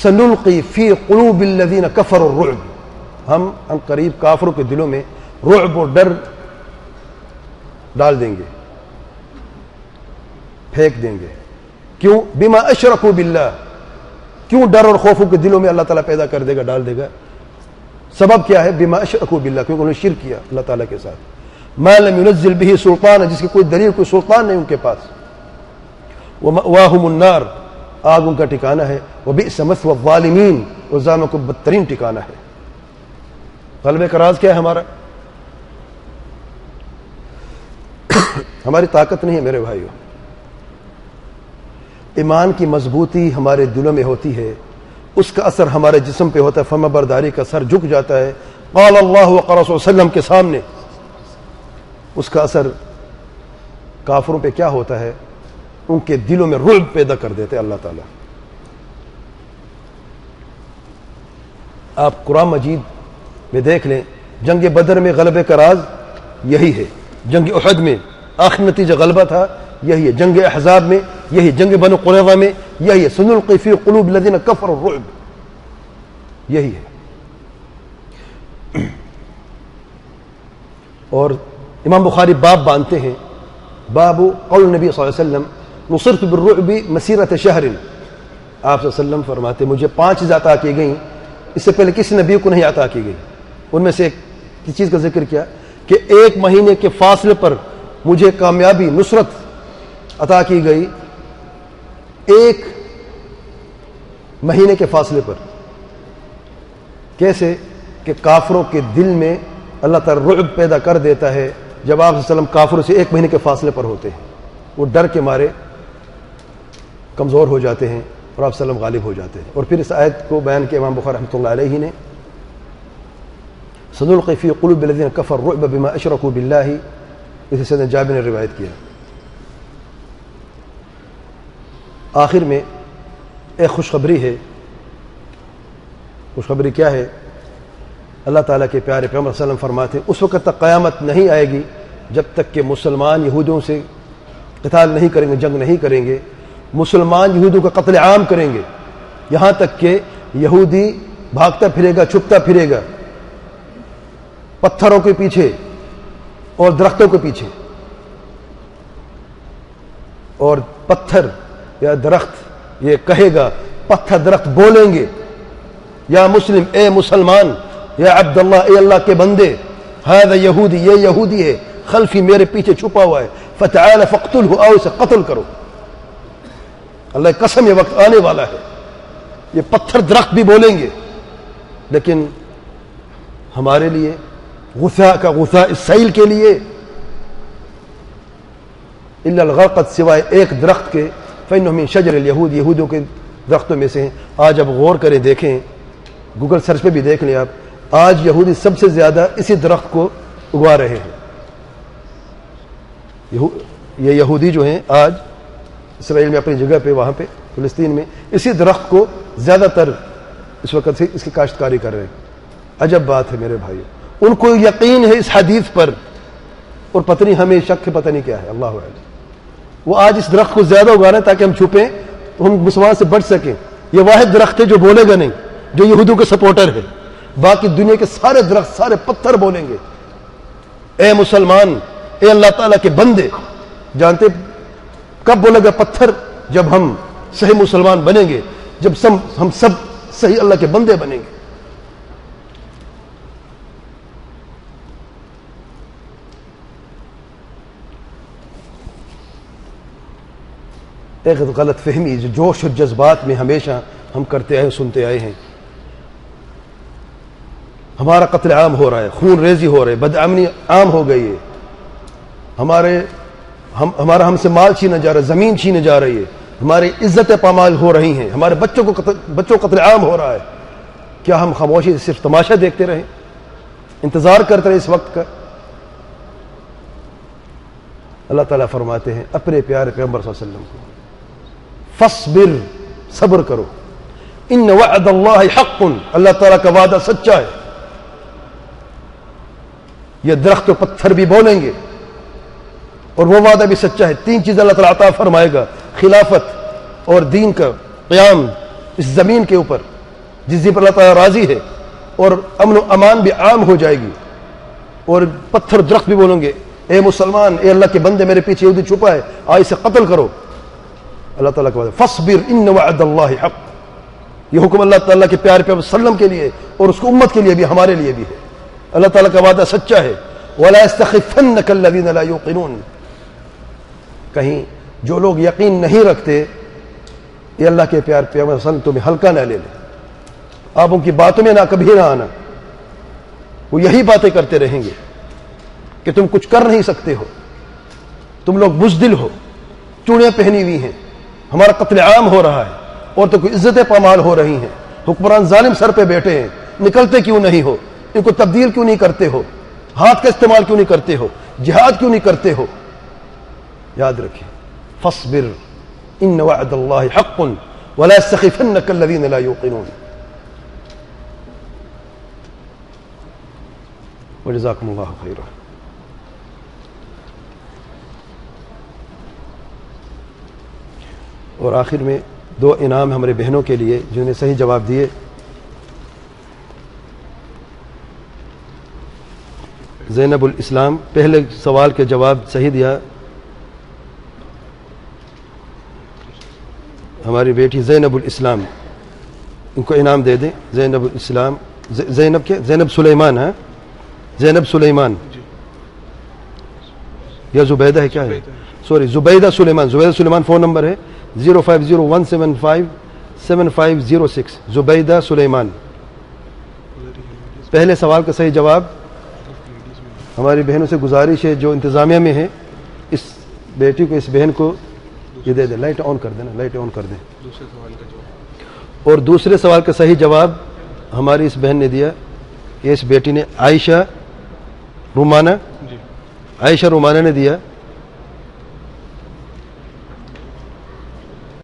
سنلقی فی قلوب الذین کفروا الرعب، ہم ان قریب کافروں کے دلوں میں رعب اور ڈر ڈال دیں گے، پھینک دیں گے۔ کیوں؟ بما اشرکوا باللہ، کیوں ڈر اور خوف کے دلوں میں اللہ تعالیٰ پیدا کر دے گا، ڈال دے گا؟ سبب کیا ہے؟ بما اشرکوا باللہ، کیونکہ انہوں نے شرک کیا اللہ تعالیٰ کے ساتھ۔ ما لم ينزل به سلطان، جس کی کوئی دلیل، کوئی سلطان نہیں ان کے پاس۔ ومأواہم النار، آگ ان کا ٹھکانہ ہے۔ وبئس مثوى الظالمین، اس ظالموں کو بدترین ٹھکانہ ہے۔ غلبے کا راز کیا ہے ہمارا؟ ہماری طاقت نہیں ہے میرے بھائیوں، ایمان کی مضبوطی ہمارے دلوں میں ہوتی ہے، اس کا اثر ہمارے جسم پہ ہوتا ہے، فرما برداری کا سر جھک جاتا ہے قال اللہ وقال رسول وسلم کے سامنے، اس کا اثر کافروں پہ کیا ہوتا ہے؟ ان کے دلوں میں رعب پیدا کر دیتے اللہ تعالیٰ۔ آپ قرآن مجید میں دیکھ لیں، جنگ بدر میں غلبے کا راز یہی ہے، جنگ احد میں آخر نتیجہ غلبہ تھا یہی ہے، جنگ احزاب میں یہی، جنگ بنو قریظہ میں یہی ہے، سنلقی فی قلوب الذین کفروا الرعب، یہی ہے۔ اور امام بخاری باب باندھتے ہیں، باب قول نبی صلی اللہ علیہ وسلم نصرت بالرعب مسیرۃ شہر، آپ صلی اللہ علیہ وسلم فرماتے مجھے 5 چیزیں عطا کی گئیں، اس سے پہلے کسی نبی کو نہیں عطا کی گئی۔ ان میں سے ایک چیز کا ذکر کیا کہ 1 مہینے کے فاصلے پر مجھے کامیابی نصرت عطا کی گئی، 1 مہینے کے فاصلے پر۔ کیسے؟ کہ کافروں کے دل میں اللہ تعالیٰ رعب پیدا کر دیتا ہے جب آپ صلی اللہ علیہ وسلم کافروں سے 1 مہینے کے فاصلے پر ہوتے ہیں، وہ ڈر کے مارے کمزور ہو جاتے ہیں اور آپ صلی اللہ علیہ وسلم غالب ہو جاتے ہیں۔ اور پھر اس آیت کو بیان کیا امام بخاری رحمۃ اللہ علیہ نے، سنلقی فی قلوب الذین کفروا الرعب بما اشرکوا باللہ، اسے سیدنا جابر نے روایت کیا۔ آخر میں ایک خوشخبری ہے، خوشخبری کیا ہے؟ اللہ تعالیٰ کے پیارے پیغمبر صلی اللہ علیہ وسلم فرماتے ہیں اس وقت تک قیامت نہیں آئے گی جب تک کہ مسلمان یہودیوں سے قتال نہیں کریں گے، جنگ نہیں کریں گے، مسلمان یہودیوں کا قتل عام کریں گے، یہاں تک کہ یہودی بھاگتا پھرے گا، چھپتا پھرے گا پتھروں کے پیچھے اور درختوں کے پیچھے، اور پتھر یا درخت یہ کہے گا، پتھر درخت بولیں گے یا مسلم، اے مسلمان، یا عبداللہ، اے اللہ کے بندے، ھذا یہودی، یہ یہودی ہے، خلفی میرے پیچھے چھپا ہوا ہے، فتعال فاقتلہ، آؤ اسے قتل کرو۔ اللہ کی قسم یہ وقت آنے والا ہے، یہ پتھر درخت بھی بولیں گے، لیکن ہمارے لیے غثاء کا غثاء السیل کے لیے الا الغرقد، سوائے ایک درخت کے، فإنه من شجر اليہود، یہودوں کے درختوں میں سے ہیں۔ آج اب غور کریں، دیکھیں، گوگل سرچ پہ بھی دیکھ لیں آپ، آج یہودی سب سے زیادہ اسی درخت کو اگوا رہے ہیں۔ یہ یہودی جو ہیں آج اسرائیل میں اپنی جگہ پہ، وہاں پہ فلسطین میں اسی درخت کو زیادہ تر اس وقت سے اس کی کاشتکاری کر رہے ہیں۔ عجب بات ہے میرے بھائیو، ان کو یقین ہے اس حدیث پر، اور پتہ نہیں ہمیں شک ہے، پتہ نہیں کیا ہے، اللہ اعلم۔ وہ آج اس درخت کو زیادہ اگا رہے ہیں تاکہ ہم چھپیں تو ہم مسلمان سے بچ سکیں۔ یہ واحد درخت ہے جو بولے گا نہیں، جو یہودیوں کے سپورٹر ہے، باقی دنیا کے سارے درخت، سارے پتھر بولیں گے، اے مسلمان، اے اللہ تعالیٰ کے بندے۔ جانتے کب بولے گا پتھر؟ جب ہم صحیح مسلمان بنیں گے، جب ہم سب صحیح اللہ کے بندے بنیں گے۔ ایک غلط فہمی جو جوش اور جذبات میں ہمیشہ ہم کرتے آئے، سنتے آئے ہیں، ہمارا قتل عام ہو رہا ہے، خون ریزی ہو رہا ہے، بدامنی عام ہو گئی ہے، ہمارا ہم سے مال چھینا جا رہا ہے، زمین چھینے جا رہی ہے، ہماری عزتیں پامال ہو رہی ہیں، ہمارے بچوں قتل عام ہو رہا ہے۔ کیا ہم خاموشی سے صرف تماشا دیکھتے رہیں، انتظار کرتے رہے اس وقت کا؟ اللہ تعالیٰ فرماتے ہیں اپنے پیارے پیغمبر صلی اللہ علیہ وسلم کو، فاصبر، صبر کرو، ان وعد اللہ حق، اللہ تعالیٰ کا وعدہ سچا ہے۔ یہ درخت و پتھر بھی بولیں گے اور وہ وعدہ بھی سچا ہے۔ 3 چیز اللہ تعالیٰ عطا فرمائے گا، خلافت اور دین کا قیام اس زمین کے اوپر جس دن پر اللہ تعالیٰ راضی ہے، اور امن و امان بھی عام ہو جائے گی، اور پتھر درخت بھی بولیں گے، اے مسلمان، اے اللہ کے بندے، میرے پیچھے یہودی چھپا ہے، آج اسے قتل کرو۔ اللہ تعالیٰ کا وعدہ، فاصبر ان وعد اللہ حق، یہ حکم اللہ تعالیٰ کے پیارے پیغمبر صلی اللہ علیہ وسلم کے لیے اور اس کو امت کے لیے بھی، ہمارے لیے بھی ہے۔ اللہ تعالیٰ کا وعدہ سچا ہے، وَلَا يَسْتَخِفَّنَّكَ الَّذِينَ لَا يُوقِنُونَ، کہیں جو لوگ یقین نہیں رکھتے یہ اللہ کے پیار پیغمبر صلی اللہ علیہ وسلم تمہیں ہلکا نہ لے لے، آپ ان کی باتوں میں نہ کبھی نہ آنا، وہ یہی باتیں کرتے رہیں گے کہ تم کچھ کر نہیں سکتے ہو، تم لوگ بزدل ہو، چوڑیاں پہنی ہوئی ہیں، ہمارا قتل عام ہو رہا ہے، عورتوں کو عزتیں پامال ہو رہی ہیں، حکمران ظالم سر پہ بیٹھے ہیں، نکلتے کیوں نہیں ہو، ان کو تبدیل کیوں نہیں کرتے ہو، ہاتھ کا استعمال کیوں نہیں کرتے ہو، جہاد کیوں نہیں کرتے ہو؟ یاد رکھیں، فاصبر ان وعد اللہ حق ولا يستخفنك الذين لا يوقنون. وجزاکم اللہ خیرا. اور آخر میں 2 انعام ہمارے بہنوں کے لیے جنہوں نے صحیح جواب دیے. زینب الاسلام پہلے سوال کے جواب صحیح دیا، ہماری بیٹی زینب الاسلام، ان کو انعام دے دیں. زینب الاسلام، زینب کے زینب سلیمان، ہے زینب سلیمان یا زبیدہ ہے، کیا ہے؟ سوری، زبیدہ سلیمان. زبیدہ سلیمان فون نمبر ہے 0501757506. زبیدہ سلیمان. پہلے سوال کا صحیح جواب. ہماری بہنوں سے گزارش ہے جو انتظامیہ میں ہے، اس بیٹی کو، اس بہن کو یہ دے دیں. لائٹ آن کر دیں نا، لائٹ آن کر دیں. اور دوسرے سوال کا صحیح جواب ہماری اس بہن نے دیا، یہ اس بیٹی نے عائشہ رومانہ، عائشہ رومانہ نے دیا.